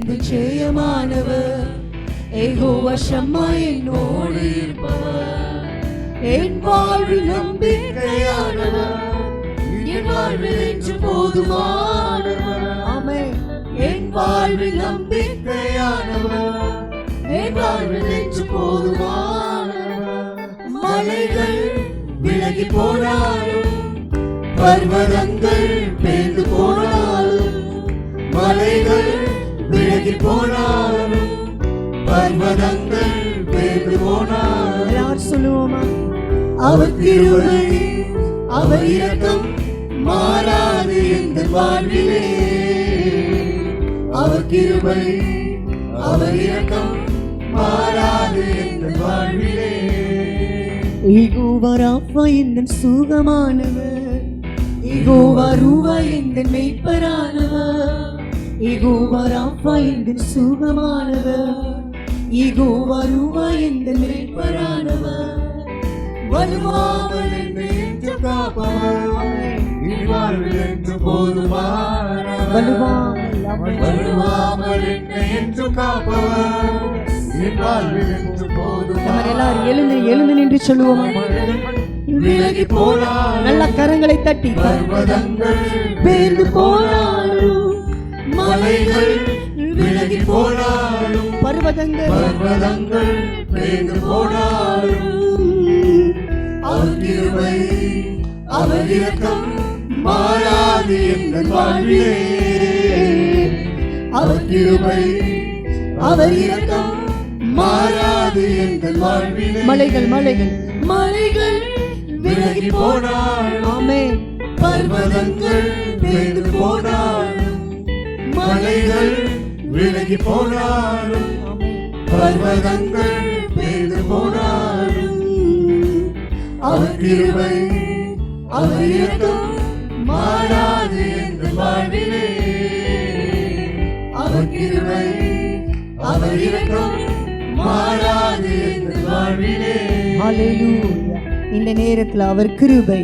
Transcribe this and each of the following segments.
நிச்சயமானவர். யெகோவா ஷம்மா என்னோடு இருப்பவர். என் வாழ்வில் நம்பிக்கையானவர். என் வாழ்வில் என்று போதுமானவர். ஆமென். என் வாழ்வில் நம்பிக்கையானவர். என் வாழ்வில் என்று போதுமானவர். மலைகள் விலகி போனாலும், பர்வதங்கள் பேர்ந்து போனாலும், மலைகள் விலகி போனாலும், பர்வதங்கள் பேர்ந்து போனாலும், யார் சொல்லுவோமா? அவர் கிருபை, அவர் இரக்கம் மாறாது எந்த வாழ்விலே. அவர் கிருபை, அவர் இரக்கம் மாறாது எந்த வாழ்விலே. யெகோவா ராஃபா எந்தன் சுகமானவர். யெகோவா ரூவா எந்தன் மெய்ப்பரானவர். யெகோவா ராஃபா எந்தன் சுகமானவர். யெகோவா ரூவா எந்தன் மெய்ப்பரானவர். வலுவாமல் என்னை என்று காப்பவர். வாழ்வில் என்று போதுமானவர். வலுவாமல் என்னை என்று காப்பவர். எல்லாரும் எழுந்து எழுந்து நின்று சொல்லுவோம். விலகி போனாலும், நல்ல கரங்களை தட்டி, பர்வதங்கள் பேர்ந்து போனாலும், மலைகள் விலகி போனாலும், பர்வதங்கள் பேர்ந்து போனாலும், அவர் கிருபை, அவர் இரக்கம் மாறாது எங்கள் வாழ்விலே. அவர் கிருபை, அவர் இரக்கம் மாறாது எங்கள் வாழ்விலே. மலைகள் மலைகள் மலைகள் விலகி போனாலும், ஆமென், பர்வதங்கள் பேர்ந்து போனாலும், மலைகள் விலகி போனாலும், பர்வதங்கள் பேர்ந்து போனாலும், அவர் கிருபை, அவர் இரக்கம் மாறாது எங்கள் வாழ்விலே. அவர் கிருபை, அவர் இரக்கம் மாறாது எங்கள் வாழ்விலே. ஹல்லேலூயா. இந்த நேரத்தில் அவர் கிருபை,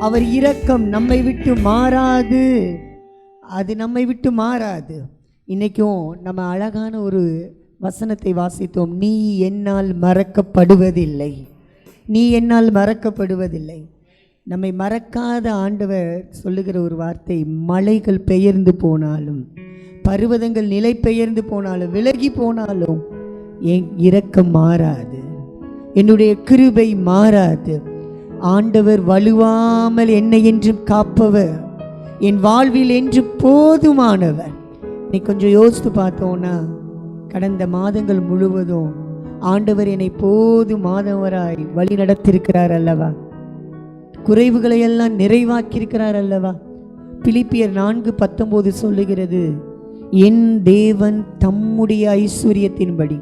அவர் இரக்கம் நம்மை விட்டு மாறாது. அது நம்மை விட்டு மாறாது. இன்னைக்கும் நம்ம அழகான ஒரு வசனத்தை வாசித்தோம். நீ என்னால் மறக்கப்படுவதில்லை, நீ என்னால் மறக்கப்படுவதில்லை. நம்மை மறக்காத ஆண்டவர் சொல்லுகிற ஒரு வார்த்தை, மலைகள் பெயர்ந்து போனாலும், பர்வதங்கள் நிலை பெயர்ந்து போனாலும், விலகி போனாலும், என் இரக்கம் மாறாது, என்னுடைய கிருபை மாறாது. ஆண்டவர் வலுவாமல் என்னை என்றும் காப்பவர், என் வாழ்வில் என்று போதுமானவர். நீ கொஞ்சம் யோசித்து பார்த்தோன்னா, கடந்த மாதங்கள் முழுவதும் ஆண்டவர் என்னை போதுமானவராய் வழி நடத்திருக்கிறார் அல்லவா? குறைவுகளை எல்லாம் நிறைவாக்கியிருக்கிறார் அல்லவா? பிலிப்பியர் 4:19 சொல்லுகிறது, என் தேவன் தம்முடைய ஐஸ்வர்யத்தின்படி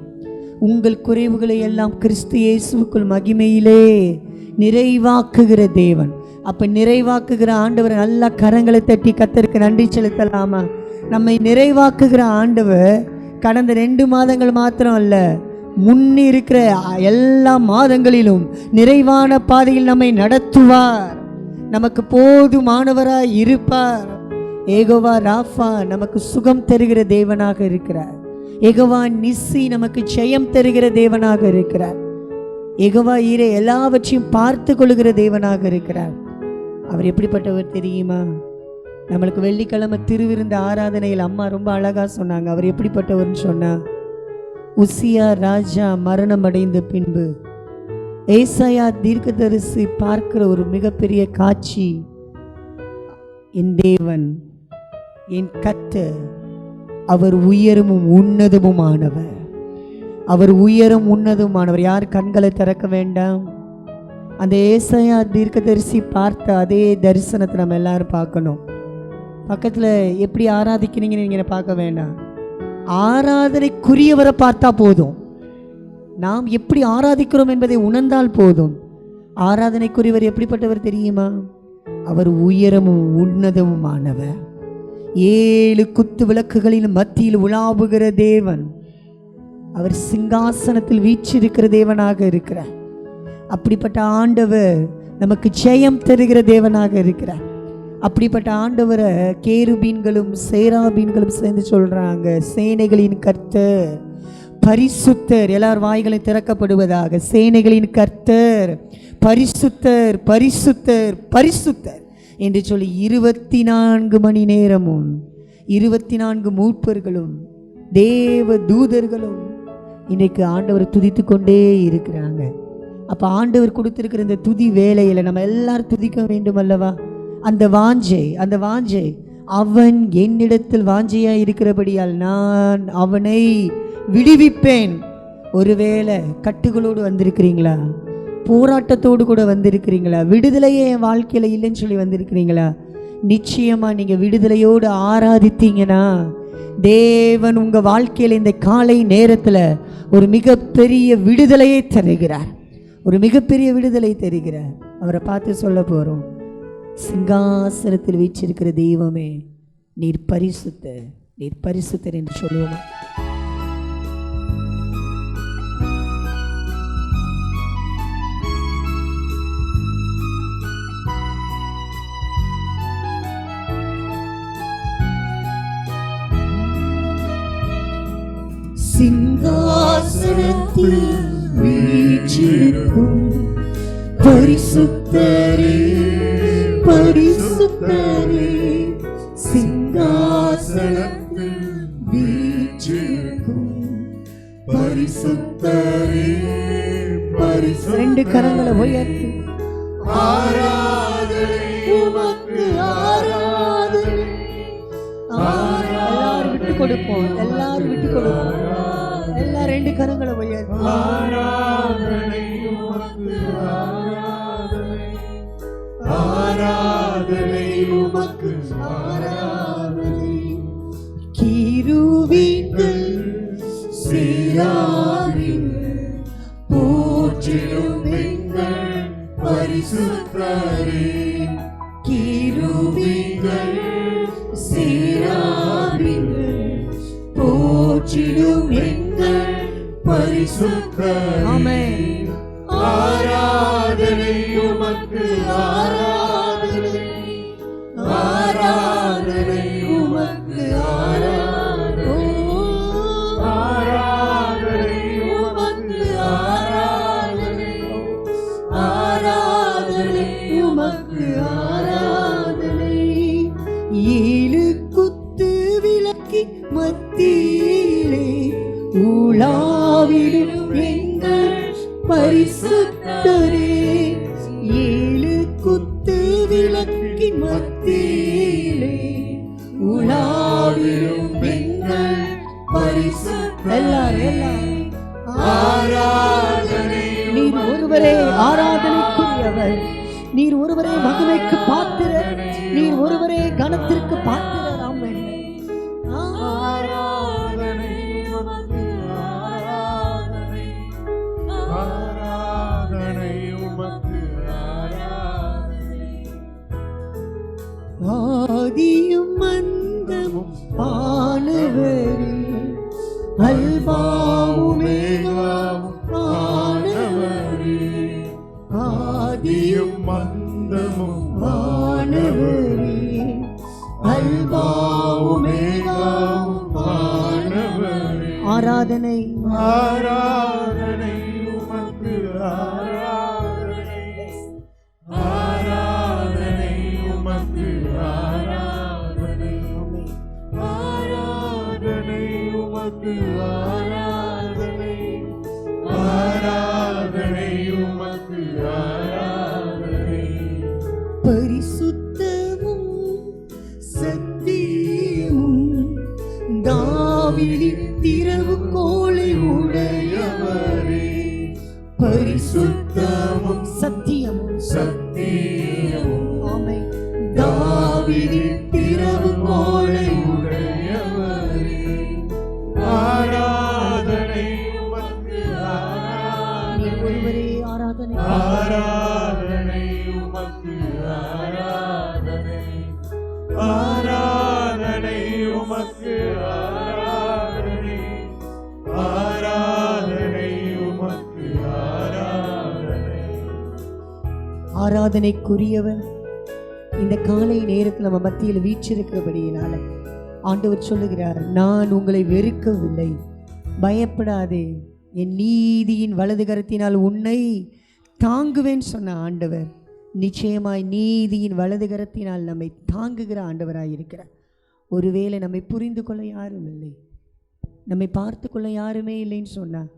உங்கள் குறைவுகளை எல்லாம் கிறிஸ்து இயேசுவுக்குள் மகிமையிலே நிறைவாக்குகிற தேவன். அப்ப நிறைவாக்குகிற ஆண்டவர் நல்ல கரங்களை தட்டி கர்த்தருக்கு நன்றி செலுத்தலாமா? நம்மை நிறைவாக்குகிற ஆண்டவர் கடந்த 2 மாதங்கள் மாத்திரம் அல்ல, முன்னே இருக்கிற எல்லா மாதங்களிலும் நிறைவான பாதையில் நம்மை நடத்துவார். நமக்கு போதுமானவராய் இருப்பார். யெகோவா ராஃபா நமக்கு சுகம் தருகிற தேவனாக இருக்கிறார். யெகோவா நிசி நமக்கு ஜெயம் தருகிற தேவனாக இருக்கிறார். யெகோவா ஈரே எல்லாவற்றையும் பார்த்து கொள்ளுகிற தேவனாக இருக்கிறார். அவர் எப்படிப்பட்டவர் தெரியுமா? நம்மளுக்கு வெள்ளிக்கிழமை திருவிருந்த ஆராதனையில் அம்மா ரொம்ப அழகா சொன்னாங்க. அவர் எப்படிப்பட்டவர்னு சொன்னா, உசியா ராஜா மரணம் அடைந்த பின்பு ஏசாயா தீர்க்கதரிசி பார்க்கிற ஒரு மிகப்பெரிய காட்சி, என் தேவன், என் கர்த்தர், அவர் உயரமும் உன்னதமுமானவர், அவர் உயரம் உன்னதமானவர். யார் கண்களை திறக்க வேண்டாம். அந்த ஏசாயா தீர்க்கதரிசி பார்த்த அதே தரிசனத்தை நம்ம எல்லாரும் பார்க்கணும். பக்கத்தில் எப்படி ஆராதிக்கிறீங்கன்னு நீங்கள் பார்க்க வேண்டாம். ஆராதனைக்குரியவரை பார்த்தா போதும். நாம் எப்படி ஆராதிக்கிறோம் என்பதை உணர்ந்தால் போதும். ஆராதனைக்குரியவர் எப்படிப்பட்டவர் தெரியுமா? அவர் உயரமும் உன்னதமுமானவர், 7 குத்து விளக்குகளின் மத்தியில் உலாவுகிற தேவன், அவர் சிங்காசனத்தில் வீற்றிருக்கிற தேவனாக இருக்கிறார். அப்படிப்பட்ட ஆண்டவர் நமக்கு ஜெயம் தருகிற தேவனாக இருக்கிறார். அப்படிப்பட்ட ஆண்டவரை கேருபீன்களும் சேராபீன்களும் சேர்ந்து சொல்றாங்க, சேனைகளின் கர்த்தர் பரிசுத்தர். எல்லார் வாய்களை திறக்கப்படுவதாக. சேனைகளின் கர்த்தர் பரிசுத்தர், பரிசுத்தர், பரிசுத்தர் என்று சொல்லி 24 மணி நேரமும் 24 மூப்பர்களும் தேவ தூதர்களும் இன்னைக்கு ஆண்டவரை துதித்து கொண்டே இருக்கிறாங்க. அப்போ ஆண்டவர் கொடுத்திருக்கிற இந்த துதி வேலையில் நம்ம எல்லாரும் துதிக்க வேண்டும் அல்லவா? அந்த வாஞ்சை அவன் என்னிடத்தில் வாஞ்சையா இருக்கிறபடியால் நான் அவனை விடுவிப்பேன். ஒருவேளை கட்டுகளோடு வந்திருக்கிறீங்களா? போராட்டத்தோடு கூட வந்திருக்கிறீங்களா? விடுதலையே என் வாழ்க்கையில இல்லைன்னு சொல்லி வந்திருக்கிறீங்களா? நிச்சயமா நீங்க விடுதலையோடு ஆராதித்தீங்கன்னா தேவன் உங்க வாழ்க்கையில இந்த காலை நேரத்துல ஒரு மிகப்பெரிய விடுதலையை தருகிறார். ஒரு மிகப்பெரிய விடுதலை தருகிறார். அவரை பார்த்து சொல்ல போறோம், சிங்காசனத்தில் வீற்றிருக்கிற தெய்வமே, நீர் பரிசுத்தர், நீர் பரிசுத்தர் என்று சொல்லுவோமா? சிங்காசனத்தில் வீற்றிருக்கும் பரிசுத்தரே, பரிசுத்தரே, சிங்காசனத்தில் வீற்றிருக்கும் பரிசுத்தரே, பரிசுத்தரே. 2 கரங்களை உயர்த்தி ஆராதனை உமக்கு, ஆராதனை. எல்லாரும் விட்டு கொடுப்போம், எல்லாரும் விட்டு கொடுப்போம். எல்லாரும் 2 கரங்களை உயர்த்தி ஆராதனை உமக்கு, ஆராதனை, ஆராதனை உமக்கு, ஆராதனை. கிருபீன்கள் சேராபீன்கள் போற்றிடும் எங்கள் பரிசுத்தரே. கிருபீன்கள் சேராபீன்கள் போற்றிடும் எங்கள் பரிசுத்தரே. ஆமென். ஆராதனை உமக்கு, ஆராதனை, ஆராதனை உமக்கு, ஆராதனை, ஆராதனை உமக்கு, ஆராதனை, ஆராதனை உமக்கு, ஆராதனை. 7 குத்து விளக்கி மத்தியிலே உலாவிடும் எங்கள் பரிசுத்தரே. 7 குத்து விளக்கின் மத்தியிலே உலாவிடும் எங்கள் பரிசுத்தரே. எல்லாரும் ஆராதனை. நீர் ஒருவரே ஆராதனைக்குரியவர், நீர் ஒருவரே மகிமைக்கு பாத்திரர், நீர் ஒருவரே கனத்திற்கு பாத்திரர். ஆமென். ஆராதனை உமக்கு, ஆராதனை, ஆராதனை உமக்கு, ஆராதனை. ஆதியும் அந்தமும் ஆனவரே, அல்பாவும் ஓமெகாவும் ஆனவரே. ஆதியும் அந்தமும் ஆனவரே, அல்பாவும் ஓமெகாவும் ஆனவரே. ஆராதனை, ஆராதனை உமக்கு, ஆராதனை, ஆராதனை உமக்கு, ஆராதனை, ஆராதனை உமக்கு, ஆராதனை, ஆராதனை உமக்கு, ஆராதனை. பரிசுத்தமும் சத்தியமும் தாவீதின் திறவுகோலை உடையவரே. பரிசுத்தமும் சத்தியமும், சத்தியமும், ஆமென், தாவீதின் திறவுகோலை உடையவரே. ஆராதனை உமக்கு, ஆராதனை, ஒருவரே ஆராதனை, ஆராதனை உமக்கு, ஆராதனை, ஆராதனை உமக்கு, ஆராதனை, ஆராதனை உமக்கு, ஆராதனை. ஆராதனைக்குரியவர் இந்த காலை நேரத்தில் நம்ம மத்தியில் வீற்றிருக்கிறபடியினால ஆண்டவர் சொல்லுகிறார், நான் உங்களை வெறுக்கவில்லை, பயப்படாதே, என் நீதியின் வலது கரத்தினால் உன்னை தாங்குவேன் சொன்ன ஆண்டவர் நிச்சயமாய் நீதியின் வலது கரத்தினால் நம்மை தாங்குகிற ஆண்டவராக இருக்கிறார். ஒருவேளை நம்மை புரிந்து கொள்ள யாரும் இல்லை, நம்மை பார்த்து கொள்ள யாருமே இல்லைன்னு சொன்னார்.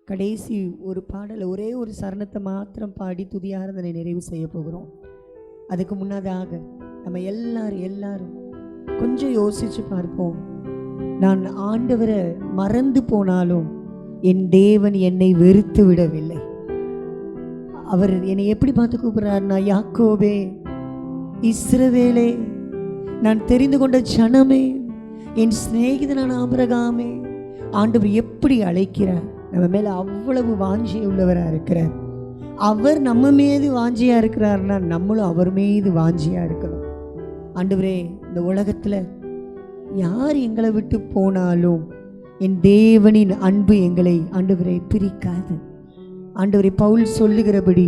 கடைசி ஒரு பாடலை ஒரே ஒரு சரணத்தை மாத்திரம் பாடி துதி ஆராதனை நிறைவு செய்ய போகிறோம். அதுக்கு முன்னதாக நம்ம எல்லாரும் கொஞ்சம் யோசிச்சு பார்ப்போம். நான் ஆண்டவரை மறந்து போனாலும் என் தேவன் என்னை வெறுத்து விடவில்லை. அவர் என்னை எப்படி பார்த்து கூப்பிடுறாருன்னா, யாக்கோபே, இஸ்ரவேலே, நான் தெரிந்து கொண்ட ஜனமே, என் சிநேகிதனான ஆபிரகாமே. ஆண்டவர் எப்படி அழைக்கிறார், நம்ம மேலே அவ்வளவு வாஞ்சி உள்ளவராக இருக்கிறார். அவர் நம்ம மீது வாஞ்சியாக இருக்கிறார்னா நம்மளும் அவர் மீது வாஞ்சியாக இருக்கணும். ஆண்டவரே, இந்த உலகத்தில் யார் எங்களை விட்டு போனாலும் என் தேவனின் அன்பு எங்களை ஆண்டவரை பிரிக்காது. ஆண்டவரை பவுல் சொல்லுகிறபடி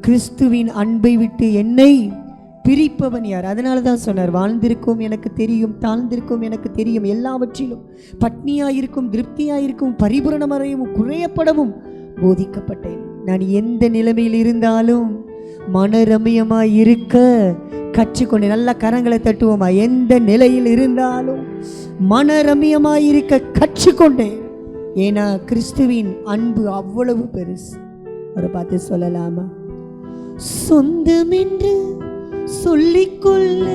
கிறிஸ்துவின் அன்பை விட்டு என்னை பிரிப்பவன் யார்? அதனால தான் சொன்னார், வாழ்ந்திருக்கும் எனக்கு தெரியும், தாழ்ந்திருக்கும் எனக்கு தெரியும், எல்லாவற்றிலும் பட்னியாயிருக்கும் திருப்தியாயிருக்கும் பரிபூரணமறையும் குறையப்படவும் போதிக்கப்பட்டேன். நான் எந்த நிலைமையில் இருந்தாலும் மனரமியமாய் இருக்க கற்றுக்கொண்டேன். நல்ல கரங்களை தட்டுவோமா? எந்த நிலையில் இருந்தாலும் மனரமியமாய் இருக்க கற்றுக்கொண்டேன். ஏன்னா கிறிஸ்துவின் அன்பு அவ்வளவு பெருசு. அவரை பார்த்து சொல்லலாமா? சொந்தம் என்று சொல்லிக்கொள்ள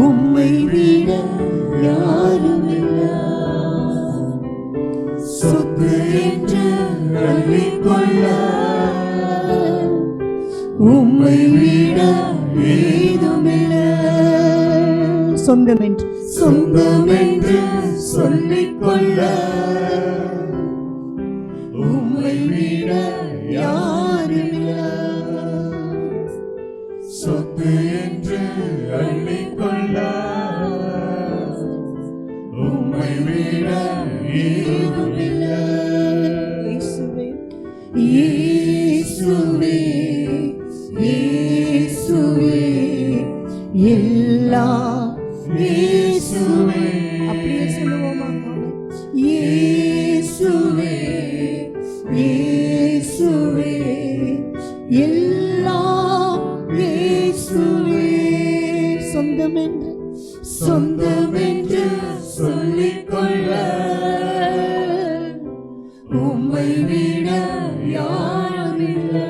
உம்மை விட யாரும் இல்லை, சொத்து என்று சொல்லிக்கொள்ள உம்மை விட ஏதுமில்லை. சொந்தம் என்று சொல்லிக்கொள்ள உம்மை விட யாருமில்லை, சொத்து என்று அள்ளிக்கொள்ள உம்மை விட ஏதுமில்லை. இயேசுவே, இயேசுவே, எல்லாம் இயேசுவே. அப்படியே சொல்லுவோமா? இயேசுவே, இயேசுவே, எல்லாம் இயேசுவே. சொந்தம் என்று சொல்லிக்கொள்ள உம்மை விட யாருமில்லை,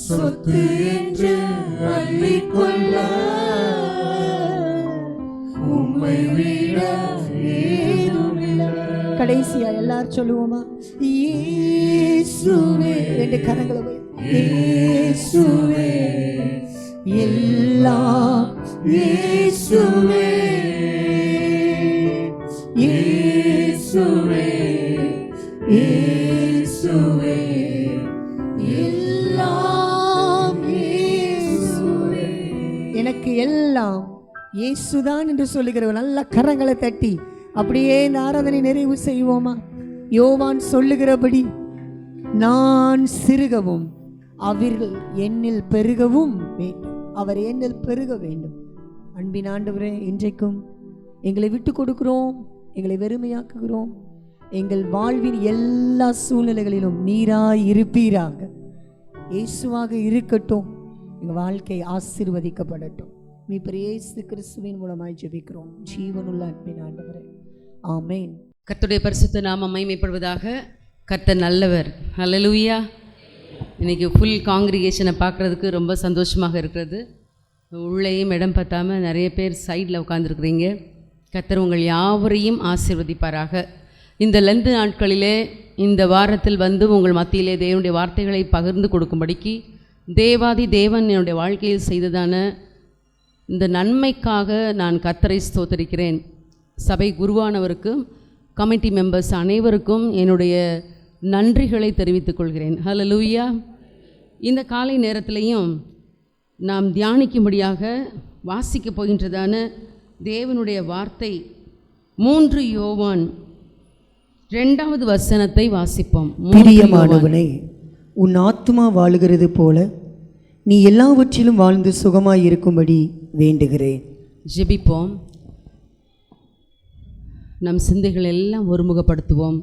சொத்து என்று அள்ளிக்கொள்ள உம்மை விட ஏதுமில்லை. கடைசியா எல்லாரும் சொல்லுவோமா? இயேசுவே. ரெண்டு கரங்களை போய் இயேசுவே, எல்லாம் இயேசுவே, இயேசுவே, இயேசுவே, எல்லாம் இயேசுவே. எனக்கு எல்லாம் இயேசுதான் என்று சொல்லுகிற நல்ல கரங்களை தட்டி அப்படியே இந்த ஆராதனை நிறைவு செய்வோமா? யோவான் சொல்லுகிறபடி நான் சிறுகவும் அவர்கள் என்னில் பெருகவும் வேண்டும், அவர் என்னில் பெருக வேண்டும். அன்பின் ஆண்டவரே, இன்றைக்கும் எங்களை விட்டு கொடுக்கிறோம், எங்களை வெறுமையாக்குகிறோம். எங்கள் வாழ்வின் எல்லா சூழ்நிலைகளிலும் நீராய் இருப்பீராக. இயேசுவாக இருக்கட்டும், எங்கள் வாழ்க்கை ஆசீர்வதிக்கப்படட்டும். மீட்பர் இயேசு கிறிஸ்துவின் மூலமாய் ஜெபிக்கிறோம் ஜீவனுள்ள அன்பின் ஆண்டவரே, ஆமென். கர்த்தருடைய பரிசுத்த நாமம் மகிமைப்படுவதாக. கர்த்தர் நல்லவர். ஹல்லேலூயா. இன்றைக்கி ஃபுல் காங்கிரிகேஷனை பார்க்குறதுக்கு ரொம்ப சந்தோஷமாக இருக்கிறது. உள்ளேயும் இடம் பத்தாமல் நிறைய பேர் சைடில் உட்காந்துருக்குறீங்க. கர்த்தர் உங்கள் யாவரையும் ஆசீர்வதிப்பாராக. இந்த லெந்து நாட்களிலே இந்த வாரத்தில் வந்து உங்கள் மத்தியிலே தேவனுடைய வார்த்தைகளை பகிர்ந்து கொடுக்கும்படிக்கு தேவாதி தேவன் என்னுடைய வாழ்க்கையில் செய்ததான இந்த நன்மைக்காக நான் கர்த்தரை ஸ்தோத்திரிக்கிறேன். சபை குருவானவருக்கும் கமிட்டி மெம்பர்ஸ் அனைவருக்கும் என்னுடைய நன்றிகளை தெரிவித்துக் கொள்கிறேன். ஹல்லேலூயா. இந்த காலை நேரத்திலையும் நாம் தியானிக்கும்படியாக வாசிக்கப் போகின்றதான தேவனுடைய வார்த்தை 3 யோவான் 2வது வசனத்தை வாசிப்போம். பிரியமானவனே, உன் ஆத்துமா வாழுகிறது போல நீ எல்லாவற்றிலும் வாழ்ந்து சுகமாய் இருக்கும்படி வேண்டுகிறேன். ஜெபிப்போம். நம் சிந்தைகள் எல்லாம் ஒருமுகப்படுத்துவோம்.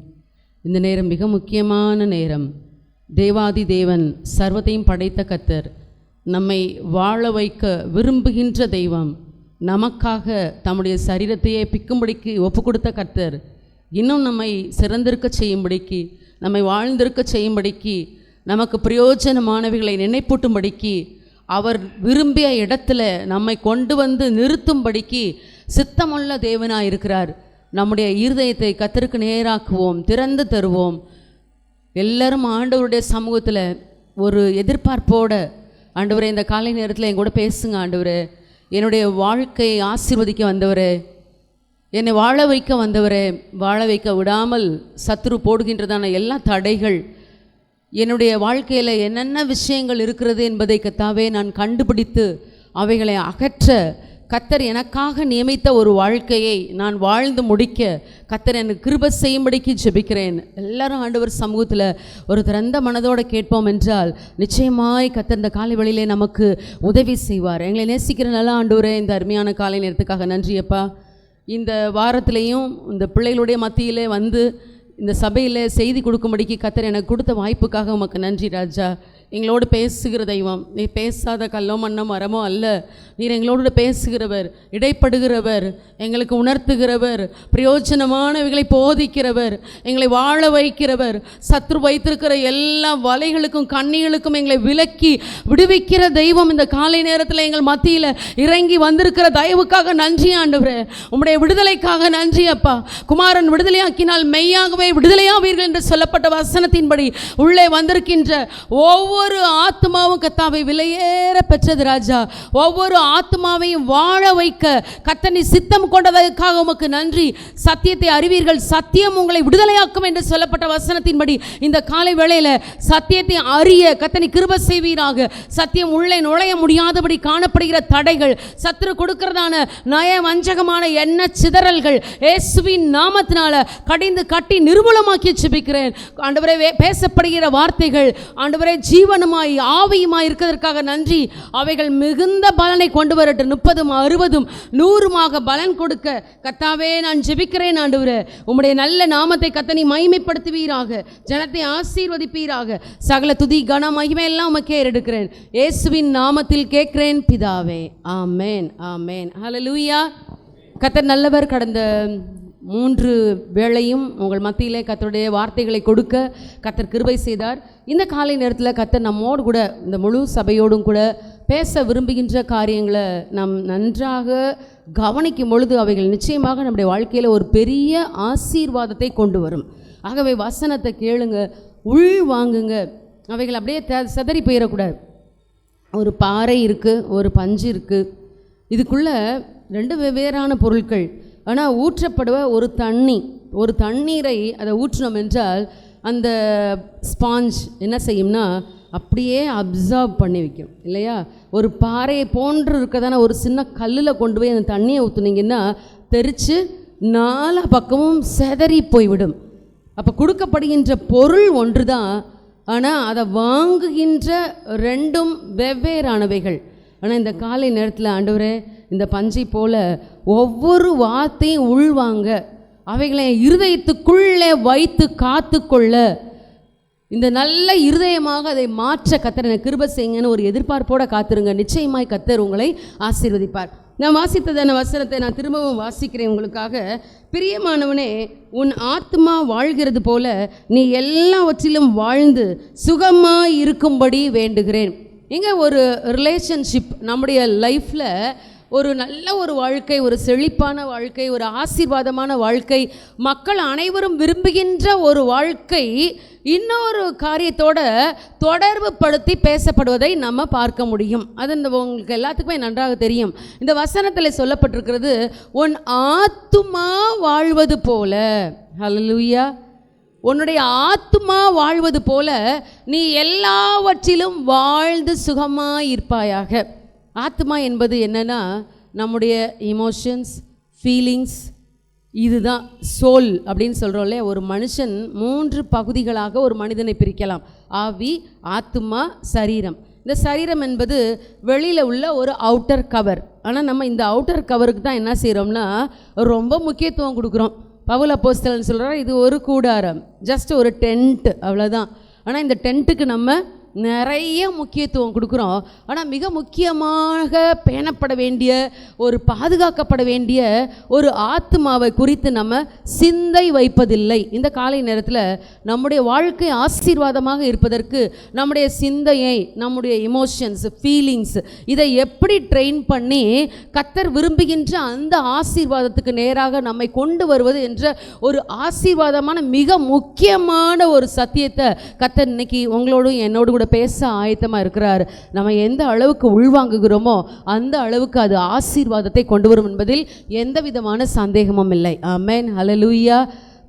இந்த நேரம் மிக முக்கியமான நேரம். தேவாதி தேவன், சர்வத்தையும் படைத்த கர்த்தர், நம்மை வாழ வைக்க விரும்புகின்ற தெய்வம், நமக்காக தம்முடைய சரீரத்தையே பிக்கும்படிக்கு ஒப்பு கொடுத்த கர்த்தர், இன்னும் நம்மை சிறந்திருக்க செய்யும்படிக்கு, நம்மை வாழ்ந்திருக்க செய்யும்படிக்கு, நமக்கு பிரயோஜனமானவைகளை நினைப்பூட்டும்படிக்கு, அவர் விரும்பிய இடத்துல நம்மை கொண்டு வந்து நிறுத்தும்படிக்கு சித்தமுள்ள தேவனாக இருக்கிறார். நம்முடைய இருதயத்தை கர்த்தருக்கு நேராக்குவோம், திறந்து தருவோம். எல்லாரும் ஆண்டவருடைய சமூகத்தில் ஒரு எதிர்பார்ப்போட, ஆண்டவரே இந்த காலை நேரத்தில் என் கூட பேசுங்க ஆண்டவரே, என்னுடைய வாழ்க்கையை ஆசீர்வதிக்க வந்தவரே, என்னை வாழ வைக்க வந்தவரே, வாழ வைக்க விடாமல் சத்துரு போடுகின்றதான எல்லா தடைகள், என்னுடைய வாழ்க்கையில் என்னென்ன விஷயங்கள் இருக்கிறது என்பதை கர்த்தாவே நான் கண்டுபிடித்து அவைகளை அகற்ற கர்த்தர் எனக்காக நியமித்த ஒரு வாழ்க்கையை நான் வாழ்ந்து முடிக்க கர்த்தர் எனக்கு கிருபை செய்யும்படிக்கு ஜெபிக்கிறேன். எல்லாரும் ஆண்டவர் சமூகத்தில் ஒரு திறந்த மனதோடு கேட்போம் என்றால் நிச்சயமாய் கர்த்தர் இந்த காலை வேளையிலே நமக்கு உதவி செய்வார். எங்களை நேசிக்கிற நல்ல ஆண்டவரே, இந்த அருமையான காலை நேரத்துக்காக நன்றியப்பா. இந்த வாரத்திலையும் இந்த பிள்ளைகளுடைய மத்தியிலே வந்து இந்த சபையில் செய்தி கொடுக்கும்படிக்கு கர்த்தர் எனக்கு கொடுத்த வாய்ப்புக்காக உமக்கு நன்றி ராஜா. எங்களோடு பேசுகிற தெய்வம், நீ பேசாத கல்லோ மண்ணோ மரமோ அல்ல. நீர் எங்களோடு பேசுகிறவர், இடைப்படுகிறவர், எங்களுக்கு உணர்த்துகிறவர், பிரயோஜனமானவைகளை போதிக்கிறவர், எங்களை வாழ வைக்கிறவர், சத்ரு வைத்திருக்கிற எல்லா வலைகளுக்கும் கண்ணிகளுக்கும் எங்களை விலக்கி விடுவிக்கிற தெய்வம் இந்த காலை நேரத்தில் எங்கள் மத்தியில் இறங்கி வந்திருக்கிற தயவுக்காக நன்றி ஆண்டவரே. உம்முடைய விடுதலைக்காக நன்றி அப்பா. குமாரன் விடுதலையாக்கினால் மெய்யாகவே விடுதலையாவீர்கள் என்று சொல்லப்பட்ட வசனத்தின்படி உள்ளே வந்திருக்கின்ற ஒவ்வொரு ஆத்மாவும் கர்த்தாவை விலையேற பெற்றது ராஜா. ஒவ்வொரு ஆத்மாவையும் வாழ வைக்க கர்த்தர் சித்தம் கொண்டதற்காக உமக்கு நன்றி. சத்தியத்தை அறிவீர்கள், சத்தியம் உங்களை விடுதலையாக்கும் என்று சொல்லப்பட்ட வசனத்தின்படி இந்த காலை வேளையில் சத்தியத்தை அறிய கர்த்தர் கிருபை செய்வீராக. சத்தியம் உள்ளே நுழைய முடியாதபடி காணப்படுகிற தடைகள், சத்துரு கொடுக்கிறதான நய வஞ்சகமான எண்ண சிதறல்கள் இயேசுவின் நாமத்தினால கடிந்து கட்டி நிர்மூலமாக்கி ஜெபிக்கிறேன் ஆண்டவரே. பேசப்படுகிற வார்த்தைகள் ஆண்டவரே ஜீவனுமாய் ஆவியுமாய் இருக்கிறதற்காக நன்றி. அவைகள் மிகுந்த பலனை கொண்டு வரட்டும். 30, 60, 100 பலன் கொடுக்க கர்த்தாவே நான் ஜெபிக்கிறேன் ஆண்டவரே. உம்முடைய நல்ல நாமத்தை கர்த்தர் நீ மகிமைப்படுத்துவீராக, ஜனத்தை ஆசீர்வதிப்பீராக. சகல துதி கன மகிமை எல்லாம் உமக்கே எடுக்கிறேன். இயேசுவின் நாமத்தில் கேட்கிறேன் பிதாவே, ஆமென், ஆமென், ஹல்லேலூயா. கர்த்தர் நல்லவர். கடந்த 3 வேளையும் உங்கள் மத்தியிலே கர்த்தருடைய வார்த்தைகளை கொடுக்க கர்த்தர் கிருபை செய்தார். இந்த காலை நேரத்தில் கர்த்தர் நம்மோடு கூட, இந்த முழு சபையோடும் கூட பேச விரும்புகின்ற காரியங்களை நாம் நன்றாக கவனிக்கும் பொழுது அவைகள் நிச்சயமாக நம்முடைய வாழ்க்கையில் ஒரு பெரிய ஆசீர்வாதத்தை கொண்டு வரும். ஆகவே வசனத்தை கேளுங்க, உள் வாங்குங்க. அவைகள் அப்படியே சிதறி போயிடக்கூடாது. ஒரு பாறை இருக்குது, ஒரு பஞ்சு இருக்குது, இதுக்குள்ளே 2 வெவ்வேறான பொருட்கள். ஆனால் ஊற்றப்படுவ ஒரு தண்ணீரை அதை ஊற்றினோம் என்றால் அந்த ஸ்பாஞ்ச் என்ன செய்யும்னா அப்படியே அப்சர்வ் பண்ணி வைக்கும் இல்லையா. ஒரு பாறையை போன்று இருக்கதான ஒரு சின்ன கல்லில் கொண்டு போய் அந்த தண்ணியை ஊற்றுனீங்கன்னா தெரித்து 4 பக்கமும் சிதறி போய்விடும். அப்போ கொடுக்கப்படுகின்ற பொருள் ஒன்று தான், ஆனால் அதை வாங்குகின்ற 2ம் வெவ்வேறானவைகள். ஆனால் இந்த காலை நேரத்தில் ஆண்டவரே, இந்த பஞ்சை போல ஒவ்வொரு வார்த்தையும் உள்வாங்க, அவைகளை இருதயத்துக்குள்ளே வைத்து காத்து கொள்ள, இந்த நல்ல இருதயமாக அதை மாற்ற கர்த்தர் எனக்கு கிருபை செய்யுங்கன்னு ஒரு எதிர்பார்ப்போடு காத்துருங்க. நிச்சயமாய் கர்த்தர் உங்களை ஆசீர்வதிப்பார். நான் வாசித்ததான வசனத்தை நான் திரும்பவும் வாசிக்கிறேன் உங்களுக்காக. பிரியமானவனே, உன் ஆத்மா வாழ்கிறது போல நீ எல்லாவற்றிலும் வாழ்ந்து சுகமாய் இருக்கும்படி வேண்டுகிறேன். இங்கே ஒரு ரிலேஷன்ஷிப் நம்முடைய லைஃப்பில் ஒரு நல்ல ஒரு வாழ்க்கை, ஒரு செழிப்பான வாழ்க்கை, ஒரு ஆசீர்வாதமான வாழ்க்கை, மக்கள் அனைவரும் விரும்புகின்ற ஒரு வாழ்க்கை இன்னொரு காரியத்தோட தொடர்பு படுத்தி பேசப்படுவதை நம்ம பார்க்க முடியும். அது உங்களுக்கு எல்லாத்துக்குமே நன்றாக தெரியும். இந்த வசனத்தில் சொல்லப்பட்டிருக்கிறது, உன் ஆத்துமா வாழ்வது போல. ஹல்லேலூயா. உன்னுடைய ஆத்துமா வாழ்வது போல நீ எல்லாவற்றிலும் வாழ்ந்து சுகமாக இருப்பாயாக. ஆத்மா என்பது என்னன்னா நம்முடைய இமோஷன்ஸ், ஃபீலிங்ஸ், இதுதான் சோல் அப்படின்னு சொல்கிறோம் இல்லையா. ஒரு மனுஷன் 3 பகுதிகளாக ஒரு மனிதனை பிரிக்கலாம். ஆவி, ஆத்துமா, சரீரம். இந்த சரீரம் என்பது வெளியில் உள்ள ஒரு அவுட்டர் கவர். ஆனால் நம்ம இந்த அவுட்டர் கவருக்கு தான் என்ன செய்கிறோம்னா ரொம்ப முக்கியத்துவம் கொடுக்குறோம். பவுல் அப்போஸ்தலன் சொல்கிறார், இது ஒரு கூடாரம், ஜஸ்ட் ஒரு டென்ட், அவ்வளோதான். ஆனால் இந்த டென்ட்டுக்கு நம்ம நிறைய முக்கியத்துவம் கொடுக்குறோம். ஆனால் மிக முக்கியமாக பேணப்பட வேண்டிய ஒரு பாதுகாக்கப்பட வேண்டிய ஒரு ஆத்மாவை குறித்து நம்ம சிந்தை வைப்பதில்லை. இந்த காலை நேரத்தில் நம்முடைய வாழ்க்கை ஆசீர்வாதமாக இருப்பதற்கு நம்முடைய சிந்தையை, நம்முடைய எமோஷன்ஸ், ஃபீலிங்ஸ், இதை எப்படி ட்ரெயின் பண்ணி கர்த்தர் விரும்புகின்ற அந்த ஆசீர்வாதத்துக்கு நேராக நம்மை கொண்டு வருவது என்ற ஒரு ஆசீர்வாதமான மிக முக்கியமான ஒரு சத்தியத்தை கர்த்தர் இன்னைக்கு உங்களோடும் என்னோடு கூட பேச ஆயத்தமாக இருக்கிறார். நம்ம எந்த அளவுக்கு உள்வாங்குகிறோமோ அந்த அளவுக்கு அது ஆசீர்வாதத்தை கொண்டு வரும் என்பதில் எந்த விதமான சந்தேகமும் இல்லை. ஆமென், ஹல்லேலூயா.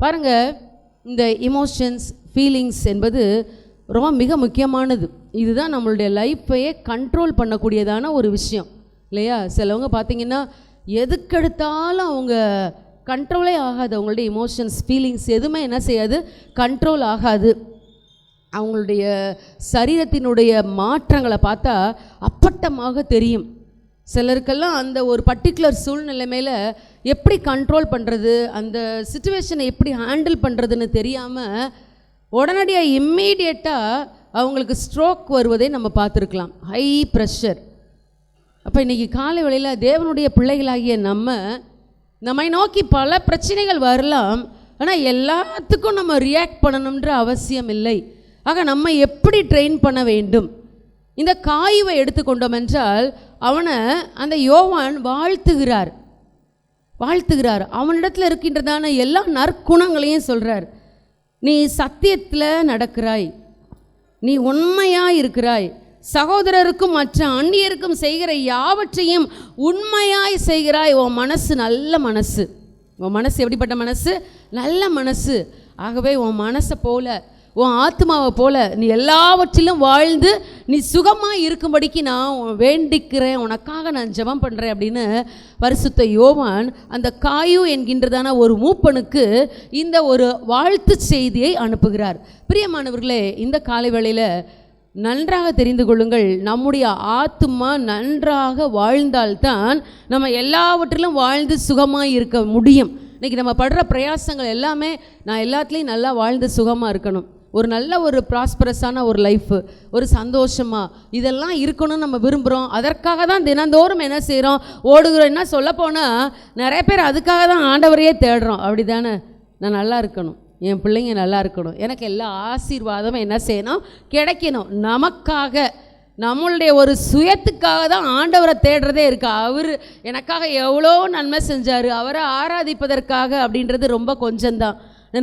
பாருங்க, இந்த எமோஷன்ஸ், ஃபீலிங்ஸ் என்பது ரொம்ப மிக முக்கியமானது. இதுதான் நம்மளுடைய லைஃப்பையே கண்ட்ரோல் பண்ணக்கூடியதான ஒரு விஷயம் இல்லையா. சிலவங்க பார்த்தீங்கன்னா எதுக்கெடுத்தாலும் அவங்க கண்ட்ரோலே ஆகாது. அவங்களுடைய எமோஷன்ஸ், ஃபீலிங்ஸ் எதுவுமே என்ன செய்யாது, கண்ட்ரோல் ஆகாது. அவங்களுடைய சரீரத்தினுடைய மாற்றங்களை பார்த்தா அப்பட்டமாக தெரியும். சிலருக்கெல்லாம் அந்த ஒரு பர்டிகுலர் சூழ்நிலை மேலே எப்படி கண்ட்ரோல் பண்ணுறது, அந்த சிச்சுவேஷனை எப்படி ஹேண்டில் பண்ணுறதுன்னு தெரியாமல் உடனடியாக இம்மீடியட்டாக அவங்களுக்கு ஸ்ட்ரோக் வருவதை நம்ம பார்த்துருக்கலாம். High pressure. அப்போ இன்றைக்கி காலை வேளையில் தேவனுடைய பிள்ளைகளாகிய நம்மை நோக்கி பல பிரச்சனைகள் வரலாம். ஆனால் எல்லாத்துக்கும் நம்ம ரியாக்ட் பண்ணணுன்ற அவசியம் இல்லை. ஆக நம்ம எப்படி ட்ரெயின் பண்ண வேண்டும்? இந்த காயுவை எடுத்துக்கொண்டோம் என்றால் அவனை அந்த யோவான் வாழ்த்துகிறார். அவனிடத்தில் இருக்கின்றதான எல்லா நற்குணங்களையும் சொல்கிறார். நீ சத்தியத்தில் நடக்கிறாய், நீ உண்மையாக இருக்கிறாய், சகோதரருக்கும் மற்ற அந்நியருக்கும் செய்கிற யாவற்றையும் உண்மையாய் செய்கிறாய். உன் மனசு நல்ல மனசு. உன் மனசு எப்படிப்பட்ட மனசு? நல்ல மனசு. ஆகவே உன் மனசை போல, உன் ஆத்மாவை போல நீ எல்லாவற்றிலும் வாழ்ந்து நீ சுகமாக இருக்கும்படிக்கு நான் வேண்டிக்கிறேன், உனக்காக நான் ஜெபம் பண்ணுறேன் அப்படின்னு பரிசுத்த யோவான் அந்த காயு என்கின்றதான ஒரு மூப்பனுக்கு இந்த ஒரு வாழ்த்து செய்தியை அனுப்புகிறார். பிரியமானவர்களே, இந்த காலை வேளையில் நன்றாக தெரிந்து கொள்ளுங்கள், நம்முடைய ஆத்துமா நன்றாக வாழ்ந்தால்தான் நம்ம எல்லாவற்றிலும் வாழ்ந்து சுகமாக இருக்க முடியும். இன்றைக்கி நம்ம படுற பிரயாசங்கள் எல்லாமே நான் எல்லாத்துலேயும் நல்லா வாழ்ந்து சுகமாக இருக்கணும், ஒரு நல்ல ஒரு ப்ராஸ்பரஸான ஒரு லைஃபு, ஒரு சந்தோஷமாக இதெல்லாம் இருக்கணும்னு நம்ம விரும்புகிறோம். அதற்காக தான் தினந்தோறும் என்ன செய்கிறோம், ஓடுகிறோம். என்ன சொல்லப்போனால் நிறைய பேர் அதுக்காக தான் ஆண்டவரையே தேடுறோம். அப்படி தானே? நான் நல்லா இருக்கணும், என் பிள்ளைங்க நல்லா இருக்கணும், எனக்கு எல்லா ஆசீர்வாதமும் என்ன செய்யணும், கிடைக்கணும். நமக்காக, நம்மளுடைய ஒரு சுயத்துக்காக தான் ஆண்டவரை தேடுறதே இருக்கு. அவர் எனக்காக எவ்வளோ நன்மை செஞ்சார், அவரை ஆராதிப்பதற்காக அப்படின்றது ரொம்ப கொஞ்சம்தான்.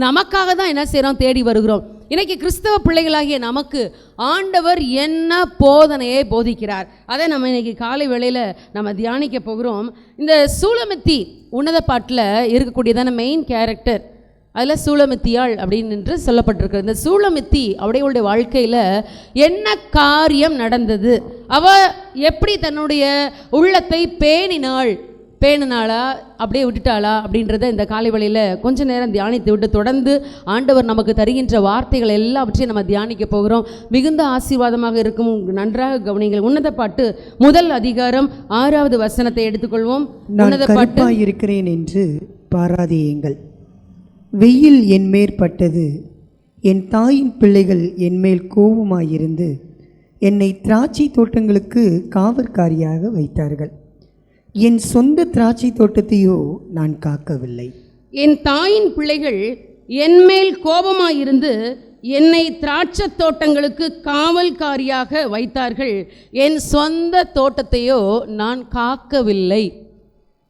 நமக்காக தான் என்ன செய்கிறோம், தேடி வருகிறோம். இன்றைக்கி கிறிஸ்தவ பிள்ளைகளாகிய நமக்கு ஆண்டவர் என்ன போதனையை போதிக்கிறார், அதை நம்ம இன்றைக்கி காலை வேளையில் நம்ம தியானிக்க போகிறோம். இந்த சூலமித்தி உன்னத பாட்டில் இருக்கக்கூடியதான மெயின் கேரக்டர், அதில் சூலமித்தியாள் அப்படின்னு சொல்லப்பட்டிருக்கு. இந்த சூலமித்தி அவளுடைய வாழ்க்கையில் என்ன காரியம் நடந்தது, அவள் எப்படி தன்னுடைய உள்ளத்தை பேணினாளா அப்படியே விட்டுட்டாளா அப்படின்றத இந்த காலை வேளையில் கொஞ்ச நேரம் தியானித்து விட்டு தொடர்ந்து ஆண்டவர் நமக்கு தருகின்ற வார்த்தைகள் எல்லாவற்றையும் நம்ம தியானிக்க போகிறோம். மிகுந்த ஆசீர்வாதமாக இருக்கும். நன்றாக கவனிங்கள். உன்னத பாட்டு 1 அதிகாரம் 6வது வசனத்தை எடுத்துக்கொள்வோம். உன்னத பாட்டு, இருக்கிறேன் என்று பாராதியுங்கள், வெயில் என்மேற் பட்டது, என் தாயின் பிள்ளைகள் என்மேல் கோபமாயிருந்து என்னை திராட்சை தோட்டங்களுக்கு காவற்காரியாக வைத்தார்கள், என் சொந்த திராட்சை தோட்டத்தையோ நான் காக்கவில்லை. என் தாயின் பிள்ளைகள் என்மேல் கோபமாயிருந்து என்னை திராட்சை தோட்டங்களுக்கு காவல்காரியாக வைத்தார்கள், என் சொந்த தோட்டத்தையோ நான் காக்கவில்லை.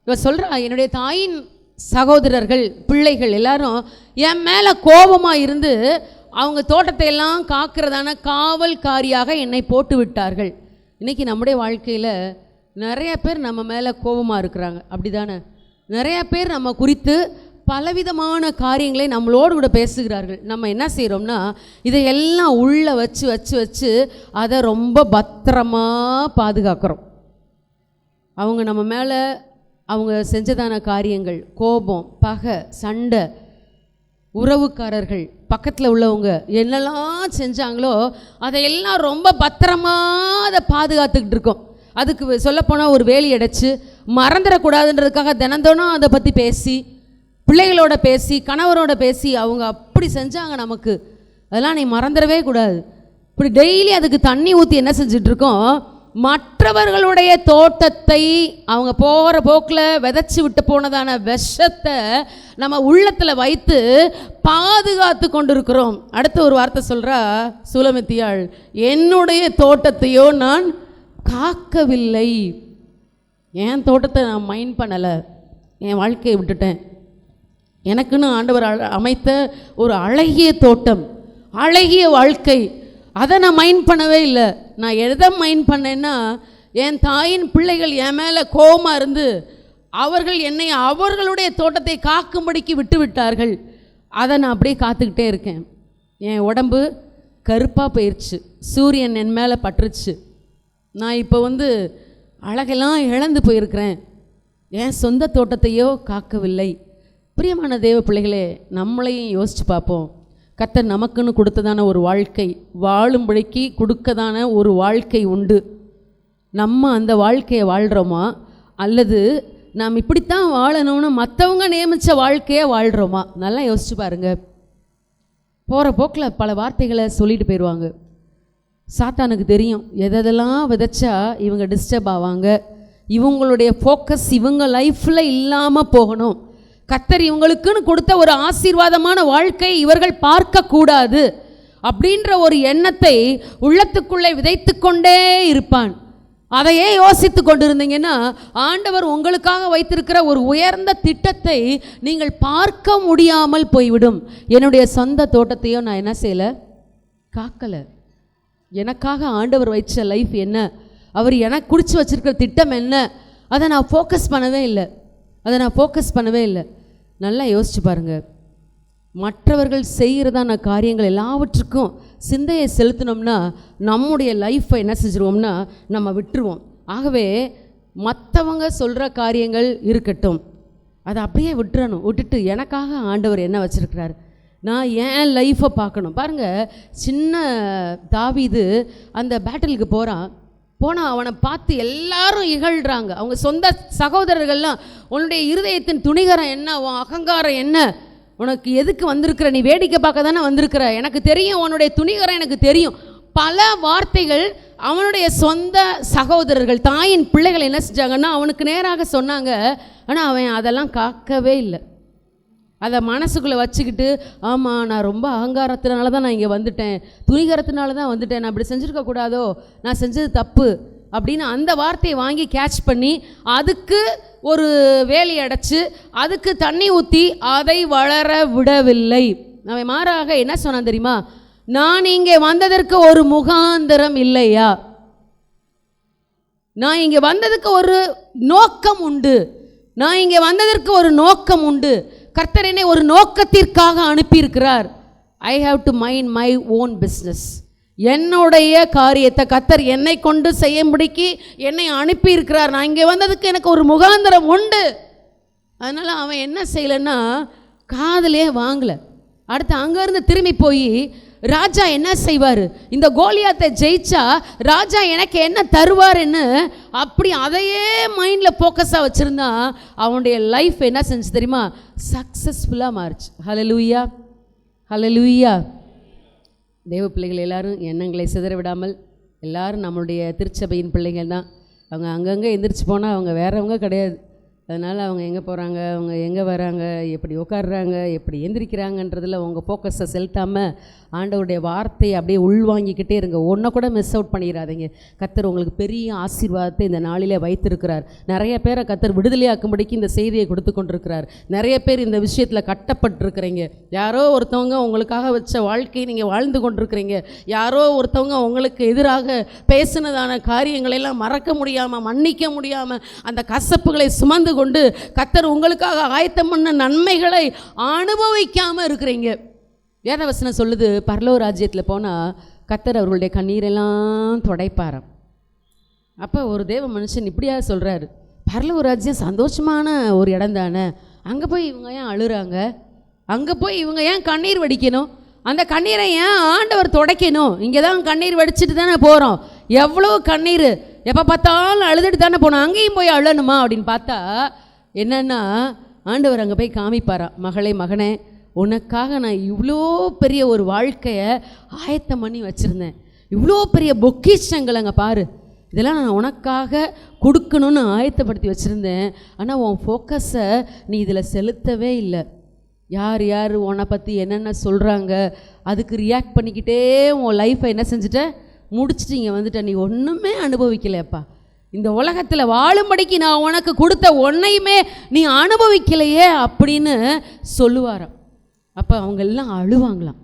இவ சொல்கிறா, என்னுடைய தாயின் சகோதரர்கள், பிள்ளைகள் எல்லாரும் என் மேலே கோபமாக இருந்து அவங்க தோட்டத்தை எல்லாம் காக்கிறதான காவல்காரியாக என்னை போட்டு விட்டார்கள். இன்றைக்கி நம்முடைய வாழ்க்கையில் நிறைய பேர் நம்ம மேலே கோபமாக இருக்கிறாங்க, அப்படி தானே? நிறைய பேர் நம்ம குறித்து பலவிதமான காரியங்களை நம்மளோடு கூட பேசுகிறார்கள். நம்ம என்ன செய்கிறோம்னா இதையெல்லாம் உள்ளே வச்சு அதை ரொம்ப பத்திரமாக பாதுகாக்கிறோம். அவங்க நம்ம மேலே அவங்க செஞ்சதான காரியங்கள், கோபம், பகை, சண்டை, உறவுக்காரர்கள், பக்கத்தில் உள்ளவங்க என்னெல்லாம் செஞ்சாங்களோ அதையெல்லாம் ரொம்ப பத்திரமாக அதை பாதுகாத்துக்கிட்டு இருக்கோம். அதுக்கு சொல்லப்போனால் ஒரு வேலி அடைச்சி மறந்துடக்கூடாதுன்றதுக்காக தினந்தோறும் அதை பற்றி பேசி, பிள்ளைகளோட பேசி, கணவரோட பேசி, அவங்க அப்படி செஞ்சாங்க நமக்கு, அதெல்லாம் நீ மறந்துடவே கூடாது. இப்படி டெய்லி அதுக்கு தண்ணி ஊற்றி என்ன செஞ்சிட்ருக்கோம், மற்றவர்களுடைய தோட்டத்தை அவங்க போகிற போக்கில் விதைச்சி விட்டு போனதான விஷத்தை நம்ம உள்ளத்தில் வைத்து பாதுகாத்து கொண்டிருக்கிறோம். அடுத்த ஒரு வார்த்தை சொல்கிறா சூலமித்தியாள், என்னுடைய தோட்டத்தையோ நான் காக்கவில்லை. என் தோட்டத்தை நான் மைண்ட் பண்ணலை, என் வாழ்க்கையை விட்டுட்டேன். எனக்குன்னு ஆண்டவர் அமைத்த ஒரு அழகிய தோட்டம், அழகிய வாழ்க்கை, அதை நான் மைண்ட் பண்ணவே இல்லை. நான் எதை மைண்ட் பண்ணேன்னா, என் தாயின் பிள்ளைகள் என் மேலே கோபமாக இருந்து அவர்கள் என்னை அவர்களுடைய தோட்டத்தை காக்கும்படிக்கு விட்டு விட்டார்கள். அதை நான் அப்படியே காத்துக்கிட்டே இருக்கேன். என் உடம்பு கருப்பாக போயிடுச்சு, சூரியன் என் மேலே பட்டுருச்சு, நான் இப்போ அழகெல்லாம் இழந்து போயிருக்கிறேன், என் சொந்த தோட்டத்தையோ காக்கவில்லை. பிரியமான தேவ பிள்ளைகளே, நம்மளையும் யோசித்து பார்ப்போம். கர்த்தர் நமக்குன்னு கொடுத்ததான ஒரு வாழ்க்கை, வாழும்படிக்கு கொடுக்கதான ஒரு வாழ்க்கை உண்டு. நம்ம அந்த வாழ்க்கையை வாழ்கிறோமா, அல்லது நாம் இப்படித்தான் வாழணும்னு மற்றவங்க நியமித்த வாழ்க்கையை வாழ்கிறோமா? நல்லா யோசிச்சு பாருங்கள். போகிற போக்கில் பல வார்த்தைகளை சொல்லிட்டு போயிடுவாங்க. சாத்தானுக்கு தெரியும் எதெல்லாம் விதைச்சா இவங்க டிஸ்டர்ப் ஆவாங்க, இவங்களுடைய ஃபோக்கஸ் இவங்க லைஃப்பில் இல்லாமல் போகணும், கர்த்தர் இவங்களுக்குன்னு கொடுத்த ஒரு ஆசீர்வாதமான வாழ்க்கை இவர்கள் பார்க்கக்கூடாது அப்படின்ற ஒரு எண்ணத்தை உள்ளத்துக்குள்ளே விதைத்து கொண்டே இருப்பான். அதையே யோசித்து கொண்டிருந்தீங்கன்னா ஆண்டவர் உங்களுக்காக வைத்திருக்கிற ஒரு உயர்ந்த திட்டத்தை நீங்கள் பார்க்க முடியாமல் போய்விடும். என்னுடைய சொந்த தோட்டத்தையோ நான் என்ன செய்யலை, காக்கலை. எனக்காக ஆண்டவர் வைச்ச லைஃப் என்ன, அவர் எனக்கு குறித்து வச்சிருக்கிற திட்டம் என்ன, அதை நான் ஃபோக்கஸ் பண்ணவே இல்லை. நல்லா யோசிச்சு பாருங்கள். மற்றவர்கள் செய்கிறதான காரியங்கள் எல்லாவற்றுக்கும் சிந்தையை செலுத்தினோம்னா நம்முடைய லைஃப்பை என்ன செஞ்சுருவோம்னா நம்ம விட்டுருவோம். ஆகவே மற்றவங்க சொல்கிற காரியங்கள் இருக்கட்டும், அதை அப்படியே விட்டுட்டு எனக்காக ஆண்டவர் என்ன வச்சுருக்கிறார், நான் என் லைஃப்பை பார்க்கணும். பாருங்கள், சின்ன தாவீது அந்த பேட்டிலுக்கு போனால் அவனை பார்த்து எல்லாரும் இகழ்கிறாங்க. அவங்க சொந்த சகோதரர்கள்லாம், உன்னுடைய இருதயத்தின் துணிகரம் என்ன, உன் அகங்காரம் என்ன, உனக்கு எதுக்கு வந்திருக்கிற, நீ வேடிக்கை பார்க்க தானே வந்திருக்கிற, எனக்கு தெரியும் உன்னுடைய துணிகரம் எனக்கு தெரியும். பல வார்த்தைகள் அவனுடைய சொந்த சகோதரர்கள், தாயின் பிள்ளைகள் என்ன செஞ்சாங்கன்னா அவனுக்கு நேராக சொன்னாங்க. ஆனால் அவன் அதெல்லாம் காக்கவே இல்லை. அதை மனசுக்குள்ளே வச்சுக்கிட்டு, ஆமாம் நான் ரொம்ப அகங்காரத்தினால தான் நான் இங்கே வந்துட்டேன், துணிகரத்தினால தான் வந்துட்டேன், நான் அப்படி செஞ்சுருக்கக்கூடாதோ, நான் செஞ்சது தப்பு அப்படின்னு அந்த வார்த்தையை வாங்கி கேட்ச் பண்ணி அதுக்கு ஒரு வேலி அடைச்சி அதுக்கு தண்ணி ஊற்றி அதை வளர விடவில்லை. அவன் மாறாக என்ன சொன்னான் தெரியுமா, நான் இங்கே வந்ததற்கு ஒரு முகாந்திரம் இல்லையா, நான் இங்கே வந்ததுக்கு ஒரு நோக்கம் உண்டு, நான் இங்கே வந்ததற்கு ஒரு நோக்கம் உண்டு, கர்த்தர் என்னை ஒரு நோக்கத்திற்காக அனுப்பியிருக்கிறார். I have to mind my own business. என்னுடைய காரியத்தை கர்த்தர் என்னை கொண்டு செய்யும்படிக்கு என்னை அனுப்பியிருக்கிறார். நான் இங்கே வந்ததுக்கு எனக்கு ஒரு முகாந்திரம் உண்டு. அதனால் அவன் என்ன செய்யலைன்னா காதலே வாங்கலை. அடுத்து அங்கேருந்து திரும்பி போய் ராஜா என்ன செய்வார், இந்த கோலியாத்தை ஜெயிச்சா ராஜா எனக்கு என்ன தருவார்ன்னு அப்படி அதையே மைண்டில் ஃபோக்கஸாக வச்சுருந்தா அவனுடைய லைஃப் என்ன செஞ்சு தெரியுமா, சக்ஸஸ்ஃபுல்லாக மாறிச்சு. ஹல்லேலூயா, ஹல்லேலூயா. தேவ பிள்ளைகள் எல்லாரும் எண்ணங்களை சிதற விடாமல், எல்லாரும் நம்மளுடைய திருச்சபையின் பிள்ளைகள் தான். அவங்க அங்கங்கே எந்திரிச்சு போனால் அவங்க வேறவங்க கிடையாது. அதனால் அவங்க எங்கே போகிறாங்க, அவங்க எங்கே வராங்க, எப்படி உட்காடுறாங்க, எப்படி எந்திரிக்கிறாங்கன்றதில் உங்கள் ஃபோக்கஸை செலுத்தாமல் ஆண்டவருடைய வார்த்தையை அப்படியே உள்வாங்கிக்கிட்டே இருங்க. ஒன்றை கூட மிஸ் அவுட் பண்ணிடாதீங்க. கர்த்தர் உங்களுக்கு பெரிய ஆசீர்வாதத்தை இந்த நாளிலே வைத்திருக்கிறார். நிறைய பேரை கர்த்தர் விடுதலையாக்கும்படிக்கு இந்த செய்தியை கொடுத்து கொண்டிருக்கிறார். நிறைய பேர் இந்த விஷயத்தில் கட்டப்பட்டிருக்கிறீங்க. யாரோ ஒருத்தவங்க உங்களுக்காக வச்ச வாழ்க்கையை நீங்கள் வாழ்ந்து கொண்டிருக்கிறீங்க. யாரோ ஒருத்தவங்க உங்களுக்கு எதிராக பேசினதான காரியங்களெல்லாம் மறக்க முடியாமல், மன்னிக்க முடியாமல், அந்த கசப்புகளை சுமந்து கொண்டு கர்த்தர் உங்களுக்காக ஆயத்தம் பண்ண நன்மைகளை அனுபவிக்காமல் இருக்கிறீங்க. வேதவசனம் சொல்லுது, பரலோக ராஜ்யத்தில் போனால் கர்த்தர் அவர்களுடைய கண்ணீரெல்லாம் துடைப்பாராம். அப்போ ஒரு தேவ மனுஷன் இப்படியா சொல்கிறாரு, பரலோக ராஜ்யம் சந்தோஷமான ஒரு இடம் தானே, அங்கே போய் இவங்க ஏன் அழுறாங்க, அங்கே போய் இவங்க ஏன் கண்ணீர் வடிக்கணும், அந்த கண்ணீரை ஏன் ஆண்டவர் துடைக்கணும், இங்கே தான் கண்ணீர் வடிச்சிட்டு தானே போகிறோம், எவ்வளோ கண்ணீர் எப்போ பார்த்தாலும் அழுதுட்டு தானே போனோம், அங்கேயும் போய் அழணுமா அப்படின்னு பார்த்தா என்னென்னா ஆண்டவர் அங்கே போய் காமிப்பாராம், மகளே மகனே உனக்காக நான் இவ்வளோ பெரிய ஒரு வாழ்க்கையை ஆயத்தம் பண்ணி வச்சுருந்தேன், இவ்வளோ பெரிய பொக்கிஷங்கள் அங்கே பாரு, இதெல்லாம் நான் உனக்காக கொடுக்கணுன்னு ஆயத்தப்படுத்தி வச்சுருந்தேன், ஆனால் உன் ஃபோக்கஸை நீ இதில் செலுத்தவே இல்லை. யார் யார் உன்னை பற்றி என்னென்ன சொல்கிறாங்க அதுக்கு ரியாக்ட் பண்ணிக்கிட்டே உன் லைஃப்பை என்ன செஞ்சுட்ட, முடிச்சுட்டு இங்கே வந்துட்ட, நீ ஒன்றுமே அனுபவிக்கலையப்பா, இந்த உலகத்தில் வாழும்படிக்கு நான் உனக்கு கொடுத்த ஒன்றையுமே நீ அனுபவிக்கலையே அப்படின்னு சொல்லுவாராம். அப்போ அவங்க எல்லாம் அழுவாங்களாம்.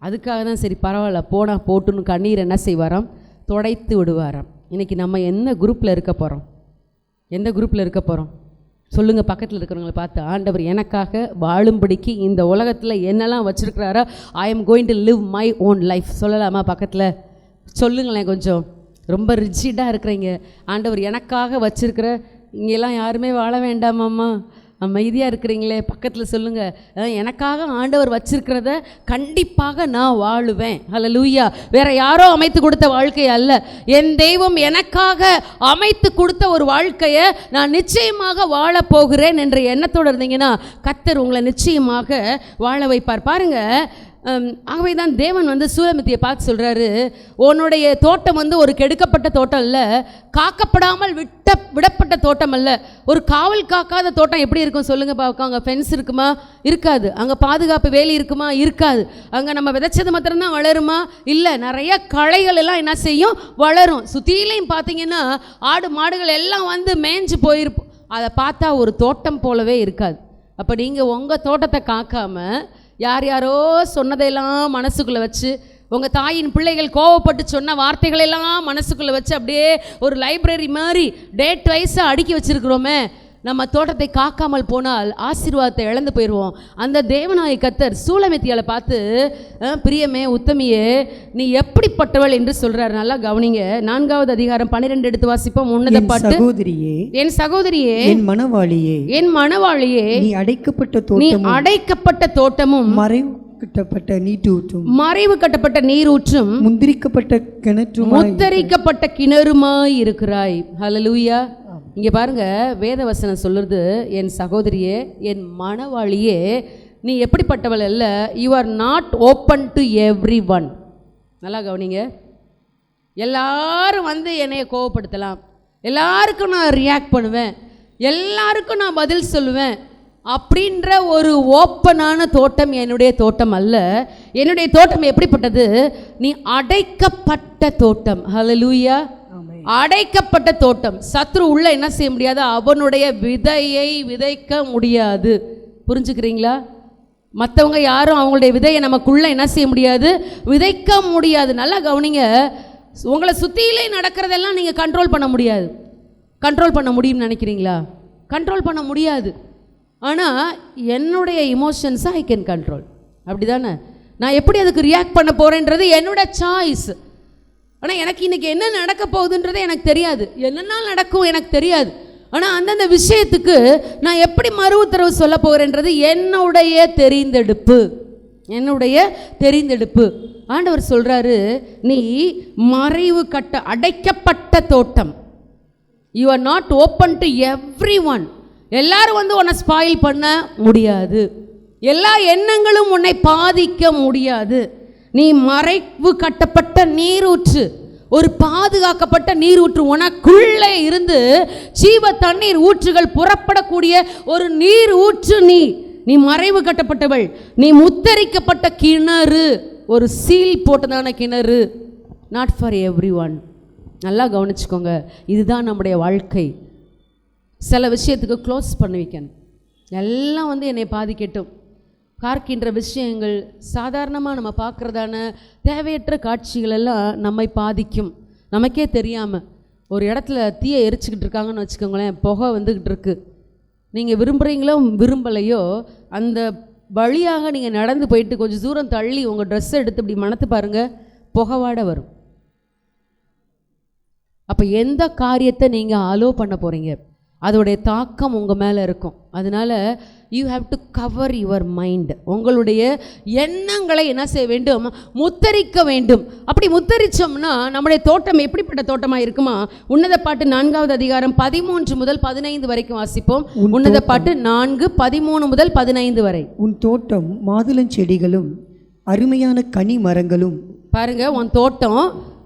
அதுக்காக தான் சரி பரவாயில்ல போனால் போட்டுன்னு கண்ணீர் என்ன செய்வாராம், துடைத்து விடுவாராம். இன்றைக்கி நம்ம என்ன குரூப்பில் இருக்க போகிறோம், எந்த குரூப்பில் இருக்க போகிறோம் சொல்லுங்கள். பக்கத்தில் இருக்கிறவங்களை பார்த்து ஆண்டவர் எனக்காக வாழும்படிக்கு இந்த உலகத்தில் என்னெல்லாம் வச்சுருக்கிறாரோ I am going to live my own life சொல்லலாமா? பக்கத்தில் சொல்லுங்களேன். கொஞ்சம் ரொம்ப ரிஜிடாக இருக்கிறீங்க, ஆண்டவர் எனக்காக வச்சுருக்கிற இங்கெல்லாம் யாருமே வாழ வேண்டாமாம்மா, அமைதியாக இருக்கிறீங்களே, பக்கத்தில் சொல்லுங்கள், எனக்காக ஆண்டவர் வச்சிருக்கிறத கண்டிப்பாக நான் வாழுவேன். ஹல்லேலூயா. வேற யாரோ அமைத்து கொடுத்த வாழ்க்கை அல்ல, என் தெய்வம் எனக்காக அமைத்து கொடுத்த ஒரு வாழ்க்கையை நான் நிச்சயமாக வாழப் போகிறேன் என்ற எண்ணத்தோடு இருந்தீங்கன்னா கர்த்தர் உங்களை நிச்சயமாக வாழ வைப்பார். பாருங்கள், ஆகவே தான் தேவன் சூலமித்தியை பார்த்து சொல்கிறாரு, உன்னுடைய தோட்டம் ஒரு கெடுக்கப்பட்ட தோட்டம் இல்லை, காக்கப்படாமல் விடப்பட்ட தோட்டம் அல்ல. ஒரு காவல் காக்காத தோட்டம் எப்படி இருக்கும் சொல்லுங்கள் பார்க்க? அங்கே ஃபென்ஸ் இருக்குமா? இருக்காது. அங்கே பாதுகாப்பு வேலி இருக்குமா? இருக்காது. அங்கே நம்ம விதைச்சது மாத்திரம்தான் வளருமா? இல்லை, நிறைய களைகள் எல்லாம் என்ன செய்யும், வளரும். சுற்றிலையும் பார்த்தீங்கன்னா ஆடு மாடுகள் எல்லாம் மேய்ஞ்சு போயிருப்போம். அதை பார்த்தா ஒரு தோட்டம் போலவே இருக்காது. அப்போ நீங்கள் உங்கள் தோட்டத்தை காக்காமல் யார் யாரோ சொன்னதையெல்லாம் மனசுக்குள்ளே வச்சு, உங்கள் தாயின் பிள்ளைகள் கோவப்பட்டு சொன்ன வார்த்தைகளெல்லாம் மனசுக்குள்ளே வச்சு அப்படியே ஒரு லைப்ரரி மாதிரி டேட் வைஸாக அடுக்கி வச்சுருக்கிறோமே, நம்ம தோட்டத்தை காக்காமல் போனால் ஆசீர்வாதத்தை இழந்து போயிடுவோம். அந்த தேவனாய கர்த்தர் சூலமித்தியால பார்த்து, பிரியமே உத்தமியே நீ எப்படிப்பட்டவள் என்று சொல்கிறார். நல்லா கவனிங்க. 4வது அதிகாரம் 12 எடுத்து வாசிப்போம். உன்னத பாட்டு. சகோதரியே, என் சகோதரியே, என் மணவாளியே, என் மணவாளியே, நீ அடைக்கப்பட்ட தோட்டமும் மறைவு கட்டப்பட்ட நீரூற்றும் முத்தரிக்கப்பட்ட கிணறுமாய் இருக்கிறாய். ஹல்லேலூயா. இங்கே பாருங்க, வேதவசனம் சொல்லுறது, என் சகோதரியே, என் மணவாளியே, நீ எப்படிப்பட்டவள் அல்ல, you are not open to every one. நல்லா கவனிங்க. எல்லாரும் என்னைய கோவப்படுத்தலாம், எல்லாருக்கும் நான் ரியாக்ட் பண்ணுவேன், எல்லாருக்கும் நான் பதில் சொல்லுவேன் அப்படின்ற ஒரு ஓப்பனான தோட்டம் என்னுடைய தோட்டம் அல்ல. என்னுடைய தோட்டம் எப்படிப்பட்டது? நீ அடைக்கப்பட்ட தோட்டம். ஹல்லேலூயா. அடைக்கப்பட்ட தோட்டம். சத்ரு உள்ள என்ன செய்ய முடியாது, அவனுடைய விதையை விதைக்க முடியாது. புரிஞ்சுக்கிறீங்களா? மற்றவங்க யாரும் அவங்களுடைய விதையை நமக்குள்ள என்ன செய்ய முடியாது, விதைக்க முடியாது. நல்லா கவனிங்க. உங்களை சுற்றியிலே நடக்கிறதெல்லாம் நீங்கள் கண்ட்ரோல் பண்ண முடியாது. கண்ட்ரோல் பண்ண முடியும்னு நினைக்கிறீங்களா? கண்ட்ரோல் பண்ண முடியாது. ஆனால் என்னுடைய இமோஷன்ஸை ஐ கேன் கண்ட்ரோல். அப்படி தானே? நான் எப்படி அதுக்கு ரியாக்ட் பண்ண போகிறேன்றது என்னோட சாய்ஸ். ஆனால் எனக்கு இன்றைக்கி என்ன நடக்க போகுதுன்றது எனக்கு தெரியாது, என்னென்ன நடக்கும் எனக்கு தெரியாது. ஆனால் அந்தந்த விஷயத்துக்கு நான் எப்படி மறு உத்தரவு சொல்ல போகிறேன்றது என்னுடைய தெரிந்தெடுப்பு. ஆண்டவர் சொல்கிறாரு, நீ மறைவு அடைக்கப்பட்ட தோட்டம். You are not open to every one. எல்லாரும் உன்னை ஸ்பாயில் பண்ண முடியாது, எல்லா எண்ணங்களும் உன்னை பாதிக்க முடியாது. நீ மறைவு கட்டப்பட்ட நீரூற்று, ஒரு பாதுகாக்கப்பட்ட நீரூற்று. உனக்குள்ளே இருந்து ஜீவ தண்ணீர் ஊற்றுகள் புறப்படக்கூடிய ஒரு நீர் ஊற்று. நீ மறைவு கட்டப்பட்டவள், நீ முத்தரிக்கப்பட்ட கிணறு, ஒரு சீல் போட்டதான கிணறு. Not for every one. நல்லா கவனிச்சுக்கோங்க. இதுதான் நம்முடைய வாழ்க்கை. சில விஷயத்துக்கு க்ளோஸ் பண்ணி வைக்கணும். எல்லாம் என்னை பாதிக்கட்டும். பார்க்கின்ற விஷயங்கள், சாதாரணமாக நம்ம பார்க்குறதான தேவையற்ற காட்சிகள் எல்லாம் நம்மை பாதிக்கும். நமக்கே தெரியாமல் ஒரு இடத்துல தீயை எரிச்சிக்கிட்டு இருக்காங்கன்னு வச்சுக்கோங்களேன், புகை வந்துக்கிட்டு இருக்கு. நீங்கள் விரும்புகிறீங்களோ விரும்பலையோ, அந்த வழியாக நீங்கள் நடந்து போயிட்டு கொஞ்சம் தூரம் தள்ளி உங்கள் ட்ரெஸ்ஸை எடுத்து இப்படி மணத்து பாருங்கள், புகைவாட வரும். அப்போ எந்த காரியத்தை நீங்கள் அலோவ் பண்ண போகிறீங்க? அதோடைய தாக்கம் உங்கள் மேலே இருக்கும். அதனால் you have to cover your mind. உங்களுடைய எண்ணங்களை என்ன செய்ய வேண்டும்? முத்தரிக்க வேண்டும். அப்படி முத்தரிச்சோம்னா நம்முடைய தோட்டம் எப்படிப்பட்ட தோட்டமாக இருக்குமா? உன்னத பாட்டு 4வது அதிகாரம் 13 முதல் 15 வரைக்கும் வாசிப்போம். உன்னத பாட்டு 4, 13 முதல் 15 வரை. உன் தோட்டம் மாதுளஞ்செடிகளும் அருமையான கனி மரங்களும். பாருங்க, உன் தோட்டம்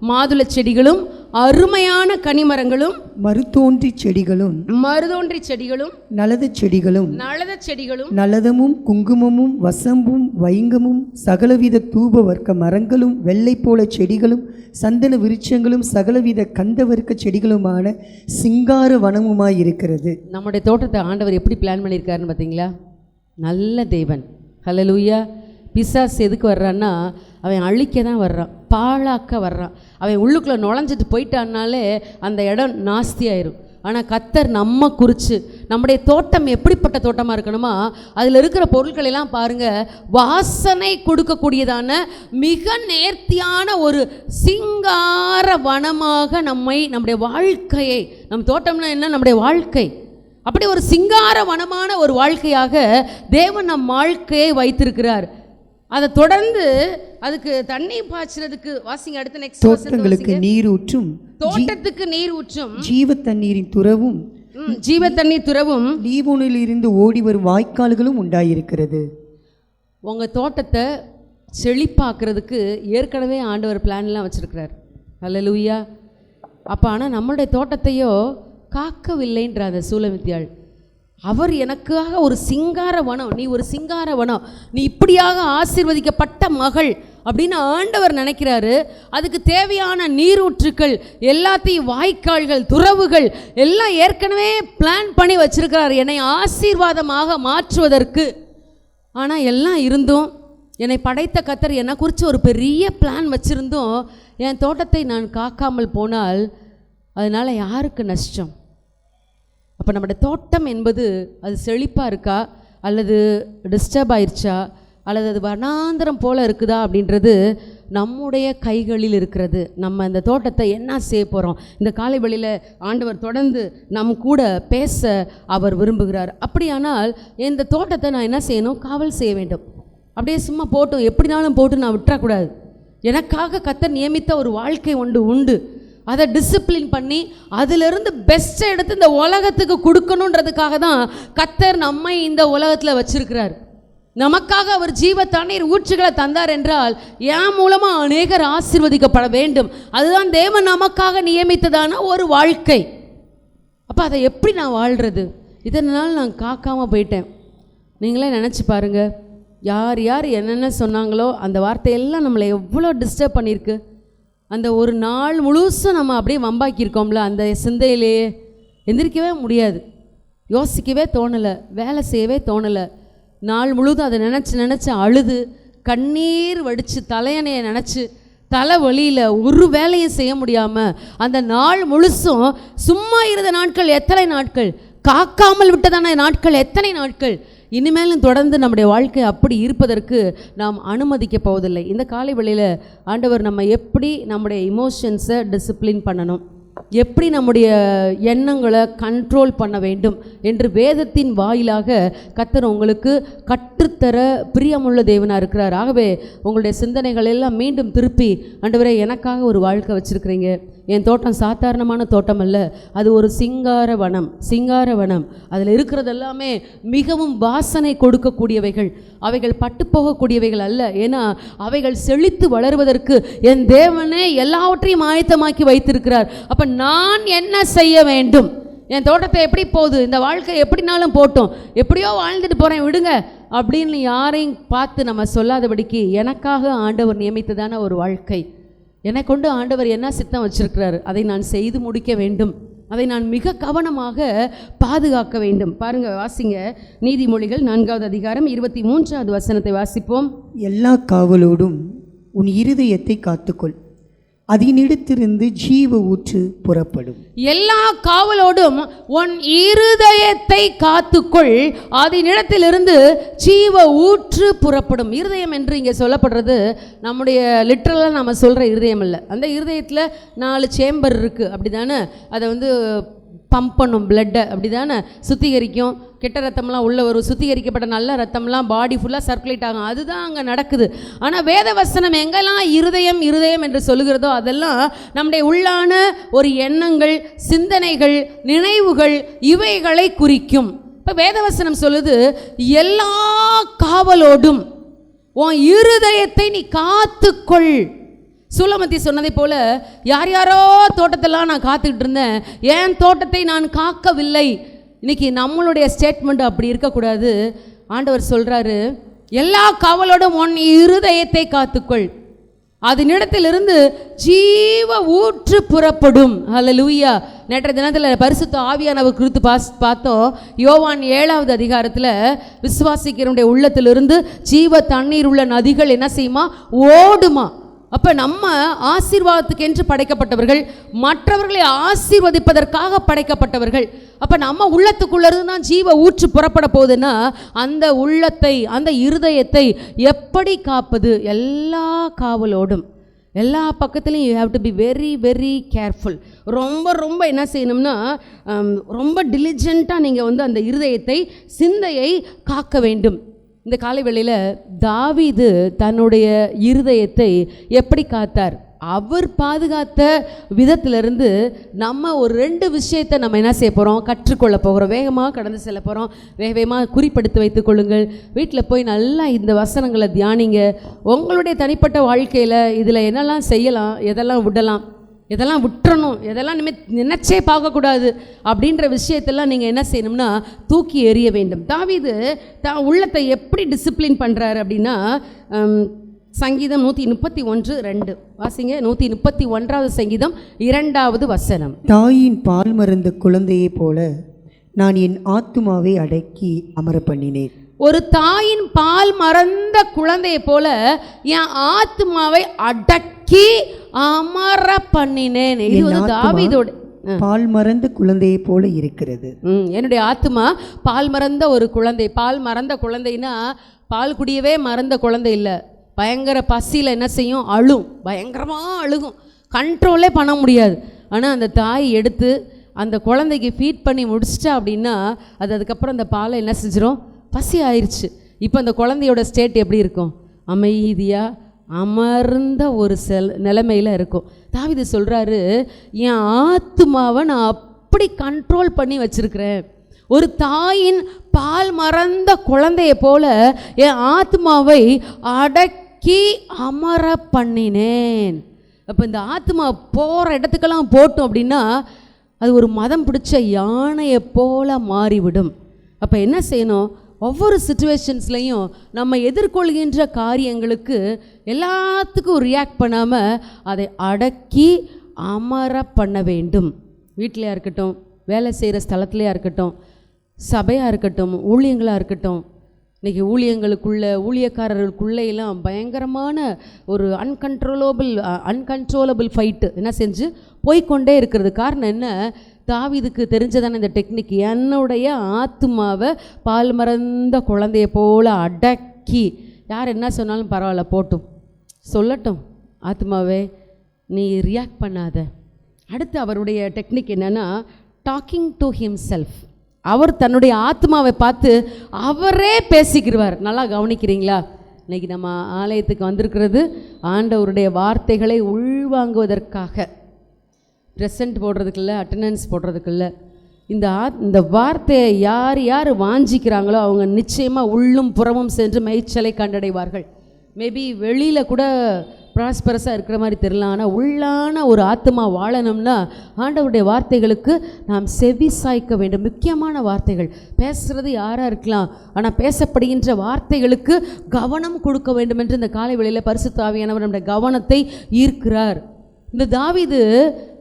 மாதுளை செடிகளும் அருமையான கனிமரங்களும் மருதோன்றி செடிகளும் நலத செடிகளும் நலதமும் குங்குமமும் வசம்பும் வைங்கமும் சகலவித தூப வர்க்க மரங்களும் வெள்ளை போல செடிகளும் சந்தன விருட்சங்களும் சகலவித கந்தவர்க்க செடிகளுமான சிங்கார வனமுமாய் இருக்கிறது. நம்முடைய தோட்டத்தை ஆண்டவர் எப்படி பிளான் பண்ணியிருக்காருன்னு பார்த்தீங்களா? நல்ல தேவன். ஹல்லேலூயா. பிசாசு எதுக்கு வர்றான்னா அவன் அழிக்க தான் வர்றான், பாழாக்க வர்றான். அவன் உள்ளுக்குள்ளே நுழைஞ்சிட்டு போயிட்டான்னாலே அந்த இடம் நாஸ்தி ஆயிரும். ஆனால் கர்த்தர் நம்ம குறித்து நம்முடைய தோட்டம் எப்படிப்பட்ட தோட்டமாக இருக்கணுமா? அதில் இருக்கிற பொருட்களெல்லாம் பாருங்கள், வாசனை கொடுக்கக்கூடியதான மிக நேர்த்தியான ஒரு சிங்கார வனமாக நம்முடைய வாழ்க்கையை, நம் தோட்டம்னா என்ன? நம்முடைய வாழ்க்கை. அப்படி ஒரு சிங்கார வனமான ஒரு வாழ்க்கையாக தேவன் நம் வாழ்க்கையை வைத்திருக்கிறார். அதை தொடர்ந்து அதுக்கு தண்ணீர் பாய்ச்சறதுக்கு வாசிங்க. அடுத்த நெக்ஸ்ட் தோட்டங்களுக்கு நீர் ஊற்றும், தோட்டத்துக்கு நீர் ஊற்றும் ஜீவ தண்ணீரின் துறவும், ஜீவ தண்ணீர் துறவும் லீபோனில் இருந்து ஓடி வரும் வாய்க்கால்களும் உண்டாயிருக்கிறது. உங்கள் தோட்டத்தை செழிப்பாக்குறதுக்கு ஏற்கனவே ஆண்டவர் பிளான்லாம் வச்சுருக்கிறார். ஹல்லேலூயா. அப்போ ஆனால் நம்மளுடைய தோட்டத்தையோ காக்கவில்லைன்ற அந்த சூலமித்தியாள். அவர் எனக்காக ஒரு சிங்கார வனம், நீ ஒரு சிங்கார வனம், நீ இப்படியாக ஆசீர்வதிக்கப்பட்ட மகள் அப்படின்னு ஆண்டவர் நினைக்கிறாரு. அதுக்கு தேவையான நீரூற்றுக்கள் எல்லாத்தையும், வாய்க்கால்கள், துறவுகள் எல்லாம் ஏற்கனவே பிளான் பண்ணி வச்சிருக்கிறார் என்னை ஆசீர்வாதமாக மாற்றுவதற்கு. ஆனால் எல்லாம் இருந்தும், என்னை படைத்த கர்த்தர் என்னை குறித்து ஒரு பெரிய பிளான் வச்சுருந்தும் என் தோட்டத்தை நான் காக்காமல் போனால் அதனால் யாருக்கு நஷ்டம்? அப்போ நம்முடைய தோட்டம் என்பது அது செழிப்பாக இருக்கா, அல்லது டிஸ்டர்ப் ஆயிடுச்சா, அல்லது அது வனாந்திரம் போல் இருக்குதா அப்படின்றது நம்முடைய கைகளில் இருக்கிறது. நம்ம இந்த தோட்டத்தை என்ன செய்ய போகிறோம்? இந்த காலை வேளையில் ஆண்டவர் தொடர்ந்து நம் கூட பேச அவர் விரும்புகிறார். அப்படியானால் இந்த தோட்டத்தை நான் என்ன செய்யணும்? காவல் செய்ய வேண்டும். அப்படியே சும்மா போட்டும், எப்படினாலும் போட்டு நான் விட்டுறக்கூடாது. எனக்காக கர்த்தர் நியமித்த ஒரு வாழ்க்கை உண்டு. அதை டிசிப்ளின் பண்ணி அதிலிருந்து பெஸ்ட்டை எடுத்து இந்த உலகத்துக்கு கொடுக்கணுன்றதுக்காக தான் கர்த்தர் நம்மை இந்த உலகத்தில் வச்சிருக்கிறார். நமக்காக அவர் ஜீவ தண்ணீர் ஊற்றுகளை தந்தார் என்றால் என் மூலமாக அநேகர் ஆசீர்வதிக்கப்பட வேண்டும். அதுதான் தேவன் நமக்காக நியமித்ததான ஒரு வாழ்க்கை. அப்போ அதை எப்படி நான் வாழ்கிறது? இதனால் நான் காக்காமல் போயிட்டேன். நீங்களே நினச்சி பாருங்கள், யார் யார் என்னென்ன சொன்னாங்களோ அந்த வார்த்தையெல்லாம் நம்மளை எவ்வளோ டிஸ்டர்ப் பண்ணியிருக்கு. அந்த ஒரு நாள் முழுசும் நம்ம அப்படியே வம்பாக்கியிருக்கோம்ல, அந்த சிந்தையிலேயே எந்திரிக்கவே முடியாது, யோசிக்கவே தோணலை, வேலை செய்யவே தோணலை. நாள் முழுதும் அதை நினச்சி அழுது கண்ணீர் வடித்து தலையணையை நினச்சி தலை வலியில் ஒரு வேலையும் செய்ய முடியாமல் அந்த நாள் முழுசும் சும்மா இருந்த நாட்கள் எத்தனை நாட்கள், காக்காமல் விட்டதான நாட்கள் எத்தனை நாட்கள். இனிமேலும் தொடர்ந்து நம்முடைய வாழ்க்கை அப்படி இருப்பதற்கு நாம் அனுமதிக்க போவதில்லை. இந்த காலை வேளையில் ஆண்டவர் நம்ம எப்படி நம்முடைய இமோஷன்ஸை டிசிப்ளின் பண்ணணும், எப்படி நம்முடைய எண்ணங்களை கண்ட்ரோல் பண்ண வேண்டும் என்று வேதத்தின் வாயிலாக கர்த்தர் உங்களுக்கு கற்றுத்தர பிரியமுள்ள தேவனாக இருக்கிறார். ஆகவே உங்களுடைய சிந்தனைகள் எல்லாம் மீண்டும் திருப்பி, ஆண்டவரே எனக்காக ஒரு வாழ்க்கை வச்சுருக்கிறீங்க, என் தோட்டம் சாதாரணமான தோட்டம் அல்ல, அது ஒரு சிங்கார வனம். அதில் இருக்கிறது எல்லாமே மிகவும் வாசனை கொடுக்கக்கூடியவைகள், அவைகள் பட்டு போகக்கூடியவைகள் அல்ல. ஏன்னா அவைகள் செழித்து வளருவதற்கு என் தேவனே எல்லாவற்றையும் ஆயத்தமாக்கி வைத்திருக்கிறார். அப்போ நான் என்ன செய்ய வேண்டும்? என் தோட்டத்தை எப்படி போகுது, இந்த வாழ்க்கை எப்படினாலும் போட்டோம், எப்படியோ வாழ்ந்துட்டு போகிறேன் விடுங்க அப்படின்னு யாரையும் பார்த்து நம்ம சொல்லாதபடிக்கு எனக்காக ஆண்டவர் நியமித்ததான ஒரு வாழ்க்கை, என்னை கொண்டு ஆண்டவர் என்ன சித்தம் வச்சிருக்கிறாரு அதை நான் செய்து முடிக்க வேண்டும், அதை நான் மிக கவனமாக பாதுகாக்க வேண்டும். பாருங்க, வாசிங்க நீதிமொழிகள் 4வது அதிகாரம் 23வது வசனத்தை வாசிப்போம். எல்லா காவலோடும் உன் இருதயத்தை காத்துக்கொள், அதனிடத்திலிருந்து ஜீவ ஊற்று புறப்படும். எல்லா காவலோடும் உன் இருதயத்தை காத்துக்கொள், அதனிடத்திலிருந்து ஜீவ ஊற்று புறப்படும். இருதயம் என்று இங்கே சொல்லப்படுறது நம்முடைய லிட்ரலாக நம்ம சொல்கிற இருதயம் இல்லை. அந்த இருதயத்தில் 4 சேம்பர் இருக்குது, அப்படி தானே? அதை பம்ப் பண்ணும் பிளட்டை, அப்படி தானே சுத்திகரிக்கும். கெட்ட ரத்தம்லாம் உள்ளே வரும், சுத்திகரிக்கப்பட்ட நல்ல ரத்தம்லாம் பாடி ஃபுல்லாக சர்க்குலேட் ஆகும். அதுதான் அங்கே நடக்குது. ஆனால் வேதவசனம் எங்கெல்லாம் இருதயம் இருதயம் என்று சொல்லுகிறதோ அதெல்லாம் நம்முடைய உள்ளான ஒரு எண்ணங்கள், சிந்தனைகள், நினைவுகள், இவைகளை குறிக்கும். இப்போ வேதவசனம் சொல்லுது, எல்லா காவலோடும் உன் இருதயத்தை நீ காத்துக்கொள். சூலமத்தி சொன்னதை போல யார் யாரோ தோட்டத்தெல்லாம் நான் காத்துக்கிட்டு இருந்தேன், என் தோட்டத்தை நான் காக்கவில்லை. இன்னைக்கு நம்மளுடைய ஸ்டேட்மெண்ட் அப்படி இருக்கக்கூடாது. ஆண்டவர் சொல்கிறாரு, எல்லா காவலோடும் உன் இருதயத்தை காத்துக்கொள், அதனிடத்திலிருந்து ஜீவ ஊற்று புறப்படும். ஹல்லேலூயா. நேற்றைய தினத்தில் பரிசுத்த ஆவியானவர் குறித்து பார்த்தோம். யோவான் 7வது அதிகாரத்தில் விசுவாசிக்கிறவனுடைய உள்ளத்திலிருந்து ஜீவ தண்ணீர் உள்ள நதிகள் என்ன செய்யுமா? ஓடுமா. அப்போ நம்ம ஆசீர்வாதத்துக்கென்று படைக்கப்பட்டவர்கள், மற்றவர்களை ஆசீர்வதிப்பதற்காக படைக்கப்பட்டவர்கள். அப்போ நம்ம உள்ளத்துக்குள்ளேருந்து தான் ஜீவ ஊற்று புறப்பட போகுதுன்னா அந்த உள்ளத்தை, அந்த இருதயத்தை எப்படி காப்பது? எல்லா காவலோடும், எல்லா பக்கத்துலையும் you have to be very very careful. ரொம்ப என்ன செய்யணும்னா, ரொம்ப டிலிஜெண்ட்டாக நீங்கள் அந்த இருதயத்தை, சிந்தையை காக்க வேண்டும். இந்த காலை வேளையில் தாவீது தன்னுடைய இருதயத்தை எப்படி காத்தார்? அவர் பாதுகாத்த விதத்திலிருந்து நம்ம ஒரு 2 விஷயத்தை நம்ம என்ன செய்ய போகிறோம்? கற்றுக்கொள்ள போகிறோம். வேகமாக கடந்து செல்ல போகிறோம். வேகமாக குறிப்பெடுத்து வைத்துக் கொள்ளுங்கள். வீட்டில் போய் நல்லா இந்த வசனங்களை தியானிங்க. உங்களுடைய தனிப்பட்ட வாழ்க்கையில் இதில் என்னெல்லாம் செய்யலாம், எதெல்லாம் விடலாம், எதெல்லாம் விட்டுறணும், எதெல்லாம் நினைச்சே பார்க்கக்கூடாது அப்படின்ற விஷயத்தெல்லாம் நீங்கள் என்ன செய்யணும்னா தூக்கி எறிய வேண்டும். தாவீது தான் உள்ளத்தை எப்படி டிசிப்ளின் பண்ணுறாரு அப்படின்னா, சங்கீதம் 131:2 வாசிங்க. 131வது சங்கீதம் 2வது வசனம். தாயின் பால் மறந்த குழந்தையைப் போல நான் என் ஆத்துமாவை அடக்கி அமர பண்ணினேன். ஒரு தாயின் பால் மறந்த குழந்தையை போல என் ஆத்துமாவை அடக்கி அமர பண்ணினேன். இது தாவீதோட பால் மறந்த குழந்தையை போல இருக்கிறது. என்னுடைய ஆத்துமா பால் மறந்த ஒரு குழந்தை. பால் மறந்த குழந்தைன்னா பால் குடியவே மறந்த குழந்தை இல்லை. பயங்கர பசியில் என்ன செய்யும்? அழும், பயங்கரமாக அழுகும், கண்ட்ரோலே பண்ண முடியாது. ஆனால் அந்த தாய் எடுத்து அந்த குழந்தைக்கு ஃபீட் பண்ணி முடிச்சிட்டா அப்படின்னா அதுக்கப்புறம் அந்த பாலை என்ன செஞ்சிடும்? பசி ஆயிடுச்சு. இப்போ அந்த குழந்தையோட ஸ்டேட் எப்படி இருக்கும்? அமைதியாக அமர்ந்த ஒரு நிலைமையில் இருக்கும். தாவீது சொல்கிறாரு, என் ஆத்துமாவை நான் அப்படி கண்ட்ரோல் பண்ணி வச்சுருக்கிறேன். ஒரு தாயின் பால் மறந்த குழந்தையை போல என் ஆத்மாவை அடக்கி அமர பண்ணினேன். அப்போ இந்த ஆத்மா போகிற இடத்துக்கெல்லாம் போட்டோம் அப்படின்னா அது ஒரு மதம் பிடிச்ச யானையை போல மாறிவிடும். அப்போ என்ன செய்யணும்? ஒவ்வொரு சுச்சுவேஷன்ஸ்லையும் நம்ம எதிர்கொள்கின்ற காரியங்களுக்கு எல்லாத்துக்கும் ரியாக்ட் பண்ணாமல் அதை அடக்கி அமர பண்ண வேண்டும். வீட்டிலையாக இருக்கட்டும், வேலை செய்கிற ஸ்தலத்துலையாக இருக்கட்டும், சபையாக இருக்கட்டும், ஊழியங்களாக இருக்கட்டும். இன்றைக்கி ஊழியக்காரர்களுக்குள்ளே எல்லாம் பயங்கரமான ஒரு அன்கண்ட்ரோலபிள் ஃபைட்டு என்ன செஞ்சு போய்கொண்டே இருக்கிறது. காரணம் என்ன? தாவீதுக்கு தெரிஞ்சதான இந்த டெக்னிக். என்னுடைய ஆத்துமாவை பால் மறந்த குழந்தைய போல் அடக்கி, யார் என்ன சொன்னாலும் பரவாயில்ல, போட்டும் சொல்லட்டும், ஆத்மாவே நீ ரியாக்ட் பண்ணாத. அடுத்து அவருடைய டெக்னிக் என்னென்னா டாக்கிங் டு ஹிம்செல்ஃப். அவர் தன்னுடைய ஆத்மாவை பார்த்து அவரே பேசிக்கிடுவார். நல்லா கவனிக்கிறீங்களா? இன்றைக்கி நம்ம ஆலயத்துக்கு வந்திருக்கிறது ஆண்டவருடைய வார்த்தைகளை உள்வாங்குவதற்காக. Present போடுறதுக்குள்ள, attendance போடுறதுக்குள்ள. இந்த வார்த்தையை யார் யார் வாஞ்சிக்கிறாங்களோ அவங்க நிச்சயமாக உள்ளும் புறமும் சென்று மேய்ச்சலை கண்டடைவார்கள். மேபி வெளியில் கூட ப்ராஸ்பரஸாக இருக்கிற மாதிரி தெரியலாம், ஆனால் உள்ளான ஒரு ஆத்மா வாழணும்னா ஆண்டவருடைய வார்த்தைகளுக்கு நாம் செவி சாய்க்க வேண்டும். முக்கியமான வார்த்தைகள் பேசுகிறது யாராக இருக்கலாம், ஆனால் பேசப்படுகின்ற வார்த்தைகளுக்கு கவனம் கொடுக்க வேண்டும் என்று இந்த காலை வேளையில் பரிசுத்த ஆவியானவர் நம்முடைய கவனத்தை ஈர்க்கிறார். இந்த தாவீது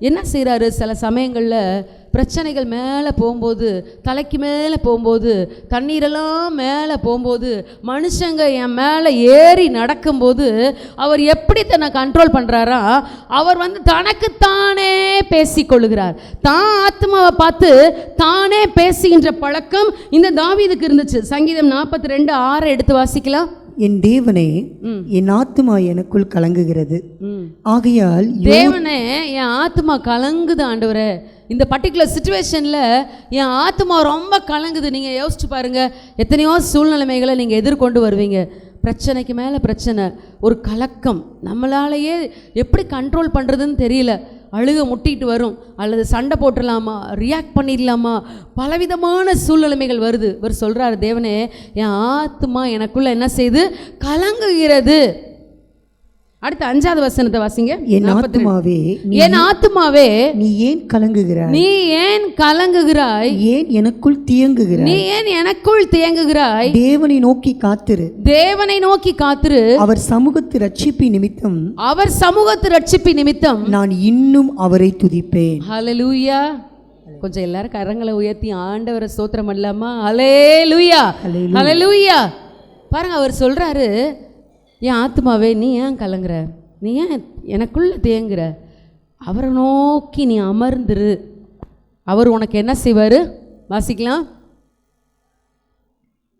என்ன செய்கிறாரு? சில சமயங்களில் பிரச்சனைகள் மேலே போகும்போது, தலைக்கு மேலே போகும்போது, தண்ணீரெல்லாம் மேலே போகும்போது, மனுஷங்க என் மேலே ஏறி நடக்கும்போது அவர் எப்படி தன்னை கண்ட்ரோல் பண்ணுறாரா? அவர் தனக்குத்தானே பேசிக்கொள்ளுகிறார். தான் ஆத்மாவை பார்த்து தானே பேசுகின்ற பழக்கம் இந்த தாவீதுக்கு இருந்துச்சு. சங்கீதம் 42:6 எடுத்து வாசிக்கலாம். என் தேவனே, என் ஆத்துமா எனக்குள் கலங்குகிறது. ஆகையால் தேவனே, என் ஆத்துமா கலங்குது ஆண்டவரே. இந்த பர்டிகுலர் சுச்சுவேஷனில் என் ஆத்துமா ரொம்ப கலங்குது. நீங்கள் யோசிச்சு பாருங்கள், எத்தனையோ சூழ்நிலைமைகளை நீங்கள் எதிர்கொண்டு வருவீங்க. பிரச்சனைக்கு மேலே பிரச்சனை, ஒரு கலக்கம், நம்மளாலேயே எப்படி கண்ட்ரோல் பண்ணுறதுன்னு தெரியல. அழுக முட்டிட்டு வரும், அல்லது சண்டை போட்டுடலாமா, ரியாக்ட் பண்ணிடலாமா, பலவிதமான சூழ்நிலைமைகள் வருது. இவர் சொல்கிறார், தேவனே என் ஆத்துமா எனக்குள்ளே என்ன செய்து கலங்குகிறது. அடுத்து 5வது வசனத்தை வாசிங்க. என் ஆத்துமாவே, என் ஆத்துமாவே, நீ ஏன் கலங்குகிறாய்? நீ ஏன் கலங்குகிறாய்? ஏன் எனக்குள் தியங்குகிறாய்? நீ ஏன் எனக்குள் தியங்குகிறாய்? தேவனை நோக்கி காத்திரு, தேவனை நோக்கி காத்திரு. அவர் சமூகத்து ரட்சிப்பு நிமித்தம், அவர் சமூகத்து ரட்சிப்பு நிமித்தம் நான் இன்னும் அவரை துதிப்பேன். ஹல்லேலூயா. கொஞ்சம் எல்லாரும் கரங்களை உயர்த்தி ஆண்டவரை ஸ்தோத்திரம் பண்ணலாமா? ஹல்லேலூயா, ஹல்லேலூயா. பாருங்க, அவர் சொல்றாரு, என் ஆத்மாவே நீ ஏன் கலங்குற, நீ ஏன் எனக்குள்ள தேங்குற, அவரை நோக்கி நீ அமர்ந்துரு. அவர் உனக்கு என்ன செய்வார்? வாசிக்கலாம்.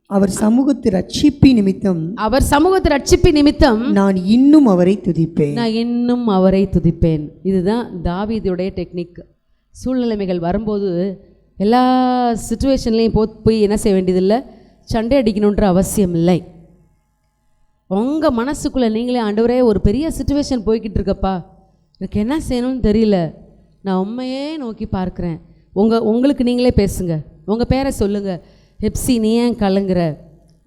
அவர் சமூகத்து ரட்சிப்பு நிமித்தம், அவர் சமூகத்து ரட்சிப்பு நிமித்தம் நான் இன்னும் அவரை துதிப்பேன், நான் இன்னும் அவரை துதிப்பேன். இதுதான் தாவீதுடைய டெக்னிக். சூழ்நிலைமைகள் வரும்போது எல்லா சுச்சுவேஷன்லேயும் போய் என்ன செய்ய வேண்டியதில்லை, சண்டை அடிக்கணுன்ற அவசியம் இல்லை. உங்கள் மனசுக்குள்ளே நீங்களே, ஆண்டவரே ஒரு பெரிய சுச்சுவேஷன் போய்கிட்டு இருக்கப்பா, எனக்கு என்ன செய்யணும்னு தெரியல, நான் உண்மையே நோக்கி பார்க்குறேன். உங்களுக்கு நீங்களே பேசுங்க, உங்கள் பேரை சொல்லுங்கள். ஹெப்சி, நீ ஏன் கலங்குற,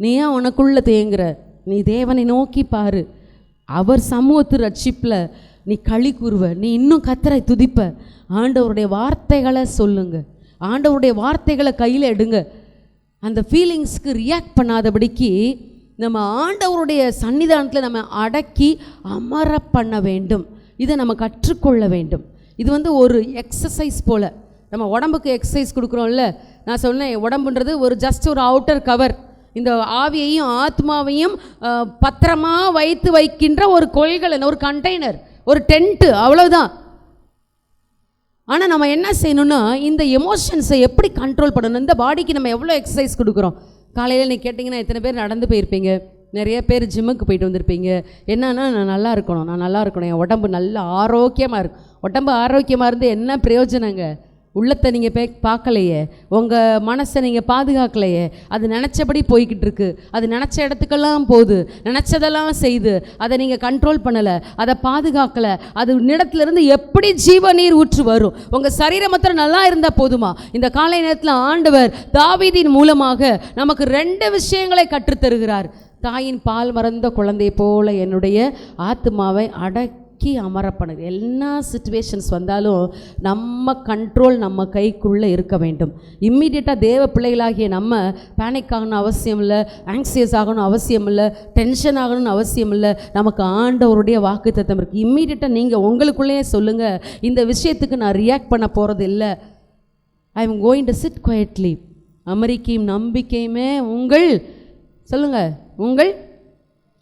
நீ ஏன் உனக்குள்ளே தேங்குற, நீ தேவனை நோக்கி பாரு. அவர் சமூகத்து ரட்சிப்பில் நீ களி கூறுவ, நீ இன்னும் கர்த்தரை துதிப்ப. ஆண்டவருடைய வார்த்தைகளை சொல்லுங்க, ஆண்டவருடைய வார்த்தைகளை கையில் எடுங்க. அந்த ஃபீலிங்ஸ்க்கு ரியாக்ட் பண்ணாதபடிக்கு நம்ம ஆண்டவருடைய சன்னிதானத்தில் நம்ம அடக்கி அமர பண்ண வேண்டும். இதை நம்ம கற்றுக்கொள்ள வேண்டும். இது ஒரு எக்ஸசைஸ் போல். நம்ம உடம்புக்கு எக்ஸசைஸ் கொடுக்குறோம்ல, நான் சொன்னேன், உடம்புன்றது ஒரு அவுட்டர் கவர். இந்த ஆவியையும் ஆத்மாவையும் பத்திரமா வைக்கின்ற ஒரு கொள்கலன், ஒரு கண்டெய்னர், ஒரு டென்ட்டு, அவ்வளோதான். ஆனால் நம்ம என்ன செய்யணும்னா, இந்த எமோஷன்ஸை எப்படி கண்ட்ரோல் பண்ணணும். இந்த பாடிக்கு நம்ம எவ்வளோ எக்ஸசைஸ் கொடுக்குறோம். காலையில் நீ கேட்டிங்கன்னா எத்தனை பேர் நடந்து போயிருப்பீங்க, நிறைய பேர் ஜிம்முக்கு போயிட்டு வந்திருப்பீங்க. என்னன்னா, நான் நல்லா இருக்கணும், என் உடம்பு நல்லா ஆரோக்கியமாக இருக்கும். உடம்பு ஆரோக்கியமாக இருந்து என்ன பிரயோஜனங்க? உள்ளத்தை நீங்கள் பார்க்கலையே, உங்கள் மனசை நீங்கள் பாதுகாக்கலையே, அது நினச்சபடி போய்கிட்டு இருக்கு. அது நினச்ச இடத்துக்கெல்லாம் போகுது, நினச்சதெல்லாம் செய்து, அதை நீங்கள் கண்ட்ரோல் பண்ணலை, அதை பாதுகாக்கலை. அது இடத்துலேருந்து எப்படி ஜீவ நீர் ஊற்று வரும்? உங்கள் சரீரம் மாத்திரம் நல்லா இருந்தால் போதுமா? இந்த காலை நேரத்தில் ஆண்டவர் தாவீதின் மூலமாக நமக்கு 2 விஷயங்களை கற்றுத்தருகிறார். தாயின் பால் மறந்த குழந்தை போல என்னுடைய ஆத்மாவை அடக்கி அமரப்பனது. எல்லா சிச்சுவேஷன்ஸ் வந்தாலும் நம்ம கண்ட்ரோல் நம்ம கைக்குள்ளே இருக்க வேண்டும். இம்மிடியட்டாக தேவ பிள்ளைகளாகிய நம்ம பேனிக் ஆகணும் அவசியம் இல்லை, ஆங்ஸியஸ் ஆகணும் அவசியம் இல்லை, டென்ஷன் ஆகணும்னு அவசியம் இல்லை. நமக்கு ஆண்டவருடைய வாக்குத்தத்தம் இருக்குது. இம்மிடியட்டாக நீங்கள் உங்களுக்குள்ளேயே சொல்லுங்கள், இந்த விஷயத்துக்கு நான் ரியாக்ட் பண்ண போகிறது இல்லை. I am going to sit quietly. அமெரிக்கையும் நம்பிக்கையுமே உங்கள், சொல்லுங்கள், உங்கள்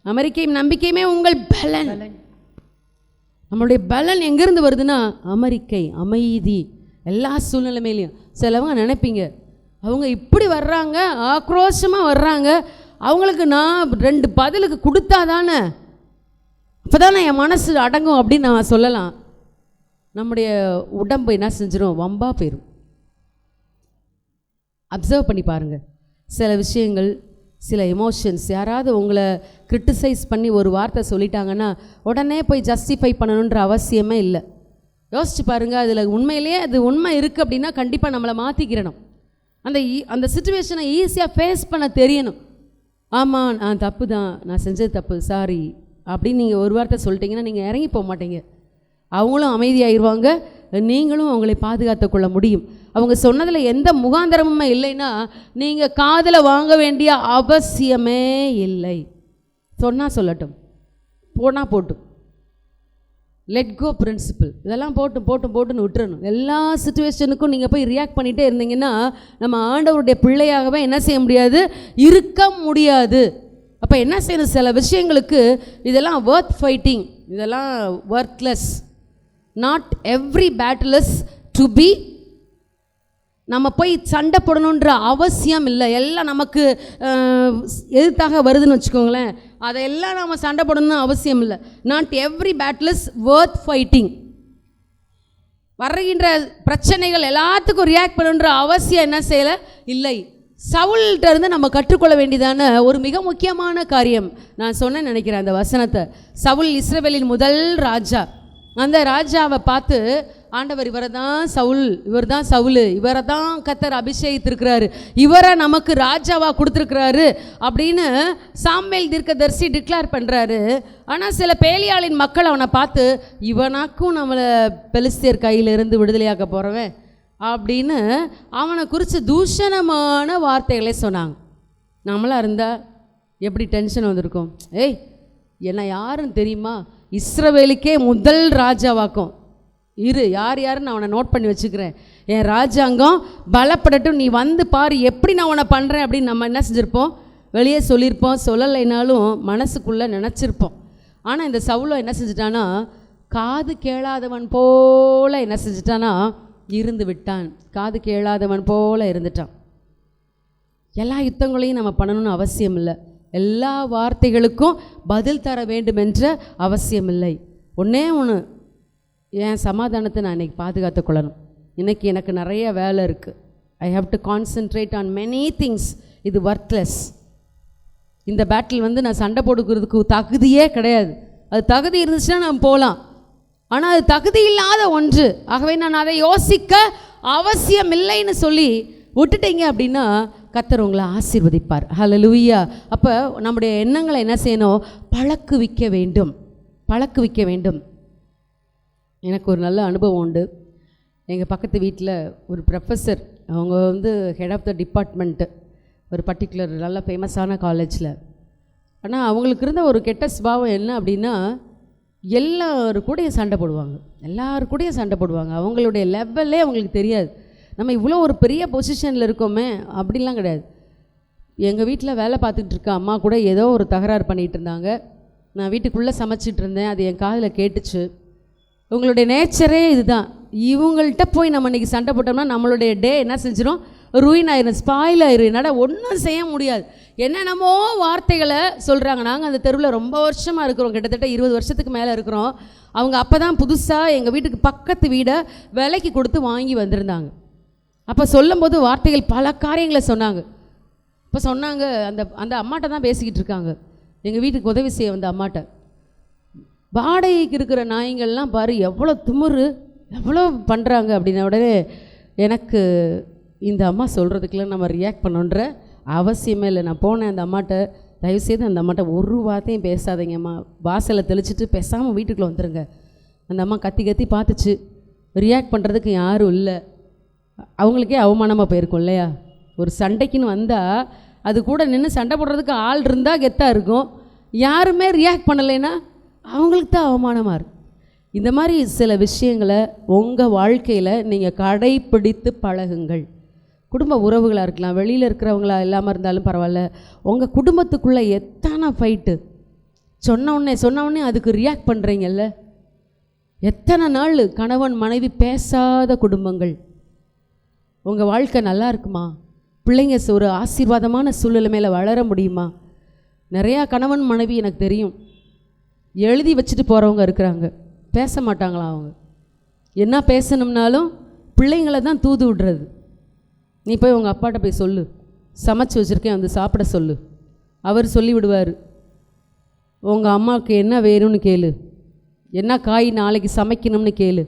அமெரிக்கையும் நம்பிக்கையுமே உங்கள் பலன். நம்மளுடைய பலன் எங்கேருந்து வருதுன்னா, அமெரிக்கை, அமைதி. எல்லா சூழ்நிலைமையிலையும் சிலவங்க நினைப்பீங்க, அவங்க இப்படி வர்றாங்க, ஆக்ரோஷமாக வர்றாங்க, அவங்களுக்கு நான் 2 பதிலுக்கு கொடுத்தா தானே, அப்போ தானே என் மனசு அடங்கும் அப்படின்னு நான் சொல்லலாம். நம்முடைய உடம்பு என்ன செஞ்சிடும்? வம்பா போயிடும். அப்சர்வ் பண்ணி பாருங்கள். சில விஷயங்கள், சில எமோஷன்ஸ், யாராவது உங்களை கிரிட்டிசைஸ் பண்ணி ஒரு வார்த்தை சொல்லிட்டாங்கன்னா உடனே போய் ஜஸ்டிஃபை பண்ணணுன்ற அவசியமே இல்லை. யோசிச்சு பாருங்கள், அதில் உண்மையிலேயே அது உண்மை இருக்குது அப்படின்னா கண்டிப்பாக நம்மளை மாற்றிக்கிறணும். அந்த சுச்சுவேஷனை ஈஸியாக ஃபேஸ் பண்ண தெரியணும். ஆமாம், நான் தப்பு தான், நான் செஞ்சது தப்பு, சாரி அப்படின்னு நீங்கள் ஒரு வார்த்தை சொல்லிட்டீங்கன்னா நீங்கள் இறங்கி போக மாட்டீங்க. அவங்களும் அமைதியாகிடுவாங்க, நீங்களும் அவங்களை பாதுகாத்து கொள்ள முடியும். அவங்க சொன்னதில் எந்த முகாந்திரமுமே இல்லைன்னா நீங்கள் காதில் வாங்க வேண்டிய அவசியமே இல்லை. சொன்னால் சொல்லட்டும், போனால் போட்டும். Let go principle. இதெல்லாம் போட்டுன்னு விட்டுறணும். எல்லா சுச்சுவேஷனுக்கும் நீங்கள் போய் ரியாக்ட் பண்ணிகிட்டே இருந்தீங்கன்னா நம்ம ஆண்டவருடைய பிள்ளையாகவே என்ன செய்ய முடியாது, இருக்க முடியாது. அப்போ என்ன செய்யணும்? சில விஷயங்களுக்கு இதெல்லாம் வர்த் ஃபைட்டிங், இதெல்லாம் worthless. Not every battle is to be நம்ம போய் சண்டை போடணுன்ற அவசியம் இல்லை. எல்லாம் நமக்கு எதிர்த்தாக வருதுன்னு வச்சுக்கோங்களேன், அதையெல்லாம் நம்ம சண்டை போடணும்னு அவசியம் இல்லை. Not every battle is worth fighting. வருகின்ற பிரச்சனைகள் எல்லாத்துக்கும் ரியாக்ட் பண்ணுன்ற அவசியம் என்ன செய்யலை இல்லை. சவுல்கிட்ட இருந்து நம்ம கற்றுக்கொள்ள வேண்டியதான ஒரு மிக முக்கியமான காரியம் நான் சொன்னேன்னு நினைக்கிறேன் அந்த வசனத்தை. சவுல் இஸ்ரவேலின் முதல் ராஜா. அந்த ராஜாவை பார்த்து ஆண்டவர் இவரை தான் சவுல், இவர் தான் சவுல், இவரை தான் கர்த்தர் அபிஷேகித்திருக்கிறாரு, இவரை நமக்கு ராஜாவாக கொடுத்துருக்கிறாரு அப்படின்னு சாமுவேல் தீர்க்கதரிசி டிக்ளேர் பண்ணுறாரு. ஆனால் சில பேலியாளின் மக்கள் அவனை பார்த்து இவனாக்கும் நம்மளை பெலிஸ்தியர் கையிலிருந்து விடுதலையாக்க போகிறவன் அப்படின்னு அவனை குறித்து தூஷணமான வார்த்தைகளே சொன்னாங்க. நம்மளாக இருந்தால் எப்படி டென்ஷன் வந்திருக்கும். ஏய், என்ன யாருன்னு தெரியுமா, இஸ்ரவேலுக்கே முதல் ராஜாவாக்கும், இரு யார் யாருன்னு நான் அவனை நோட் பண்ணி வச்சுக்கிறேன், என் ராஜாங்கம் பலப்படட்டும், நீ வந்து பாரு எப்படி நான் அவனை பண்ணுறேன் அப்படின்னு நம்ம என்ன செஞ்சுருப்போம், வெளியே சொல்லியிருப்போம். சொல்லலைனாலும் மனசுக்குள்ளே நினச்சிருப்போம். ஆனால் இந்த சவுலும் என்ன செஞ்சிட்டானா, காது கேளாதவன் போல் என்ன செஞ்சிட்டானா இருந்து விட்டான். காது கேளாதவன் போல் இருந்துட்டான். எல்லா யுத்தங்களையும் நம்ம பண்ணணும்னு அவசியம் இல்லை. எல்லா வார்த்தைகளுக்கும் பதில் தர வேண்டும் என்ற அவசியம் இல்லை. ஒன்றே ஒன்று, என் சமாதானத்தை நான் இன்றைக்கி பாதுகாத்து கொள்ளணும். இன்றைக்கி எனக்கு நிறைய வேலை இருக்குது. ஐ have to concentrate on many things. இது ஒர்த்லெஸ். இந்த பேட்டில் நான் சண்டை போடுக்கிறதுக்கு தகுதியே கிடையாது. அது தகுதி இருந்துச்சுன்னா நான் போகலாம். ஆனால் அது தகுதி இல்லாத ஒன்று. ஆகவே நான் அதை யோசிக்க அவசியம் இல்லைன்னு சொல்லி விட்டுட்டீங்க அப்படின்னா கர்த்தர் உங்களை ஆசீர்வதிப்பார். ஹல்லேலூயா. அப்போ நம்முடைய எண்ணங்களை என்ன செய்யணும், பழக்குவிக்க வேண்டும், பழக்குவிக்க வேண்டும். எனக்கு ஒரு நல்ல அனுபவம் உண்டு. எங்கள் பக்கத்து வீட்டில் ஒரு ப்ரொஃபஸர், அவங்க ஹெட் ஆஃப் த டிபார்ட்மெண்ட்டு ஒரு பர்டிகுலர் நல்ல ஃபேமஸான காலேஜில். ஆனால் அவங்களுக்கு இருந்த ஒரு கெட்ட சுபாவம் என்ன அப்படின்னா, எல்லாரு கூடயும் சண்டை போடுவாங்க, எல்லாரு கூடயும் சண்டை போடுவாங்க. அவங்களுடைய லெவல்லே அவங்களுக்கு தெரியாது. நம்ம இவ்வளோ ஒரு பெரிய பொசிஷனில் இருக்கோமே அப்படிலாம் கிடையாது. எங்கள் வீட்டில் வேலை பார்த்துக்கிட்டு இருக்க அம்மா கூட ஏதோ ஒரு தகராறு பண்ணிகிட்டு இருந்தாங்க. நான் வீட்டுக்குள்ளே சமைச்சிட்டு இருந்தேன், அது என் காதில் கேட்டுச்சு. உங்களுடைய நேச்சரே இதுதான். இவங்கள்ட்ட போய் நம்ம இன்றைக்கி சண்டை போட்டோம்னா நம்மளுடைய டே என்ன செஞ்சிடும், ரூயின் ஆயிரும், ஸ்பாயில் ஆயிரும். என்னால் ஒன்றும் செய்ய முடியாது. என்னென்னமோ வார்த்தைகளை சொல்கிறாங்க. நாங்கள் அந்த தெருவில் ரொம்ப வருஷமாக இருக்கிறோம், கிட்டத்தட்ட 20 வருஷத்துக்கு மேலே இருக்கிறோம். அவங்க அப்போ தான் புதுசாக எங்கள் வீட்டுக்கு பக்கத்து வீடை விலைக்கு கொடுத்து வாங்கி வந்திருந்தாங்க. அப்போ சொல்லும்போது வார்த்தைகள் பல காரியங்களை சொன்னாங்க. இப்போ சொன்னாங்க, அந்த அம்மாட்ட தான் பேசிக்கிட்டு இருக்காங்க, எங்கள் வீட்டுக்கு உதவி செய்ய வந்த அம்மாட்ட, வாடகைக்கு இருக்கிற நாய்ங்கள்லாம் பாரு எவ்வளோ திமிரு, எவ்வளோ பண்ணுறாங்க அப்படின்ன உடனே எனக்கு இந்த அம்மா சொல்கிறதுக்கெல்லாம் நம்ம ரியாக்ட் பண்ணோன்ற அவசியமே இல்லை. நான் போனேன் அந்த அம்மாட்ட, தயவுசெய்து அந்த அம்மாட்ட ஒரு வார்த்தையும் பேசாதீங்கம்மா, வாசலை தெளிச்சிட்டு பேசாமல் வீட்டுக்குள்ளே வந்துடுங்க. அந்த அம்மா கத்தி கத்தி பார்த்துச்சு, ரியாக்ட் பண்ணுறதுக்கு யாரும் இல்லை. அவங்களுக்கே அவமானமாக போயிருக்கும் இல்லையா. ஒரு சண்டைக்குன்னு வந்தால் அது கூட நின்று சண்டை போடுறதுக்கு ஆள் இருந்தால் கெத்தாக இருக்கும். யாருமே ரியாக்ட் பண்ணலைன்னா அவங்களுக்கு தான் அவமானமாக இருக்கும். இந்த மாதிரி சில விஷயங்களை உங்கள் வாழ்க்கையில் நீங்கள் கடைப்பிடித்து பழகுங்கள். குடும்ப உறவுகளாக இருக்கலாம், வெளியில் இருக்கிறவங்களா இல்லாமல் இருந்தாலும் பரவாயில்ல. உங்கள் குடும்பத்துக்குள்ளே எத்தனை ஃபைட்டு, சொன்ன உடனே அதுக்கு ரியாக்ட் பண்ணுறீங்கல்ல. எத்தனை நாள் கணவன் மனைவி பேசாத குடும்பங்கள். உங்கள் வாழ்க்கை நல்லா இருக்குமா? பிள்ளைங்க ஒரு ஆசீர்வாதமான சூழ்நிலை மேலே வளர முடியுமா? நிறையா கணவன் மனைவி எனக்கு தெரியும், எழுதி வச்சுட்டு போகிறவங்க இருக்கிறாங்க, பேச மாட்டாங்களாம். அவங்க என்ன பேசணும்னாலும் பிள்ளைங்களை தான் தூது விடுறது. நீ போய் உங்கள் அப்பாட்ட போய் சொல்லு, சமைச்சு வச்சுருக்கேன் சாப்பிட சொல்லு, அவர் சொல்லி விடுவார். உங்கள் அம்மாவுக்கு என்ன வேணும்னு கேளு, என்ன காய் நாளைக்கு சமைக்கணும்னு கேளு.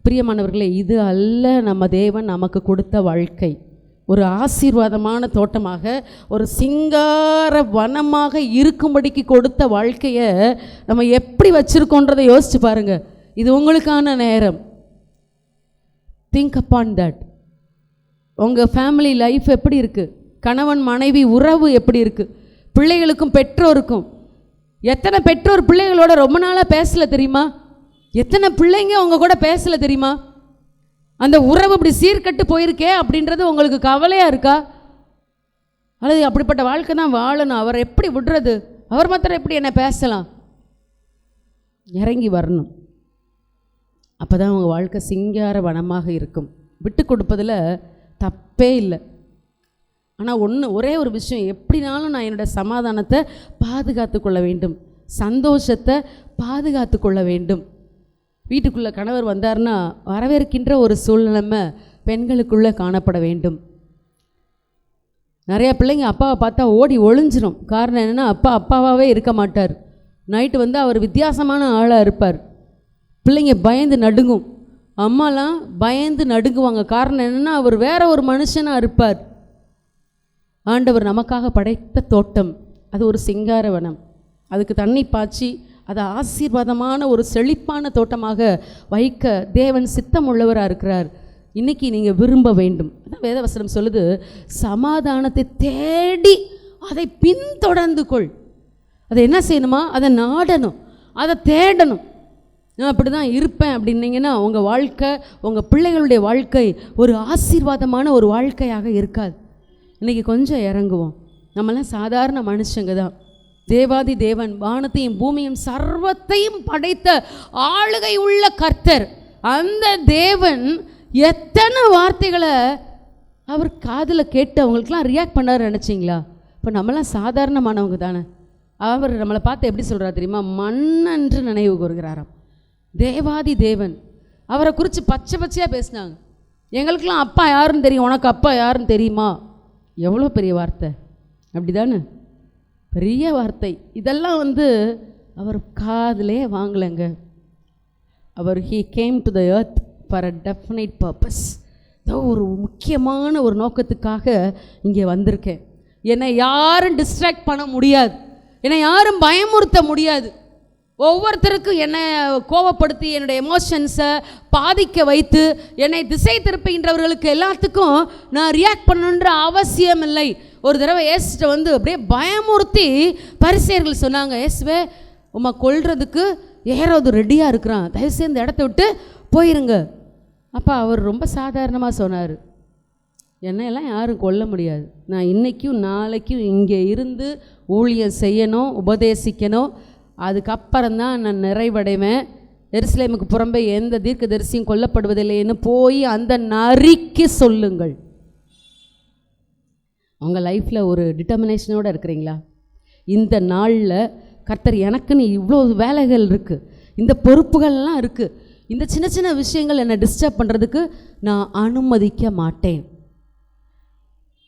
பிரியமானவர்களே, இது அல்ல நம்ம தேவன் நமக்கு கொடுத்த வாழ்க்கை. ஒரு ஆசீர்வாதமான தோட்டமாக, ஒரு சிங்கார வனமாக இருக்கும்படிக்கு கொடுத்த வாழ்க்கையை நம்ம எப்படி வச்சுருக்கோன்றதை யோசிச்சு பாருங்கள். இது உங்களுக்கான நேரம். Think upon that. உங்கள் ஃபேமிலி லைஃப் எப்படி இருக்குது, கணவன் மனைவி உறவு எப்படி இருக்குது, பிள்ளைகளுக்கும் பெற்றோருக்கும். எத்தனை பெற்றோர் பிள்ளைகளோட ரொம்ப நாளாக பேசலை தெரியுமா? எத்தனை பிள்ளைங்க உங்கள் கூட பேசலை தெரியுமா? அந்த உறவு இப்படி சீர்கட்டு போயிருக்கே அப்படின்றது உங்களுக்கு கவலையாக இருக்கா? அல்லது அப்படிப்பட்ட வாழ்க்கை தான் வாழணும், அவரை எப்படி விடுறது, அவர் மாத்திரம் எப்படி என்ன பேசலாம்? இறங்கி வரணும். அப்போ தான் உங்கள் வாழ்க்கை சிங்கார வனமாக இருக்கும். விட்டு கொடுப்பதில் தப்பே இல்லை. ஆனால் ஒரே ஒரு விஷயம், எப்படினாலும் நான் என்னோடய சமாதானத்தை பாதுகாத்து கொள்ள வேண்டும், சந்தோஷத்தை பாதுகாத்து கொள்ள வேண்டும். வீட்டுக்குள்ளே கணவர் வந்தார்னா வரவேற்கின்ற ஒரு சூழ்நிலைமை பெண்களுக்குள்ளே காணப்பட வேண்டும். நிறையா பிள்ளைங்க அப்பாவை பார்த்தா ஓடி ஒளிஞ்சிரும். காரணம் என்னென்னா, அப்பா அப்பாவாகவே இருக்க மாட்டார். நைட்டு வந்து அவர் வித்தியாசமான ஆளாக இருப்பார். பிள்ளைங்க பயந்து நடுங்கும், அம்மாலாம் பயந்து நடுங்குவாங்க. காரணம் என்னென்னா, அவர் வேற ஒரு மனுஷனாக இருப்பார். ஆண்டவர் நமக்காக படைத்த தோட்டம், அது ஒரு சிங்காரவனம். அதுக்கு தண்ணி பாய்ச்சி அதை ஆசீர்வாதமான ஒரு செழிப்பான தோட்டமாக வைக்க தேவன் சித்தம் உள்ளவராக இருக்கிறார். இன்றைக்கி நீங்கள் விரும்ப வேண்டும். அதான் வேதவசனம் சொல்லுது, சமாதானத்தை தேடி அதை பின்தொடர்ந்து கொள். அதை என்ன செய்யணுமா? அதை நாடணும், அதை தேடணும். நான் அப்படி தான் இருப்பேன் அப்படின்னீங்கன்னா உங்கள் வாழ்க்கை, உங்கள் பிள்ளைகளுடைய வாழ்க்கை ஒரு ஆசீர்வாதமான ஒரு வாழ்க்கையாக இருக்காது. இன்றைக்கி கொஞ்சம் இறங்குவோம். நம்மளாம் சாதாரண மனுஷங்க தான். தேவாதி தேவன் வானத்தையும் பூமியும் சர்வத்தையும் படைத்த ஆளுகை உள்ள கர்த்தர். அந்த தேவன் எத்தனை வார்த்தைகளை அவர் காதில் கேட்டு அவங்களுக்கெல்லாம் ரியாக்ட் பண்ணார் நினச்சிங்களா? இப்போ நம்மளாம் சாதாரணமானவங்க தானே. அவர் நம்மளை பார்த்து எப்படி சொல்கிறார் தெரியுமா? மண்ணென்று நினைவு கூறுகிறாராம். தேவாதி தேவன் அவரை குறித்து பச்சை பச்சையாக பேசினாங்க. எங்களுக்கெல்லாம் அப்பா யாருன்னு தெரியும், உனக்கு அப்பா யாருன்னு தெரியுமா? எவ்வளோ பெரிய வார்த்தை, அப்படி தானே? பெரிய வார்த்தை. இதெல்லாம் வந்து அவர் காதிலே வாங்கலைங்க. அவர் he came to the earth for a definite purpose. ஒரு முக்கியமான ஒரு நோக்கத்துக்காக இங்கே வந்திருக்கேன். என்னை யாரும் டிஸ்ட்ராக்ட் பண்ண முடியாது, என்னை யாரும் பயமுறுத்த முடியாது. ஒவ்வொருத்தருக்கும் என்னை கோபப்படுத்தி என்னுடைய எமோஷன்ஸை பாதிக்க வைத்து என்னை திசை திருப்புகின்றவர்களுக்கு எல்லாத்துக்கும் நான் ரியாக்ட் பண்ணணுன்ற அவசியம் இல்லை. ஒரு தடவை ஏசுட்ட வந்து அப்படியே பயமுறுத்தி பரிசேயர்கள் சொன்னாங்க, ஏசுவே உம்மை கொல்றதுக்கு ஏரோது ரெடியாக இருக்கிறான், தயவுசெய்து இந்த இடத்த விட்டு போயிருங்க. அப்போ அவர் ரொம்ப சாதாரணமாக சொன்னார், என்னையெல்லாம் யாரும் கொல்ல முடியாது. நான் இன்றைக்கும் நாளைக்கும் இங்கே இருந்து ஊழியம் செய்யணும், உபதேசிக்கணும். அதுக்கப்புறம்தான் நான் நிறைவடைவேன். எருசலேமுக்கு புறம்பே எந்த தீர்க்கதரிசியும் கொல்லப்படுவதில்லைன்னு போய் அந்த நரிக்கு சொல்லுங்கள். உங்கள் லைஃப்பில் ஒரு டிட்டர்மினேஷனோடு இருக்கிறீங்களா? இந்த நாளில் கர்த்தர் எனக்குன்னு இவ்வளோ வேலைகள் இருக்குது, இந்த பொறுப்புகள்லாம் இருக்குது, இந்த சின்ன சின்ன விஷயங்கள் என்னை டிஸ்டர்ப் பண்ணுறதுக்கு நான் அனுமதிக்க மாட்டேன்.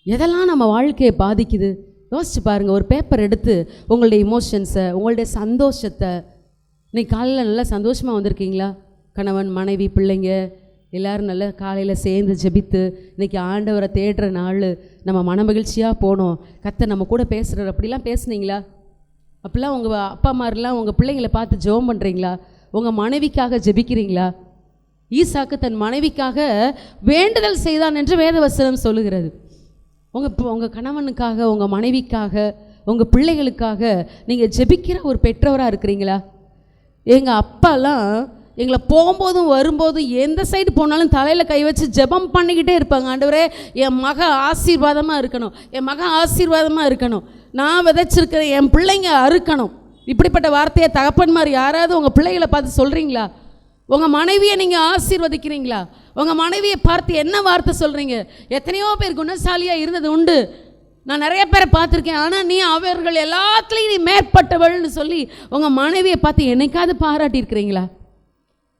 எதெல்லாம் நம்ம வாழ்க்கையை பாதிக்குது யோசிச்சு பாருங்கள். ஒரு பேப்பர் எடுத்து உங்களுடைய இமோஷன்ஸை, உங்களுடைய சந்தோஷத்தை, இன்றைக்கி காலையில் நல்லா சந்தோஷமாக வந்திருக்கீங்களா? கணவன் மனைவி பிள்ளைங்க எல்லோரும் நல்லா காலையில் சேர்ந்து ஜெபித்து இன்றைக்கி ஆண்டவரை தேடுற நாள், நம்ம மனமகிழ்ச்சியாக போனோம், கர்த்தர் நம்ம கூட பேசுகிறார், அப்படிலாம் பேசுனீங்களா? அப்படிலாம் உங்கள் அப்பா அம்மாரெலாம் உங்கள் பிள்ளைங்களை பார்த்து ஜெபம் பண்ணுறீங்களா? உங்கள் மனைவிக்காக ஜெபிக்கிறீங்களா? ஈசாக்கு தன் மனைவிக்காக வேண்டுதல் செய்தான் என்று வேதவசனம் சொல்லுகிறது. உங்கள் கணவனுக்காக, உங்கள் மனைவிக்காக, உங்கள் பிள்ளைகளுக்காக நீங்கள் ஜெபிக்கிற ஒரு பெற்றவராக இருக்கிறீங்களா? எங்கள் அப்பாலாம் எங்களை போகும்போதும் வரும்போதும் எந்த சைடு போனாலும் தலையில் கை வச்சு ஜெபம் பண்ணிக்கிட்டே இருப்பாங்க. ஆண்டவரே என் மக ஆசீர்வாதமாக இருக்கணும், என் மக ஆசீர்வாதமாக இருக்கணும், நான் விதைச்சிருக்கிற என் பிள்ளைங்க அறுக்கணும். இப்படிப்பட்ட வார்த்தையை தகப்பன்மார் யாராவது உங்கள் பிள்ளைகளை பார்த்து சொல்கிறீங்களா? உங்கள் மனைவியை நீங்கள் ஆசீர்வதிக்கிறீங்களா? உங்கள் மனைவியை பார்த்து என்ன வார்த்தை சொல்கிறீங்க? எத்தனையோ பேர் குணசாலியாக இருந்தது உண்டு, நான் நிறைய பேரை பார்த்துருக்கேன். ஆனால் நீ அவர்கள் எல்லாத்துலேயும் நீ மேற்பட்டவள்னு சொல்லி உங்கள் மனைவியை பார்த்து என்னைக்காவது பாராட்டியிருக்கிறீங்களா?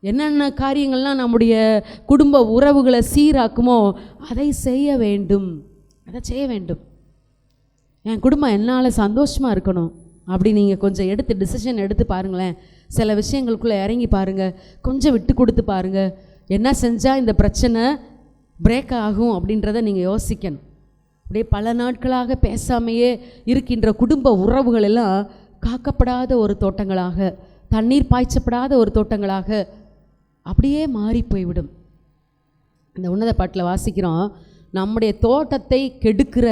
என்னென்ன காரியங்கள்லாம் நம்முடைய குடும்ப உறவுகளை சீராக்குமோ அதை செய்ய வேண்டும், அதை செய்ய வேண்டும். என் குடும்பம் என்னால் சந்தோஷமாக இருக்கணும் அப்படி நீங்கள் கொஞ்சம் எடுத்து டிசிஷன் எடுத்து பாருங்களேன். சில விஷயங்களுக்குள்ளே இறங்கி பாருங்கள், கொஞ்சம் விட்டு கொடுத்து பாருங்கள். என்ன செஞ்சால் இந்த பிரச்சனை பிரேக் ஆகும் அப்படின்றத நீங்கள் யோசிக்கணும். அப்படியே பல நாட்களாக பேசாமையே இருக்கின்ற குடும்ப உறவுகள் எல்லாம் காக்கப்படாத ஒரு தோட்டங்களாக, தண்ணீர் பாய்ச்சப்படாத ஒரு தோட்டங்களாக அப்படியே மாறி போய்விடும். இந்த உன்னத பாட்டில் வாசிக்கிறோம், நம்முடைய தோட்டத்தை கெடுக்கிற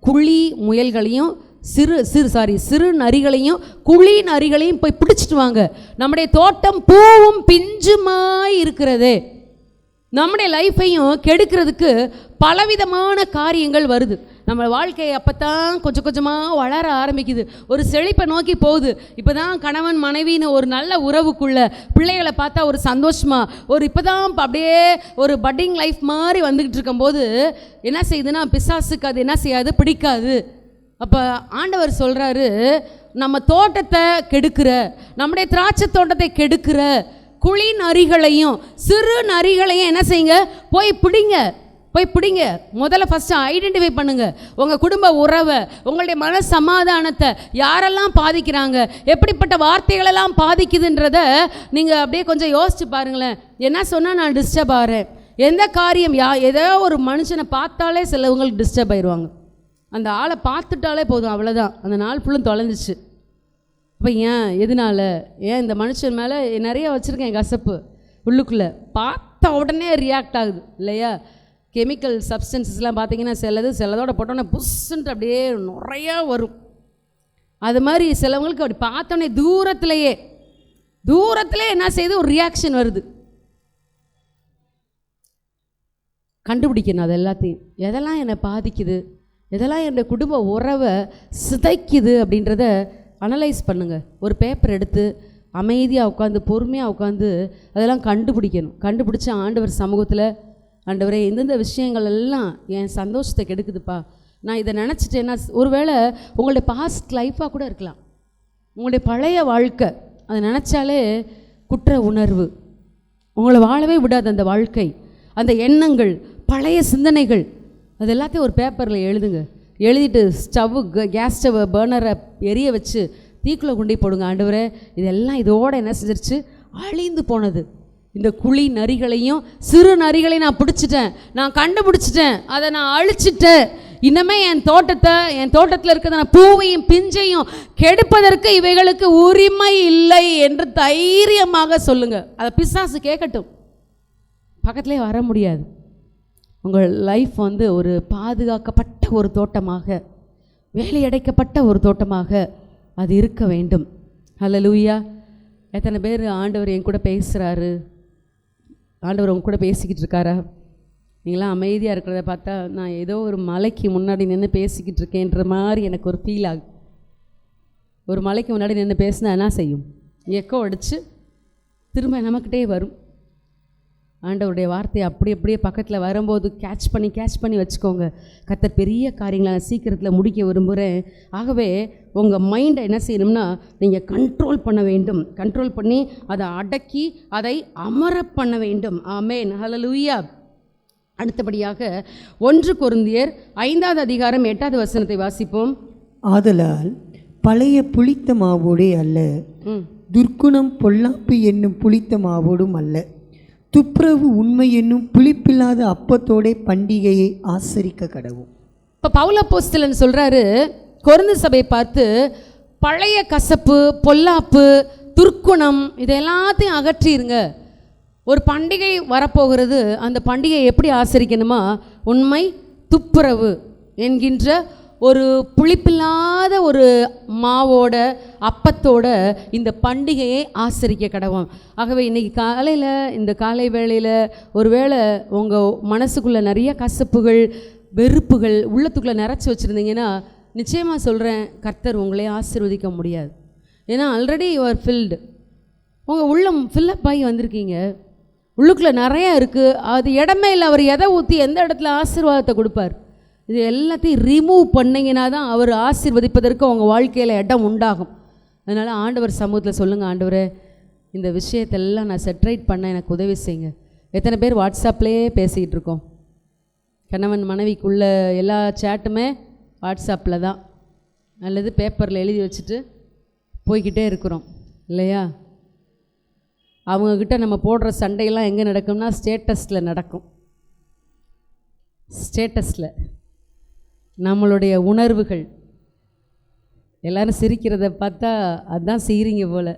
குழி முயல்களையும் சிறு நரிகளையும் குழி நரிகளையும் போய் பிடிச்சிட்டு வாங்க. நம்முடைய தோட்டம் பூவும் பிஞ்சுமாய் இருக்கிறதே. நம்முடைய லைஃப்பையும் கெடுக்கிறதுக்கு பலவிதமான காரியங்கள் வருது. நம்ம வாழ்க்கை அப்போ தான் கொஞ்சம் கொஞ்சமாக வளர ஆரம்பிக்குது, ஒரு செழிப்பை நோக்கி போகுது. இப்போ தான் கணவன் மனைவின்னு ஒரு நல்ல உறவுக்குள்ள பிள்ளைகளை பார்த்தா ஒரு சந்தோஷமாக ஒரு இப்போ தான் அப்படியே ஒரு பட்டிங் லைஃப் மாதிரி வந்துக்கிட்டு இருக்கும்போது என்ன செய்யுதுன்னா பிசாசுக்கு அது என்ன செய்யாது, பிடிக்காது. அப்போ ஆண்டவர் சொல்கிறாரு, நம்ம தோட்டத்தை கெடுக்கிற, நம்முடைய திராட்சை தோட்டத்தை கெடுக்கிற குழி நரிகளையும் சிறு நரிகளையும் என்ன செய்யுங்க, போய் பிடிங்க. முதல்ல ஃபஸ்ட்டு ஐடென்டிஃபை பண்ணுங்கள் உங்கள் குடும்ப உறவை, உங்களுடைய மன சமாதானத்தை யாரெல்லாம் பாதிக்கிறாங்க, எப்படிப்பட்ட வார்த்தைகளெல்லாம் பாதிக்குதுன்றத நீங்கள் அப்படியே கொஞ்சம் யோசிச்சு பாருங்களேன். என்ன சொன்னால் நான் டிஸ்டர்ப் ஆகிறேன், எந்த காரியம் ஏதோ ஒரு மனுஷனை பார்த்தாலே சிலவங்களுக்கு டிஸ்டர்ப் ஆயிடுவாங்க. அந்த ஆளை பார்த்துட்டாலே போதும், அவ்வளோதான், அந்த நாள் ஃபுல்லும் தொலைஞ்சிச்சு. அப்போ எதனால இந்த மனுஷன் மேலே நிறைய வச்சுருக்கேன் கசப்பு உள்ளுக்குள்ளே, பார்த்த உடனே ரியாக்ட் ஆகுது இல்லையா? கெமிக்கல் சப்ஸ்டன்சஸ்லாம் பார்த்தீங்கன்னா சிலதோட போட்டோன்னே புஷ்ன்ட்டு அப்படியே நிறையா வரும். அது மாதிரி சிலவங்களுக்கு அப்படி பார்த்தோன்னே தூரத்திலே என்ன செய்யுது, ஒரு ரியாக்ஷன் வருது. கண்டுபிடிக்கணும் அது எல்லாத்தையும், எதெல்லாம் என்னை பாதிக்குது, எதெல்லாம் என்னுடைய குடும்ப உறவை சிதைக்குது அப்படின்றத அனலைஸ் பண்ணுங்கள். ஒரு பேப்பர் எடுத்து அமைதியாக உட்காந்து பொறுமையாக உட்காந்து அதெல்லாம் கண்டுபிடிக்கணும். கண்டுபிடிச்சி ஆண்டவர் சமூகத்தில், ஆண்டவரே எந்தெந்த விஷயங்கள் எல்லாம் என் சந்தோஷத்தை கெடுக்குதுப்பா, நான் இதை நினச்சிட்டேன்னா, ஒருவேளை உங்களுடைய பாஸ்ட் லைஃபாக கூட இருக்கலாம், உங்களுடைய பழைய வாழ்க்கை, அதை நினச்சாலே குற்ற உணர்வு உங்களை வாழவே விடாது. அந்த வாழ்க்கை, அந்த எண்ணங்கள், பழைய சிந்தனைகள், அது எல்லாத்தையும் ஒரு பேப்பரில் எழுதுங்க. எழுதிட்டு கேஸ் ஸ்டவ் பர்னரை எரிய வச்சு தீக்குள்ளே கொண்டு போடுங்க. ஆண்டவரே இதெல்லாம் இதோடு என்ன செஞ்சிருச்சு, அழிந்து போனது. இந்த குழி நரிகளையும் சிறு நரிகளையும் நான் பிடிச்சிட்டேன், நான் கண்டுபிடிச்சிட்டேன், அதை நான் அழிச்சிட்டேன். இன்னமே என் தோட்டத்தில் இருக்கிற பூவையும் பிஞ்சையும் கெடுப்பதற்கு இவைகளுக்கு உரிமை இல்லை என்று தைரியமாக சொல்லுங்கள். அதை பிசாசு கேட்கட்டும், பக்கத்துலேயே வர முடியாது. உங்கள் லைஃப் ஒரு பாதுகாக்கப்பட்ட ஒரு தோட்டமாக, வேலையடைக்கப்பட்ட ஒரு தோட்டமாக அது இருக்க வேண்டும். ஹல்லேலூயா. எத்தனை பேர் ஆண்டவர் என் கூட பேசுகிறாரு, ஆண்டவர் உங்க கூட பேசிக்கிட்டு இருக்காரா? நீங்களாம் அமைதியாக இருக்கிறத பார்த்தா நான் ஏதோ ஒரு மலைக்கு முன்னாடி நின்று பேசிக்கிட்டு இருக்கேன்ற மாதிரி எனக்கு ஒரு ஃபீல் ஆகுது. ஒரு மலைக்கு முன்னாடி நின்று பேசினா என்ன செய்யும், எக்கோ அடித்து திரும்ப நமக்கிட்டே வரும். ஆண்டவருடைய வார்த்தையை அப்படியே பக்கத்தில் வரும்போது கேட்ச் பண்ணி வச்சுக்கோங்க. கர்த்தர் பெரிய காரியங்களை சீக்கிரத்தில் முடிக்க விரும்புகிறேன். ஆகவே உங்கள் மைண்டை என்ன செய்யணும்னா நீங்கள் கண்ட்ரோல் பண்ண வேண்டும். கண்ட்ரோல் பண்ணி அதை அடக்கி அதை அமர பண்ண வேண்டும். ஆமென், ஹல்லேலூயா. அடுத்தபடியாக 1 கொரிந்தியர் 5வது அதிகாரம் 8வது வசனத்தை வாசிப்போம். ஆதலால் பழைய புளித்த மாவோடே அல்ல, துர்க்குணம் பொல்லாப்பு என்னும் புளித்த மாவோடும் அல்ல, துப்புரவு உண்மை என்னும் புளிப்பில்லாத அப்பத்தோட பண்டிகையை ஆசரிக்க கடவும். இப்போ பவுல் அப்போஸ்தலன் சொல்கிறாரு, கொரிந்து சபையை பார்த்து, பழைய கசப்பு, பொல்லாப்பு, துர்க்குணம் இது எல்லாத்தையும் அகற்றிருங்க. ஒரு பண்டிகை வரப்போகிறது, அந்த பண்டிகையை எப்படி ஆசரிக்கணுமா, உண்மை துப்புரவு என்கின்ற ஒரு புளிப்பில்லாத ஒரு மாவோட அப்பத்தோட இந்த பண்டிகையை ஆசரிக்க கடவோம். ஆகவே இன்றைக்கி காலையில், இந்த காலை வேளையில் ஒருவேளை உங்கள் மனசுக்குள்ளே நிறைய கசப்புகள், வெறுப்புகள் உள்ளத்துக்குள்ளே நிறச்சி வச்சுருந்தீங்கன்னா, நிச்சயமாக சொல்கிறேன், கர்த்தர் உங்களே ஆசீர்வதிக்க முடியாது. ஏன்னா ஆல்ரெடி யூ ஆர் ஃபில்டு, உங்கள் உள்ளம் ஃபில்லப் ஆகி வந்திருக்கீங்க, உள்ளுக்குள்ளே நிறையா இருக்குது. அது இடமே இல்லை, அவர் எதை ஊற்றி எந்த இடத்துல ஆசீர்வாதத்தை கொடுப்பார். இது எல்லாத்தையும் ரிமூவ் பண்ணிங்கன்னா தான் அவர் ஆசீர்வதிப்பதற்கு உங்கள் வாழ்க்கையில் இடம் உண்டாகும். அதனால் ஆண்டவர் சமூகத்தில் சொல்லுங்கள், ஆண்டவரே இந்த விஷயத்தெல்லாம் நான் செட்ரைட் பண்ண எனக்கு உதவி செய்யுங்க. எத்தனை பேர் வாட்ஸ்அப்லேயே பேசிக்கிட்டு இருக்கோம், கணவன் மனைவிக்குள்ள எல்லா சேட்டுமே வாட்ஸ்அப்பில் தான், அல்லது பேப்பரில் எழுதி வச்சுட்டு போய்கிட்டே இருக்கிறோம் இல்லையா? அவங்கக்கிட்ட நம்ம போடுற சண்டையெல்லாம் எங்கே நடக்கும்னா ஸ்டேட்டஸில் நடக்கும். ஸ்டேட்டஸில் நம்மளுடைய உணர்வுகள் எல்லோரும் சிரிக்கிறத பார்த்தா அதுதான் செய்கிறீங்க போல்.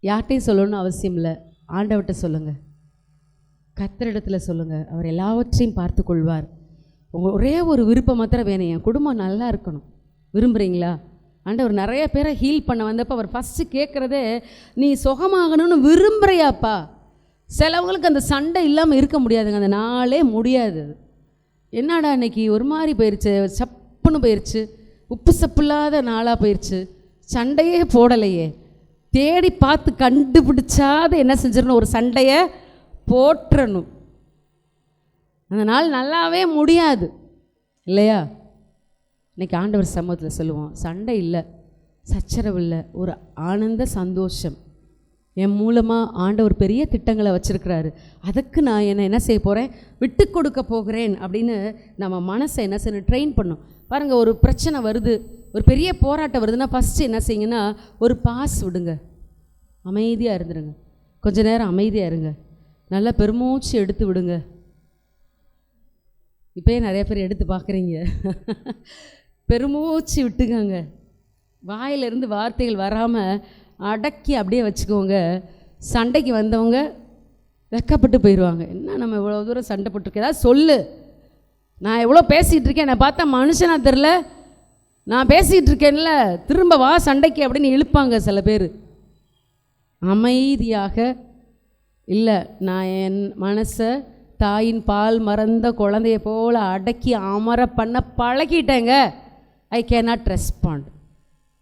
யார்கிட்டையும் சொல்லணும்னு அவசியம் இல்லை, ஆண்டவர்கிட்ட சொல்லுங்கள், கர்த்தரிடத்தில் சொல்லுங்கள், அவர் எல்லாவற்றையும் பார்த்து கொள்வார். உங்கள் ஒரே ஒரு விருப்பம் மாத்திரம் வேணும், என் குடும்பம் நல்லா இருக்கணும். விரும்புகிறீங்களா? ஆண்டவர் நிறைய பேரை ஹீல் பண்ண வந்தப்போ அவர் ஃபஸ்ட்டு கேட்குறதே, நீ சுகமாகணும்னு விரும்புகிறியாப்பா, சிலவங்களுக்கு அந்த சண்டை இல்லாமல் இருக்க முடியாதுங்க, அந்த நாளே முடியாது. என்னடா இன்னைக்கு ஒரு மாதிரி போயிடுச்சு, சப்புன்னு போயிடுச்சு, உப்பு சப்பு இல்லாத நாளாக போயிடுச்சு, சண்டையே போடலையே, தேடி பார்த்து கண்டுபிடிச்சாத என்ன செஞ்சிடணும், ஒரு சண்டையை போட்டுறணும். அந்த நாள் நல்லாவே முடியாது இல்லையா? இன்றைக்கி ஆண்டவர் சமூகத்தில் சொல்லுவோம், சண்டை இல்லை, சச்சரவு இல்லை, ஒரு ஆனந்த சந்தோஷம். என் மூலமாக ஆண்டவர் பெரிய திட்டங்களை வச்சுருக்கிறாரு, அதுக்கு நான் என்ன செய்ய போகிறேன், விட்டு கொடுக்க போகிறேன் அப்படின்னு நம்ம மனசை என்ன செய்யணும், ட்ரெயின் பண்ணும். பாருங்கள், ஒரு பிரச்சனை வருது, ஒரு பெரிய போராட்டம் வருதுன்னா ஃபஸ்ட்டு என்ன செய்யுங்கன்னா, ஒரு பாஸ் விடுங்க, அமைதியாக இருந்துருங்க, கொஞ்ச நேரம் அமைதியாக இருங்க, நல்லா பெருமூச்சு எடுத்து விடுங்க. இப்போயே நிறைய பேர் எடுத்து பார்க்குறீங்க. பெருமூச்சு விட்டுக்கோங்க, வாயிலிருந்து வார்த்தைகள் வராமல் அடக்கி அப்படியே வச்சுக்கோங்க. சண்டைக்கு வந்தவங்க வெக்கப்பட்டு போயிடுவாங்க. என்ன நம்ம இவ்வளோ தூரம் சண்டை போட்டிருக்கேன், ஏதாவது சொல்லு, நான் எவ்வளோ பேசிகிட்டு இருக்கேன், நான் பார்த்தா மனுஷனா தெரில, நான் பேசிகிட்டு இருக்கேன்ல, திரும்ப வா சண்டைக்கு அப்படின்னு இழுப்பாங்க சில பேர். அமைதியாக இல்லை, நான் என் மனசை தாயின் பால் மறந்த குழந்தைய போல் அடக்கி அமர பண்ண பழகிட்டேங்க. I cannot respond.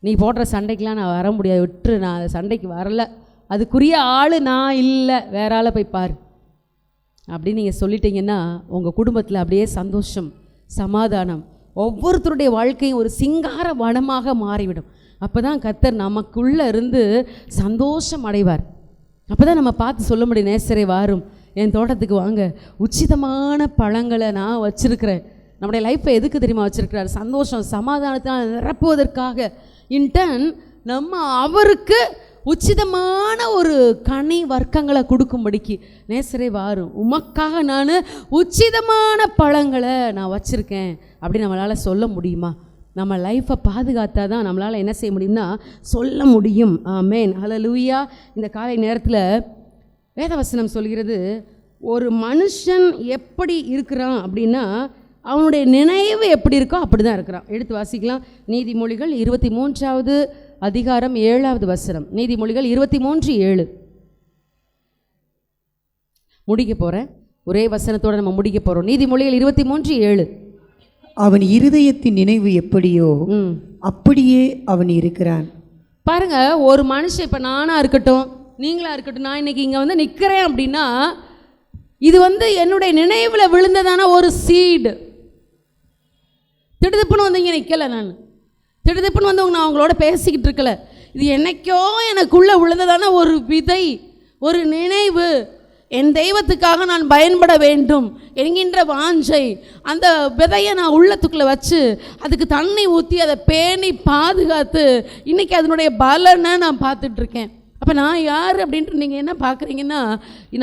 நீ போடுற சண்டைக்கெலாம் நான் வர முடியாது, விட்டுரு, நான் அந்த சண்டைக்கு வரல, அதுக்குரிய ஆள் நான் இல்லை, வேற ஆளை போய் பாரு அப்படின்னு நீங்கள் சொல்லிட்டீங்கன்னா உங்கள் குடும்பத்தில் அப்படியே சந்தோஷம், சமாதானம், ஒவ்வொருத்தருடைய வாழ்க்கையும் ஒரு சிங்கார வனமாக மாறிவிடும். அப்போ தான் கர்த்தர் நமக்குள்ளே இருந்து சந்தோஷம் அடைவார். அப்போ தான் நம்ம பார்த்து சொல்ல முடியும், நேசரே வாரும், என் தோட்டத்துக்கு வாங்க, உச்சிதமான பழங்களை நான் வச்சுருக்கிறேன். நம்முடைய லைஃப்பை எதுக்கு தெரியுமா வச்சுருக்கிறார், சந்தோஷம் சமாதானத்தினால் நிரப்புவதற்காக. இன்டர்ன் நம்ம அவருக்கு உச்சிதமான ஒரு கனி வர்க்கங்களை கொடுக்கும்படிக்கு, நேசரே வாரும், உமக்காக நான் உச்சிதமான பழங்களை நான் வச்சுருக்கேன் அப்படி நம்மளால் சொல்ல முடியுமா? நம்ம லைஃப்பை பாதுகாத்தா தான் நம்மளால் என்ன செய்ய முடியும்னா சொல்ல முடியும். ஆமென், ஹல்லேலூயா. இந்த காலை நேரத்தில் வேதவசனம் சொல்கிறது, ஒரு மனுஷன் எப்படி இருக்கிறான் அப்படின்னா அவனுடைய நினைவு எப்படி இருக்கோ அப்படி தான் இருக்கிறான். எடுத்து வாசிக்கலாம், நீதிமொழிகள் 23வது அதிகாரம் 7வது வசனம். நீதிமொழிகள் 23:7. முடிக்க போகிறேன், ஒரே வசனத்தோடு நம்ம முடிக்க போகிறோம். நீதிமொழிகள் 23:7. அவன் இருதயத்தின் நினைவு எப்படியோ அப்படியே அவன் இருக்கிறான். பாருங்க, ஒரு மனுஷன், இப்போ நானாக இருக்கட்டும், நீங்களாக இருக்கட்டும், நான் இன்றைக்கி இங்கே வந்து நிற்கிறேன் அப்படின்னா இது வந்து என்னுடைய நினைவில் விழுந்ததான ஒரு சீடு. திடுதிப்புன்னு வந்து இங்கே நிற்கலை, நான் திடுதிப்புன்னு வந்து நான் அவங்களோட பேசிக்கிட்டு இருக்கலை. இது என்னைக்கோ எனக்குள்ளே விழுந்ததான ஒரு விதை, ஒரு நினைவு, என் தெய்வத்துக்காக நான் பயன்பட வேண்டும் என்கின்ற வாஞ்சை. அந்த விதையை நான் உள்ளத்துக்குள்ளே வச்சு அதுக்கு தண்ணி ஊற்றி அதை பேணி பாதுகாத்து இன்றைக்கி அதனுடைய பலனை நான் பார்த்துட்ருக்கேன். அப்போ நான் யார் அப்படின்ட்டு நீங்கள் என்ன பார்க்குறீங்கன்னா,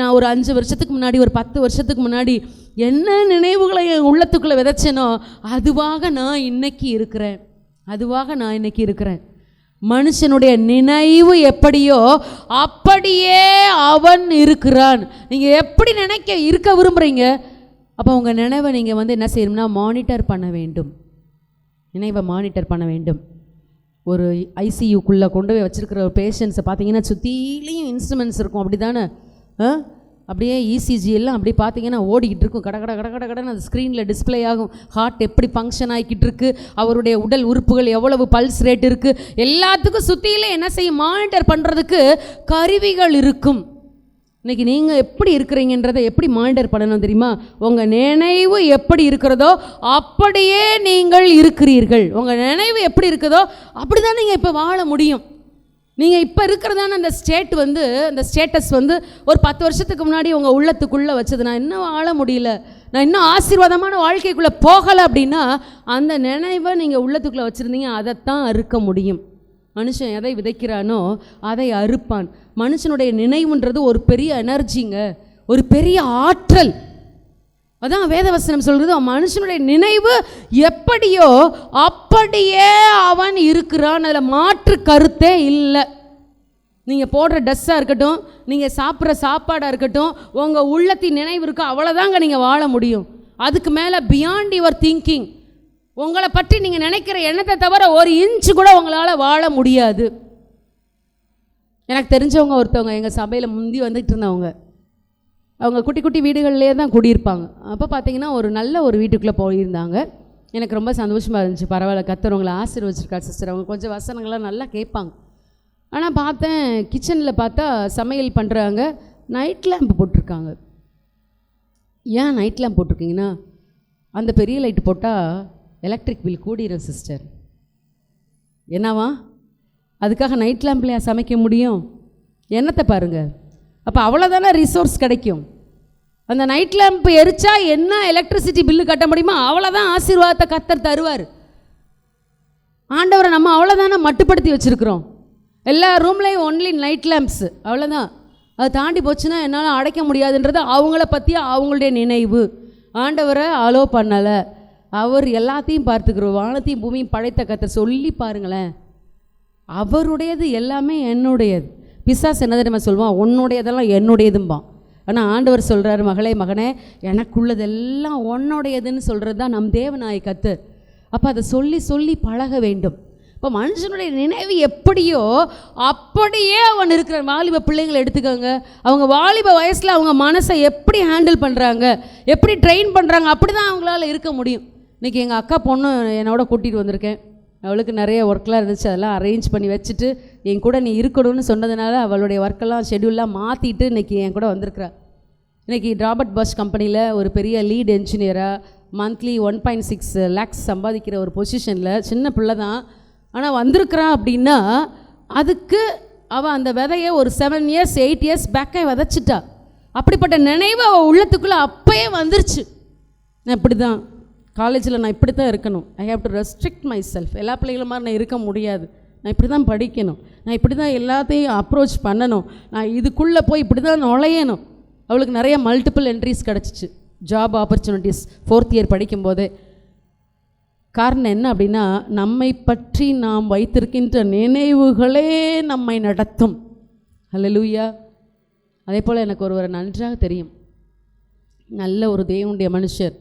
நான் ஒரு 5 வருஷத்துக்கு முன்னாடி, ஒரு 10 வருஷத்துக்கு முன்னாடி என்ன நினைவுகளை என் உள்ளத்துக்குள்ளே விதைச்சேனோ அதுவாக நான் இன்னைக்கு இருக்கிறேன், அதுவாக நான் இன்னைக்கு இருக்கிறேன். மனுஷனுடைய நினைவு எப்படியோ அப்படியே அவன் இருக்கிறான். நீங்கள் எப்படி இருக்க விரும்புகிறீங்க, அப்போ உங்கள் நினைவை நீங்கள் வந்து என்ன செய்யணும்னா மானிட்டர் பண்ண வேண்டும், நினைவை மானிட்டர் பண்ண வேண்டும். ஒரு ஐசியூக்குள்ளே கொண்டு போய் வச்சுருக்கிற ஒரு பேஷண்ட்ஸை பார்த்தீங்கன்னா சுற்றிலையும் இன்ஸ்ட்ருமெண்ட்ஸ் இருக்கும், அப்படி தானே? அப்படியே இசிஜி எல்லாம் அப்படி பார்த்தீங்கன்னா ஓடிக்கிட்டு இருக்கும், கடன்னு அது ஸ்க்ரீனில் டிஸ்பிளே ஆகும். ஹார்ட் எப்படி ஃபங்க்ஷன் ஆகிக்கிட்டு இருக்குது, அவருடைய உடல் உறுப்புகள் எவ்வளவு பல்ஸ் ரேட் இருக்குது, எல்லாத்துக்கும் சுற்றியிலே என்ன செய்யும், மானிட்டர் பண்ணுறதுக்கு கருவிகள் இருக்கும். இன்றைக்கி நீங்கள் எப்படி இருக்கிறீங்கன்றதை எப்படி மானிட்டர் பண்ணணும் தெரியுமா? உங்கள் நினைவு எப்படி இருக்கிறதோ அப்படியே நீங்கள் இருக்கிறீர்கள். உங்கள் நினைவு எப்படி இருக்குதோ அப்படி தான் நீங்கள் இப்போ வாழ முடியும். நீங்கள் இப்போ இருக்கிறதான அந்த அந்த ஸ்டேட்டஸ் வந்து ஒரு 10 வருஷத்துக்கு முன்னாடி உங்கள் உள்ளத்துக்குள்ளே வச்சது, நான் இன்னும் வாழ முடியல, நான் இன்னும் ஆசீர்வாதமான வாழ்க்கைக்குள்ளே போகலை அப்படின்னா அந்த நினைவை நீங்கள் உள்ளத்துக்குள்ளே வச்சுருந்தீங்க, அதைத்தான் அறுக்க முடியும். மனுஷன் எதை விதைக்கிறானோ அதை அறுப்பான். மனுஷனுடைய நினைவுன்றது ஒரு பெரிய எனர்ஜிங்க, ஒரு பெரிய ஆற்றல். அதான் வேதவசனம் சொல்கிறது, மனுஷனுடைய நினைவு எப்படியோ அப்படியே அவன் இருக்கிறான். அதில் மாற்று கருத்தே இல்லை. நீங்கள் போடுற ட்ரெஸ்ஸாக இருக்கட்டும், நீங்கள் சாப்பிட்ற சாப்பாடாக இருக்கட்டும், உங்கள் உள்ளத்தின் நினைவு இருக்கோ அவ்வளோதாங்க நீங்கள் வாழ முடியும். அதுக்கு மேலே பியாண்ட் யுவர் திங்கிங், உங்களை பற்றி நீங்கள் நினைக்கிற எண்ணத்தை தவிர 1 இன்ச்சு கூட உங்களால் வாழ முடியாது. எனக்கு தெரிஞ்சவங்க ஒருத்தவங்க எங்கள் சபையில் முந்தி வந்துட்டு இருந்தவங்க, அவங்க குட்டி குட்டி வீடுகள்லேயே தான் குடியிருப்பாங்க. அப்போ பார்த்தீங்கன்னா ஒரு நல்ல ஒரு வீட்டுக்குள்ளே போயிருந்தாங்க. எனக்கு ரொம்ப சந்தோஷமாக இருந்துச்சு. பரவாயில்ல, கர்த்தர் உங்களை ஆசீர்வதிச்சிருக்கார் சிஸ்டர். அவங்க கொஞ்சம் வசனங்கள்லாம் நல்லா கேட்பாங்க. ஆனால் பார்த்தேன், கிச்சனில் பார்த்தா சமையல் பண்ணுறாங்க, நைட் லேம்ப் போட்டிருக்காங்க. ஏன் நைட் லேம்ப் போட்டிருக்கீங்கன்னா, அந்த பெரிய லைட்டு போட்டால் எலக்ட்ரிக் பில் கூடிரும் சிஸ்டர். என்னவா, அதுக்காக நைட் லேம்ப்லையா சமைக்க முடியும்? என்னத்தை பாருங்கள். அப்போ அவ்வளோதானே ரிசோர்ஸ் கிடைக்கும். அந்த நைட் லேம்ப் எரிச்சா என்ன எலக்ட்ரிசிட்டி பில்லு கட்ட முடியுமோ அவ்வளோதான் ஆசீர்வாதத்தை கர்த்தர் தருவார். ஆண்டவரை நம்ம அவ்வளோதானே மட்டுப்படுத்தி வச்சுருக்குறோம். எல்லா ரூம்லேயும் ஒன்லி நைட் லேம்ப்ஸு, அவ்வளோதான். அது தாண்டி போச்சுன்னா என்னால் அடைக்க முடியாதுன்றது அவங்கள பற்றி அவங்களுடைய நினைவு. ஆண்டவரை அலோ பண்ணலை. அவர் எல்லாத்தையும் பார்த்துக்கிறோம். வானத்தையும் பூமியும் படைத்த கர்த்தர் சொல்லி பாருங்களேன். அவருடையது எல்லாமே என்னுடையது. பிசாசு என்ன தெரியுமா சொல்லுவான்? உன்னுடையதெல்லாம் என்னுடையதும்பான். ஆனால் ஆண்டவர் சொல்கிறார், மகளே மகனே, எனக்குள்ளதெல்லாம் உன்னுடையதுன்னு சொல்கிறது தான் நம் தேவனாய் கர்த்தர். அப்போ அதை சொல்லி சொல்லி பழக வேண்டும். இப்போ மனுஷனுடைய நினைவு எப்படியோ அப்படியே அவன் இருக்கிற. வாலிப பிள்ளைங்களை எடுத்துக்கோங்க. அவங்க வாலிப வயசில் அவங்க மனசை எப்படி ஹேண்டில் பண்ணுறாங்க, எப்படி ட்ரெயின் பண்ணுறாங்க, அப்படி தான் அவங்களால இருக்க முடியும். இன்றைக்கி எங்கள் அக்கா பொண்ணு என்னோட கூட்டிகிட்டு வந்திருக்கேன். அவளுக்கு நிறைய ஒர்க்கெலாம் இருந்துச்சு. அதெல்லாம் அரேஞ்ச் பண்ணி வச்சுட்டு என் கூட நீ இருக்கணும்னு சொன்னதுனால அவளுடைய ஒர்க்கெல்லாம் ஷெட்யூல்லாம் மாற்றிட்டு இன்றைக்கி என் கூட வந்திருக்கிறா. இன்றைக்கி ராபர்ட் பஸ் கம்பெனியில் ஒரு பெரிய லீட் என்ஜினியராக மந்த்லி 1.6 lakhs சம்பாதிக்கிற ஒரு பொசிஷனில், சின்ன பிள்ளை தான், ஆனால் வந்திருக்கிறான். அப்படின்னா அதுக்கு அவள் அந்த விதையை ஒரு 7 years 8 years பேக்கே விதைச்சிட்டா. அப்படிப்பட்ட நினைவு அவள் உள்ளத்துக்குள்ளே அப்போயே வந்துருச்சு. நான் இப்படி தான் காலேஜில் நான் இப்படி தான் இருக்கணும். I have to restrict my self. எல்லா பிள்ளைகளும் மாதிரி நான் இருக்க முடியாது. நான் இப்படி தான் படிக்கணும். நான் இப்படி தான் எல்லாத்தையும் அப்ரோச் பண்ணணும். நான் இதுக்குள்ளே போய் இப்படி தான் நுழையணும். அவளுக்கு நிறைய மல்டிபிள் என்ட்ரிஸ் கிடச்சிச்சு, ஜாப் ஆப்பர்ச்சுனிட்டிஸ் 4th year படிக்கும்போதே. காரணம் என்ன அப்படின்னா, நம்மை பற்றி நாம் வைத்திருக்கின்ற நினைவுகளே நம்மை நடத்தும். ஹல்லேலூயா. அதே போல் எனக்கு ஒருவரை நன்றாக தெரியும். நல்ல ஒரு தேவனுடைய மனுஷர்.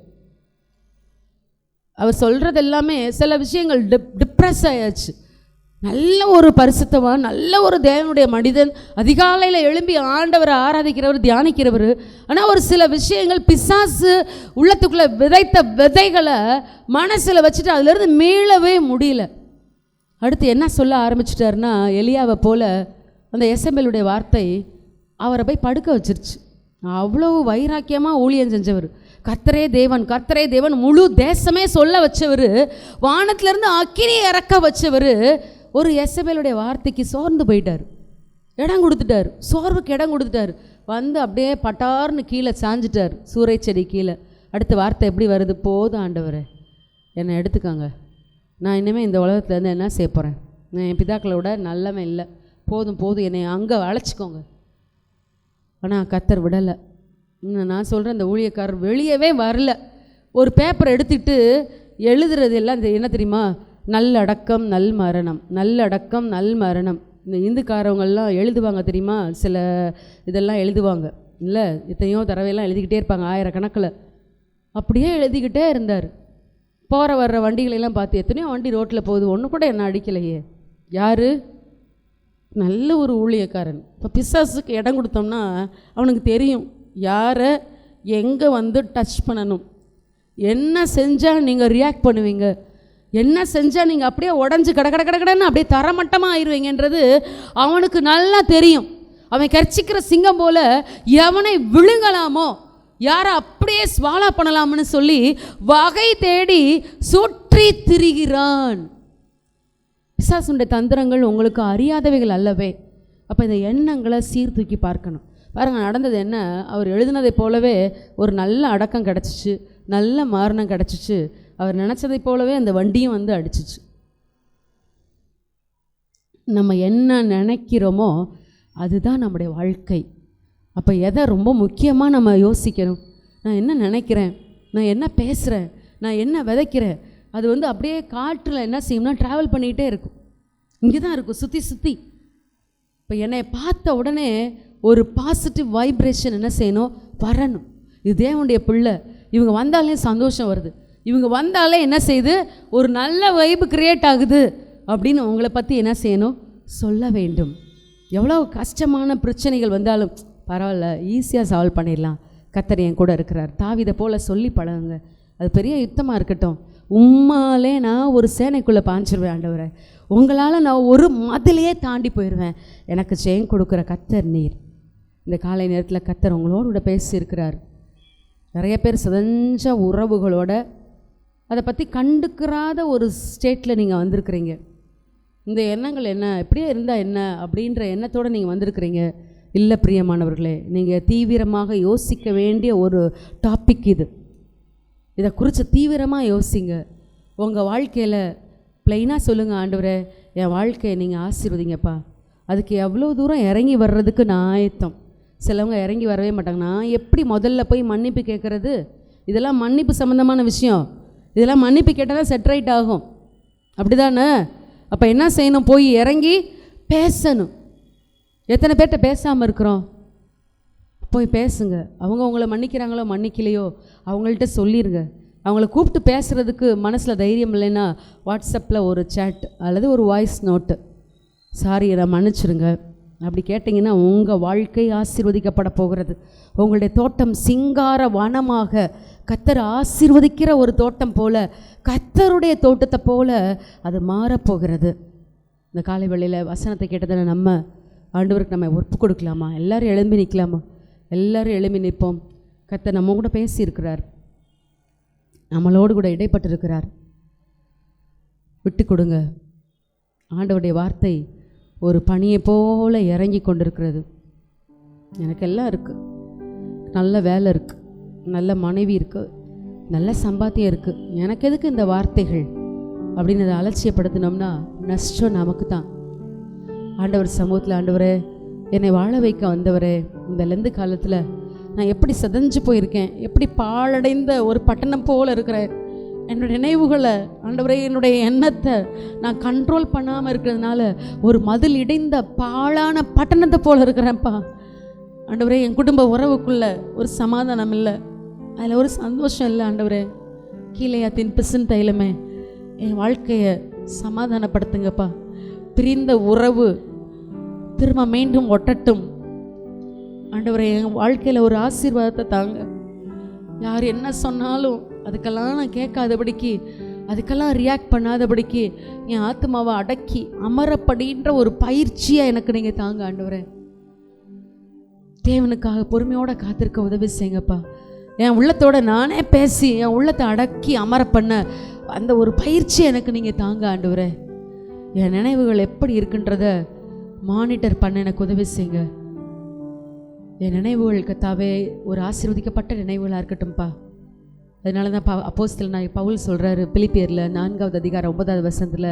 அவர் சொல்கிறது எல்லாமே சில விஷயங்கள் டிப்ரெஸ் ஆயாச்சு. நல்ல ஒரு பரிசுத்தவான், நல்ல ஒரு தேவனுடைய மனிதன், அதிகாலையில் எழும்பி ஆண்டவரை ஆராதிக்கிறவர், தியானிக்கிறவர். ஆனால் ஒரு சில விஷயங்கள் பிசாசு உள்ளத்துக்குள்ளே விதைத்த விதைகளை மனசில் வச்சுட்டு அதிலிருந்து மீளவே முடியல. அடுத்து என்ன சொல்ல ஆரம்பிச்சிட்டாருன்னா, எலியாவை போல் அந்த எசபேலுடைய வார்த்தை அவரை போய் படுக்க வச்சிருச்சு. அவ்வளோ வைராக்கியமாக ஊழியம் செஞ்சவர், கர்த்தரே தேவன் கர்த்தரே தேவன் முழு தேசமே சொல்ல வச்சவர், வானத்திலேருந்து அக்கினி இறக்க வச்சவர், ஒரு எசபேலுடைய வார்த்தைக்கு சோர்ந்து போயிட்டார். இடம் கொடுத்துட்டார், சோர்வுக்கு இடம் கொடுத்துட்டார். வந்து அப்படியே பட்டார்னு கீழே சாஞ்சிட்டார், சூறை செடி கீழே. அடுத்த வார்த்தை எப்படி வருது? போதும் ஆண்டவரே, என்னை எடுத்துக்காங்க, நான் இனிமேல் இந்த உலகத்துலேருந்து என்ன செய்ய போகிறேன்? நான் என் பிதாக்களோட நல்லவன் இல்லை, போதும் போதும், என்னை அங்கே அழைச்சிக்கோங்க. ஆனால் கர்த்தர் விடலை. நான் சொல்கிறேன், இந்த ஊழியக்காரர் வெளியவே வரல. ஒரு பேப்பர் எடுத்துகிட்டு எழுதுறது எல்லாம் என்ன தெரியுமா? நல்லடக்கம் நல் மரணம், நல்லடக்கம் நல் மரணம். இந்த இந்துக்காரவங்கெல்லாம் எழுதுவாங்க தெரியுமா? சில இதெல்லாம் எழுதுவாங்க இல்லை, எத்தனையோ தடவையெல்லாம் எழுதிக்கிட்டே இருப்பாங்க, 1000 கணக்கில். அப்படியே எழுதிக்கிட்டே இருந்தார். போகிற வர்ற வண்டிகளெல்லாம் பார்த்து, எத்தனையோ வண்டி ரோட்டில் போகுது, ஒன்று கூட என்ன அடிக்கலையே. யார்? நல்ல ஒரு ஊழியக்காரன். இப்போ பிசாசுக்கு இடம் கொடுத்தோம்னா அவனுக்கு தெரியும் யாரை எங்கே வந்து டச் பண்ணணும், என்ன செஞ்சால் நீங்கள் ரியாக்ட் பண்ணுவீங்க, என்ன செஞ்சால் நீங்கள் அப்படியே உடஞ்சி கடன்னு அப்படியே தரமட்டமாக ஆயிடுவீங்கன்றது அவனுக்கு நல்லா தெரியும். அவன் கர்ச்சிக்கிற சிங்கம் போல் எவனை விழுங்கலாமோ, யாரை அப்படியே ஸ்வாலா பண்ணலாம்னு சொல்லி வகை தேடி சுற்றி திரிகிறான். பிசாசுடைய தந்திரங்கள் உங்களுக்கு அறியாதவைகள் அல்லவே. அப்போ இந்த எண்ணங்களை சீர்தூக்கி பார்க்கணும். பாருங்கள், நடந்தது என்ன? அவர் எழுதினதை போலவே ஒரு நல்ல அடக்கம் கிடச்சிச்சு, நல்ல மரணம் கிடச்சிச்சு. அவர் நினச்சதை போலவே அந்த வண்டியும் வந்து அடிச்சிச்சு. நம்ம என்ன நினைக்கிறோமோ அதுதான் நம்முடைய வாழ்க்கை. அப்போ எதை ரொம்ப முக்கியமாக நம்ம யோசிக்கணும்? நான் என்ன நினைக்கிறேன், நான் என்ன பேசுகிறேன், நான் என்ன விதைக்கிறேன், அது வந்து அப்படியே காற்றில் என்ன செய்யும்னா ட்ராவல் பண்ணிக்கிட்டே இருக்கும். இங்கே தான் இருக்கும், சுற்றி சுற்றி. இப்போ என்னை பார்த்த உடனே ஒரு பாசிட்டிவ் வைப்ரேஷன் என்ன செய்யணும்? வரணும். இது தேவனுடைய பிள்ளை, இவங்க வந்தாலே சந்தோஷம் வருது, இவங்க வந்தாலே என்ன செய்யுது? ஒரு நல்ல வைப்பு கிரியேட் ஆகுது அப்படின்னு உங்களை பற்றி என்ன செய்யணும்? சொல்ல வேண்டும். எவ்வளோ கஷ்டமான பிரச்சனைகள் வந்தாலும் பரவாயில்ல, ஈஸியாக சால்வ் பண்ணிடலாம், கர்த்தர் என் கூட இருக்கிறார். தாவீதை போல் சொல்லி பழகுங்க. அது பெரிய யுத்தமாக இருக்கட்டும். உம்மாலே நான் ஒரு சேனைக்குள்ளே பாஞ்சிருவேன் ஆண்டவரே, உங்களால் நான் ஒரு மதிலையே தாண்டி போயிடுவேன், எனக்கு ஜெயம் கொடுக்குற கர்த்தர் நீர். இந்த காலை நேரத்தில் கர்த்தர் உங்களோட பேசியிருக்கிறார். நிறைய பேர் சிதஞ்ச உறவுகளோட அதை பற்றி கண்டுக்கிறாத ஒரு ஸ்டேட்டில் நீங்கள் வந்திருக்கிறீங்க. இந்த எண்ணங்கள் என்ன, எப்படியே இருந்தால் என்ன அப்படின்ற எண்ணத்தோடு நீங்கள் வந்திருக்கிறீங்க. இல்லை பிரியமானவர்களே, நீங்கள் தீவிரமாக யோசிக்க வேண்டிய ஒரு டாபிக் இது. இதை குறித்து தீவிரமாக யோசிங்க. உங்கள் வாழ்க்கையில் ப்ளைனாக சொல்லுங்கள், ஆண்டவரே என் வாழ்க்கையை நீங்கள் ஆசீர்வதிங்கப்பா. அதுக்கு எவ்வளோ தூரம் இறங்கி வர்றதுக்கு நான் ஆயத்தம். சிலவங்க இறங்கி வரவே மாட்டாங்க. நான் எப்படி முதல்ல போய் மன்னிப்பு கேட்குறது? இதெல்லாம் மன்னிப்பு சம்மந்தமான விஷயம். இதெல்லாம் மன்னிப்பு கேட்டால் தான் செட் ரைட் ஆகும், அப்படி தானே? அப்போ என்ன செய்யணும்? போய் இறங்கி பேசணும். எத்தனை பேர்கிட்ட பேசாமல் இருக்கிறோம்? போய் பேசுங்க. அவங்க உங்களை மன்னிக்கிறாங்களோ மன்னிக்கலையோ அவங்கள்ட்ட சொல்லிடுங்க. அவங்கள கூப்பிட்டு பேசுகிறதுக்கு மனசில் தைரியம் இல்லைன்னா வாட்ஸ்அப்பில் ஒரு சேட் அல்லது ஒரு வாய்ஸ் நோட்டு, சாரி நான் மன்னிச்சிருங்க அப்படி கேட்டிங்கன்னா உங்கள் வாழ்க்கை ஆசீர்வதிக்கப்பட போகிறது. உங்களுடைய தோட்டம் சிங்கார வனமாக கர்த்தர் ஆசீர்வதிக்கிற ஒரு தோட்டம் போல், கர்த்தருடைய தோட்டத்தை போல் அது மாறப்போகிறது. இந்த காலை வேளையில் வசனத்தை கேட்டதான நம்ம ஆண்டவருக்கு நம்ம ஒப்பு கொடுக்கலாமா? எல்லோரும் எழும்பி நிற்கலாமா? எல்லோரும் எழும்பி நிற்போம். கர்த்தர் நம்ம கூட பேசியிருக்கிறார், நம்மளோடு கூட இடைப்பட்டிருக்கிறார். விட்டு கொடுங்க. ஆண்டவருடைய வார்த்தை ஒரு பனியை போல் இறங்கி கொண்டிருக்கிறது. எனக்கு எல்லாம் இருக்குது, நல்ல வேலை இருக்குது, நல்ல மனைவி இருக்குது, நல்ல சம்பாத்தியம் இருக்குது, எனக்கு எதுக்கு இந்த வார்த்தைகள் அப்படின்னு அதை அலட்சியப்படுத்தினோம்னா நஷ்டம் நமக்கு தான். ஆண்டவர் சமூகத்தில், ஆண்டவரே என்னை வாழ வைக்க வந்தவரே, இந்த லெந்து காலத்தில் நான் எப்படி சதஞ்சு போயிருக்கேன், எப்படி பாழடைந்த ஒரு பட்டணம் போல் இருக்கிறேன், என்னுடைய நினைவுகளை ஆண்டவரே, என்னுடைய எண்ணத்தை நான் கண்ட்ரோல் பண்ணாமல் இருக்கிறதுனால ஒரு மதில் இடைந்த பாழான பட்டணத்தை போல் இருக்கிறேன்ப்பா. ஆண்டவரே, என் குடும்ப உறவுக்குள்ளே ஒரு சமாதானம் இல்லை, அதில் ஒரு சந்தோஷம் இல்லை. ஆண்டவரே, கீழையாத்தின் பிசின் தைலமே என் வாழ்க்கையை சமாதானப்படுத்துங்கப்பா. பிரிந்த உறவு திரும்ப மீண்டும் ஒட்டட்டும். ஆண்டவரே, என் வாழ்க்கையில் ஒரு ஆசீர்வாதத்தை தாங்க. யார் என்ன சொன்னாலும் அதுக்கெல்லாம் நான் கேட்காதபடிக்கு, அதுக்கெல்லாம் ரியாக்ட் பண்ணாதபடிக்கு என் ஆத்மாவை அடக்கி அமரப்படின்ற ஒரு பயிற்சியாக எனக்கு நீங்கள் தாங்க. ஆண்டவரே, தேவனுக்காக பொறுமையோடு காத்திருக்க உதவி செய்யுங்கப்பா. என் உள்ளத்தோட நானே பேசி என் உள்ளத்தை அடக்கி அமர பண்ண அந்த ஒரு பயிற்சி எனக்கு நீங்கள் தாங்க. ஆண்டவரே, என் நினைவுகள் எப்படி இருக்குன்றத மானிட்டர் பண்ண எனக்கு உதவி செய்யுங்க. என் நினைவுகள் கர்த்தாவே ஒரு ஆசீர்வதிக்கப்பட்ட நினைவுகளாக இருக்கட்டும்ப்பா. அதனால தான் அப்போஸ்தலனாகிய பவுல் சொல்கிறாரு பிலிப்பியரில் 4வது அதிகாரம் 9வது வசனத்தில்,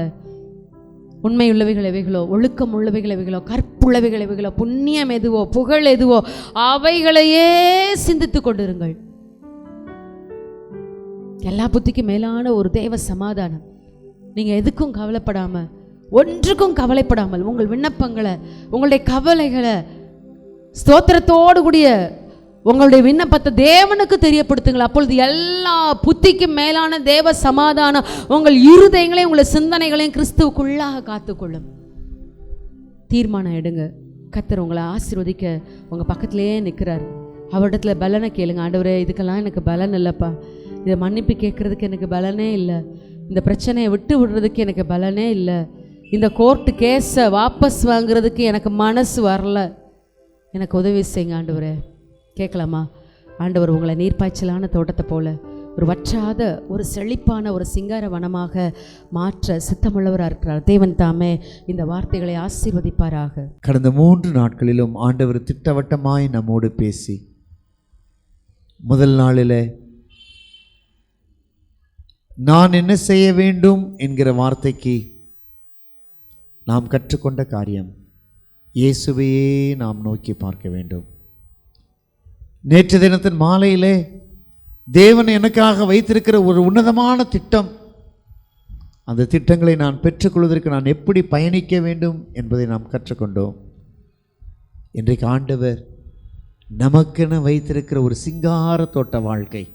உண்மை உள்ளவைகள் எவைகளோ, ஒழுக்கம் உள்ளவைகள் எவைகளோ, கற்புள்ளவைகள் எவைகளோ, புண்ணியம் எதுவோ, புகழ் எதுவோ, அவைகளையே சிந்தித்து கொண்டிருங்கள். எல்லா புத்திக்கும் மேலான ஒரு தேவ சமாதானம். நீங்கள் எதுக்கும் கவலைப்படாமல், ஒன்றுக்கும் கவலைப்படாமல் உங்கள் விண்ணப்பங்களை, உங்களுடைய கவலைகளை ஸ்தோத்திரத்தோடு கூடிய உங்களுடைய விண்ணப்பத்தை தேவனுக்கு தெரியப்படுத்துங்கள். அப்பொழுது எல்லா புத்திக்கும் மேலான தேவ சமாதானம் உங்கள் இருதயங்களையும் உங்களை சிந்தனைகளையும் கிறிஸ்துவுக்குள்ளாக காத்துக்கொள்ளும். தீர்மானம் எடுங்க. கர்த்தர் உங்களை ஆசீர்வதிக்க உங்கள் பக்கத்திலேயே நிற்கிறார். அவரிடத்துல பலனை கேளுங்க. ஆண்டவரே, இதுக்கெல்லாம் எனக்கு பலன் இல்லைப்பா, இதை மன்னிப்பு கேட்குறதுக்கு எனக்கு பலனே இல்லை, இந்த பிரச்சனையை விட்டு விடுறதுக்கு எனக்கு பலனே இல்லை, இந்த கோர்ட்டு கேஸை வாபஸ் வாங்குறதுக்கு எனக்கு மனசு வரல, எனக்கு உதவி செய்யுங்க ஆண்டவரே. கேட்கலாமா? ஆண்டவர் உங்களை நீர்ப்பாய்ச்சலான தோட்டத்தை போல ஒரு வற்றாத ஒரு செழிப்பான ஒரு சிங்கார வனமாக மாற்ற சித்தமுள்ளவராக இருக்கிறார். தேவன் தாமே இந்த வார்த்தைகளை ஆசீர்வதிப்பாராக. கடந்த 3 நாட்களிலும் ஆண்டவர் திட்டவட்டமாய் நம்மோடு பேசி, முதல் நாளில் நான் என்ன செய்ய வேண்டும் என்கிற வார்த்தைக்கு நாம் கற்றுக்கொண்ட காரியம், இயேசுவையே நாம் நோக்கி பார்க்க வேண்டும். நேற்று தினத்தின் மாலையிலே தேவன் எனக்காக வைத்திருக்கிற ஒரு உன்னதமான திட்டம், அந்த திட்டங்களை நான் பெற்றுக்கொள்வதற்கு நான் எப்படி பயணிக்க வேண்டும் என்பதை நாம் கற்றுக்கொண்டோம். இன்றைக்கு ஆண்டவர் நமக்கென வைத்திருக்கிற ஒரு சிங்கார தோட்ட வாழ்க்கை,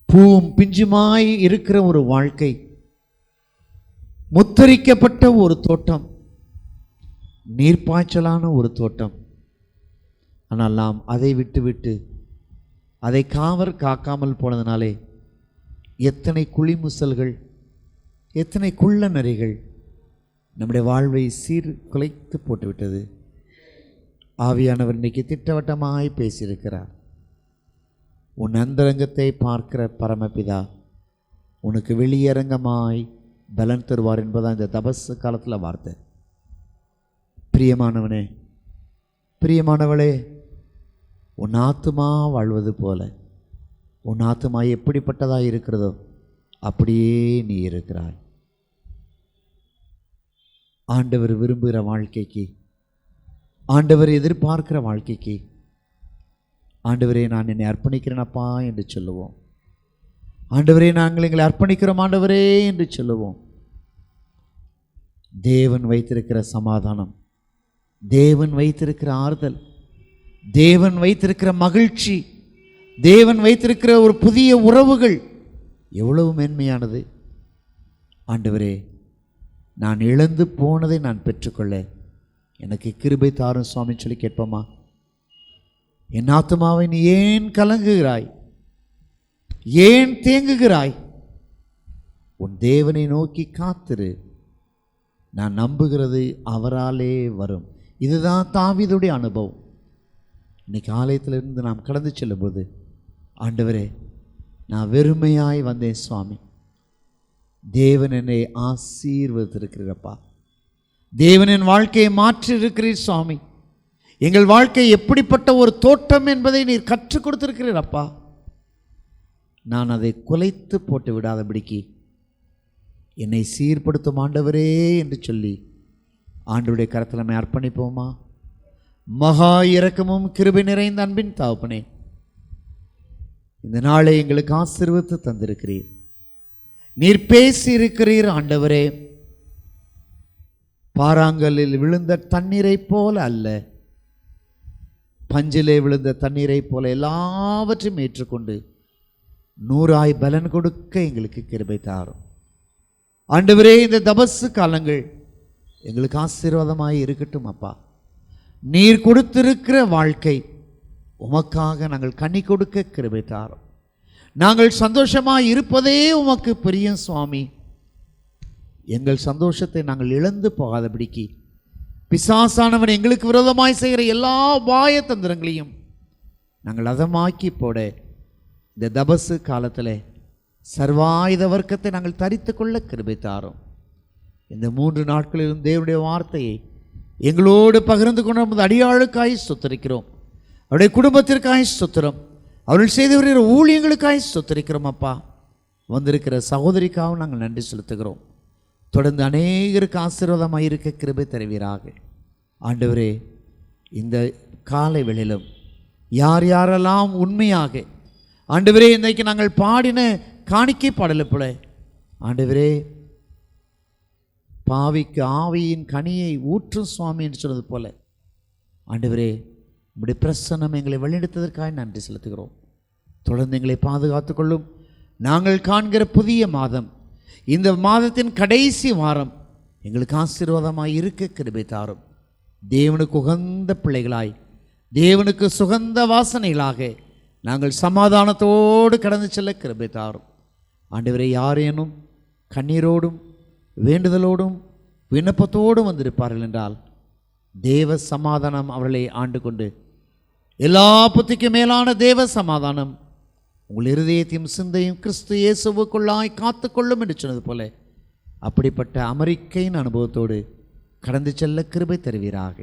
பூவும் பிஞ்சுமாய் இருக்கிற ஒரு வாழ்க்கை, முத்தரிக்கப்பட்ட ஒரு தோட்டம், நீர்ப்பாய்ச்சலான ஒரு தோட்டம், ஆனால் நாம் அதை விட்டு அதை காக்காமல் போனதுனாலே எத்தனை குழிமுசல்கள், எத்தனை குள்ள நரிகள் நம்முடைய வாழ்வை சீர்குலைத்து போட்டுவிட்டது. ஆவியானவர் இன்னைக்கு திட்டவட்டமாய் பேசியிருக்கிறார். உன் அந்தரங்கத்தை பார்க்கிற பரமபிதா உனக்கு வெளியரங்கமாய் பலன் தருவார் என்பதான் இந்த தபசு காலத்தில் வார்த்தை. பிரியமானவனே, பிரியமானவளே, உன் ஆத்துமா வாழ்வது போல உன் ஆத்துமா எப்படிப்பட்டதாக இருக்கிறதோ அப்படியே நீ இருக்கிறாய். ஆண்டவர் விரும்புகிற வாழ்க்கைக்கு, ஆண்டவர் எதிர்பார்க்கிற வாழ்க்கைக்கு, ஆண்டவரே நான் என்னை அர்ப்பணிக்கிறேனப்பா என்று சொல்லுவோம். ஆண்டவரே நாங்கள் எங்களை அர்ப்பணிக்கிறோம் ஆண்டவரே என்று சொல்லுவோம். தேவன் வைத்திருக்கிற சமாதானம், தேவன் வைத்திருக்கிற ஆறுதல், தேவன் வைத்திருக்கிற மகிழ்ச்சி, தேவன் வைத்திருக்கிற ஒரு புதிய உறவுகள் எவ்வளவு மேன்மையானது. ஆண்டவரே, நான் இழந்து போனதை நான் பெற்றுக்கொள்ள எனக்கு கிருபை தாரும் சுவாமி சொல்லி கேட்போமா? என் ஆத்துமாவை நீ ஏன் கலங்குகிறாய், ஏன் தேங்குகிறாய்? உன் தேவனை நோக்கி காத்திரு, நான் நம்புகிறது அவராலே வரும். இதுதான் தாவீதுடைய அனுபவம். இன்னைக்கு ஆலயத்திலிருந்து நாம் கடந்து செல்லும்போது, ஆண்டவரே நான் வெறுமையாய் வந்தேன் சுவாமி, தேவன் என்னை ஆசீர்வதித்திருக்கிறப்பா, தேவன் என் வாழ்க்கையை மாற்றி இருக்கிறீர் சுவாமி, எங்கள் வாழ்க்கை எப்படிப்பட்ட ஒரு தோட்டம் என்பதை நீர் கற்றுக் கொடுத்திருக்கிறீரப்பா, நான் அதை குலைத்து போட்டு விடாதபடிக்கு என்னை சீர்படுத்தும் ஆண்டவரே என்று சொல்லி ஆண்டவருடைய கரத்தில் நம்மை அர்ப்பணிப்போமா? மகா இரக்கமும் கிருபை நிறைந்த அன்பின் தகப்பனே, இந்த நாளை எங்களுக்கு ஆசீர்வதித்து தந்திருக்கிறீர். நீர் பேசி இருக்கிறீர் ஆண்டவரே. பாறாங்கல்லில் விழுந்த தண்ணீரை போல அல்ல, பஞ்சிலே விழுந்த தண்ணீரை போல எல்லாவற்றையும் ஏற்றுக்கொண்டு 100 பலன் கொடுக்க எங்களுக்கு கிருபை தாரும் ஆண்டவரே. இந்த தபசு காலங்கள் எங்களுக்கு ஆசீர்வாதமாய் இருக்கட்டும் அப்பா. நீர் கொடுத்திருக்கிற வாழ்க்கை உமக்காக நாங்கள் கனி கொடுக்க கிருபை தாரும். நாங்கள் சந்தோஷமாய் இருப்பதே உமக்கு பிரியம் சுவாமி. எங்கள் சந்தோஷத்தை நாங்கள் இழந்து போகாதபடிக்கு பிசாசானவன் எங்களுக்கு விரோதமாய் செய்கிற எல்லா வாய தந்திரங்களையும் நாங்கள் அதமாக்கி போட இந்த தபசு காலத்தில் சர்வாயுத வர்க்கத்தை நாங்கள் தரித்து கொள்ள கிருபை தாரும். இந்த 3 நாட்களிலும் தேவனுடைய வார்த்தையை எங்களோடு பகிர்ந்து கொண்டு அடியாளுக்காய் ஸ்தோத்திரிக்கிறோம். அவருடைய குடும்பத்திற்காய் ஸ்தோத்திரம், அவர்கள் செய்து வருகிற ஊழியங்களுக்காய் ஸ்தோத்திரிக்கிறோம் அப்பா. வந்திருக்கிற சகோதரிக்காகவும் நாங்கள் நன்றி செலுத்துகிறோம். தொடர்ந்து அநேகருக்கு ஆசீர்வாதமாக இருக்க கிருபை தருவீராக ஆண்டவரே. இந்த காலை வேளையிலும் யார் யாரெல்லாம் உண்மையாக ஆண்டவரே இன்றைக்கு நாங்கள் பாடின காணிக்கை பாடலை போல ஆண்டவரே, பாவிக்கு ஆவியின் கனியை ஊற்றும் சுவாமி என்று சொன்னது போல ஆண்டவரே, உம்முடைய பிரசன்னம் எங்களை வழிநடத்ததற்காக நன்றி செலுத்துகிறோம். தொடர்ந்து எங்களை பாதுகாத்து கொள்ளும். நாங்கள் காண்கிற புதிய மாதம், இந்த மாதத்தின் கடைசி வாரம் எங்களுக்கு ஆசீர்வாதமாய் இருக்க கிருபை தாரும். தேவனுக்கு உகந்த பிள்ளைகளாய், தேவனுக்கு சுகந்த வாசனைகளாக நாங்கள் சமாதானத்தோடு கடந்து செல்ல கிருபை தாரும் ஆண்டவரே. யாரேனும் கண்ணீரோடும் வேண்டுதலோடும் விண்ணப்பத்தோடும் வந்திருப்பார்கள் என்றால் தேவ சமாதானம் அவர்களை ஆண்டு கொண்டு, எல்லா புத்திக்கும் மேலான தேவ சமாதானம் உங்கள் இருதயத்தையும் சிந்தையும் கிறிஸ்து இயேசுவுக்குள்ளாய் காத்து கொள்ளும் என்று சொன்னது போல அப்படிப்பட்ட அமெரிக்கையின் அனுபவத்தோடு கடந்து செல்ல கிருபை தருவீராக.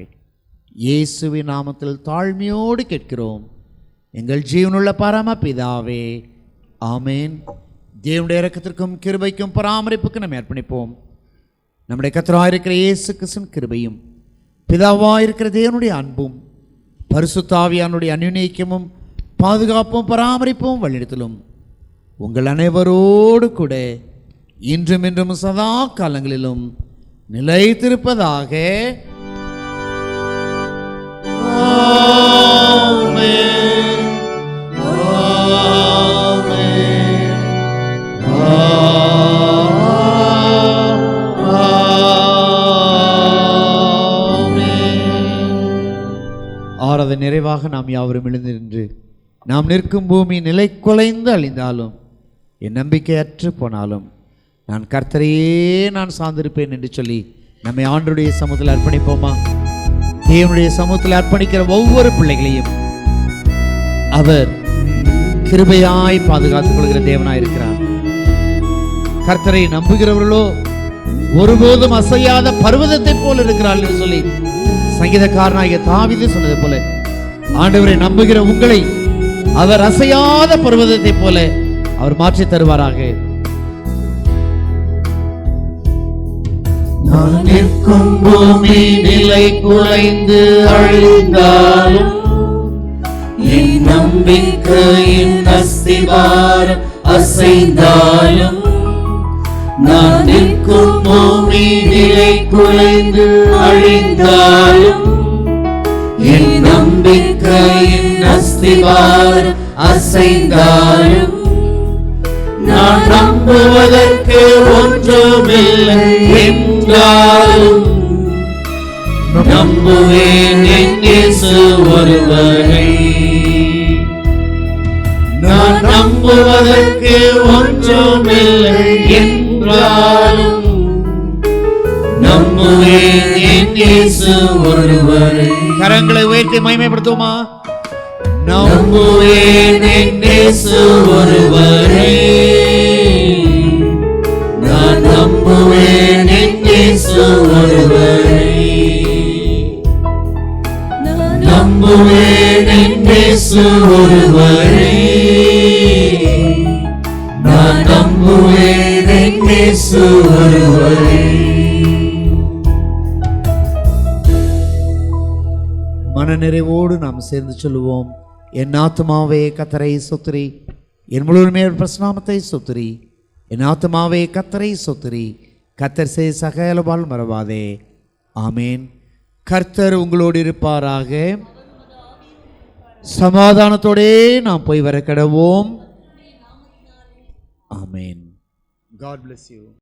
இயேசுவின் நாமத்தில் தாழ்மையோடு கேட்கிறோம் எங்கள் ஜீவனுள்ள பரமபிதாவே, ஆமேன். தேவனுடைய இரக்கத்திற்கும் கிருபைக்கும் பராமரிப்புக்கு நம்ம அர்ப்பணிப்போம். நம்முடைய கர்த்தராயிருக்கிற இயேசு கிறிஸ்துவின் கிருபையும் பிதாவாயிருக்கிற தேவனுடைய அன்பும் பரிசுத்த ஆவியானுடைய அனுநயிக்கமும் பாதுகாப்பும் பராமரிப்பும் வழிநடத்தலும் உங்கள் அனைவரோடு கூட இன்றும் இன்றும் சதா காலங்களிலும் நிலைத்திருப்பதாக. ஆறாவது நிறைவாக நாம் யாவரும் எழுந்து நின்று நாம் நிற்கும் பூமி நிலை குலைந்து அழிந்தாலும் என் நம்பிக்கையற்று போனாலும் நான் கர்த்தரையே நான் சார்ந்திருப்பேன் என்று சொல்லி நம்மை ஆண்டவருடைய சமூகத்தில் அர்ப்பணிப்போமா? தேவனுடைய சமூகத்தில் அர்ப்பணிக்கிற ஒவ்வொரு பிள்ளைகளையும் அவர் கிருபையாய் பாதுகாத்துக் கொள்கிற தேவனாய் இருக்கிறார். கர்த்தரை நம்புகிறவர்களோ ஒருபோதும் அசையாத பர்வதத்தை போல இருக்கிறார்கள் என்று சொல்லி சங்கீதக்காரனாகிய தாவீது சொன்னது போல ஆண்டவரை நம்புகிற உங்களை அவர் அசையாத பர்வதத்தை போல அவர் மாற்றி தருவாராக. நான் நிற்கும் பூமி நிலை குலைந்து அழிந்தாலும் என் நம்பிக்கையின் அஸ்திவாரம் அசைந்தாலும் நான் நிற்கும் பூமி நிலை குலைந்து அழிந்தாலும் என் நம்பிக்கையின் அஸ்திவாரம் அசைந்தாலும் நான் நம்புவதற்கு ஒன்றுமில்லை என்றாலும் நம்புவேன் என் இயேசு ஒருவரை. நான் நம்புவதற்கு ஒன்றுமில்லை என்றாலும் நம்புவேன் என் இயேசு ஒருவரை. கரங்களை உயர்த்தி மகிமைப்படுத்துவோமா? நம்புவேன் என் இயேசு ஒருவரை. நான் நம்புவேன் என் இயேசு ஒருவரை. நம்புவேன் என் இயேசு ஒருவரை. நான் நம்புவேன் என் இயேசு ஒருவரை. மனநிறைவோடு நாம் சேர்ந்து சொல்லுவோம். என் ஆத்துமாவே கர்த்தரை ஸ்தோத்திரி, என் முழுமையான பிரசனாமத்தை ஸ்தோத்திரி. என் ஆத்துமாவே கர்த்தரை ஸ்தோத்திரி, கர்த்தர் செய்த சகலவால் மறவாதே. ஆமேன். கர்த்தர் உங்களோடு இருப்பாராக. சமாதானத்தோடே நாம் போய் வர கடவோம். ஆமேன். God bless you.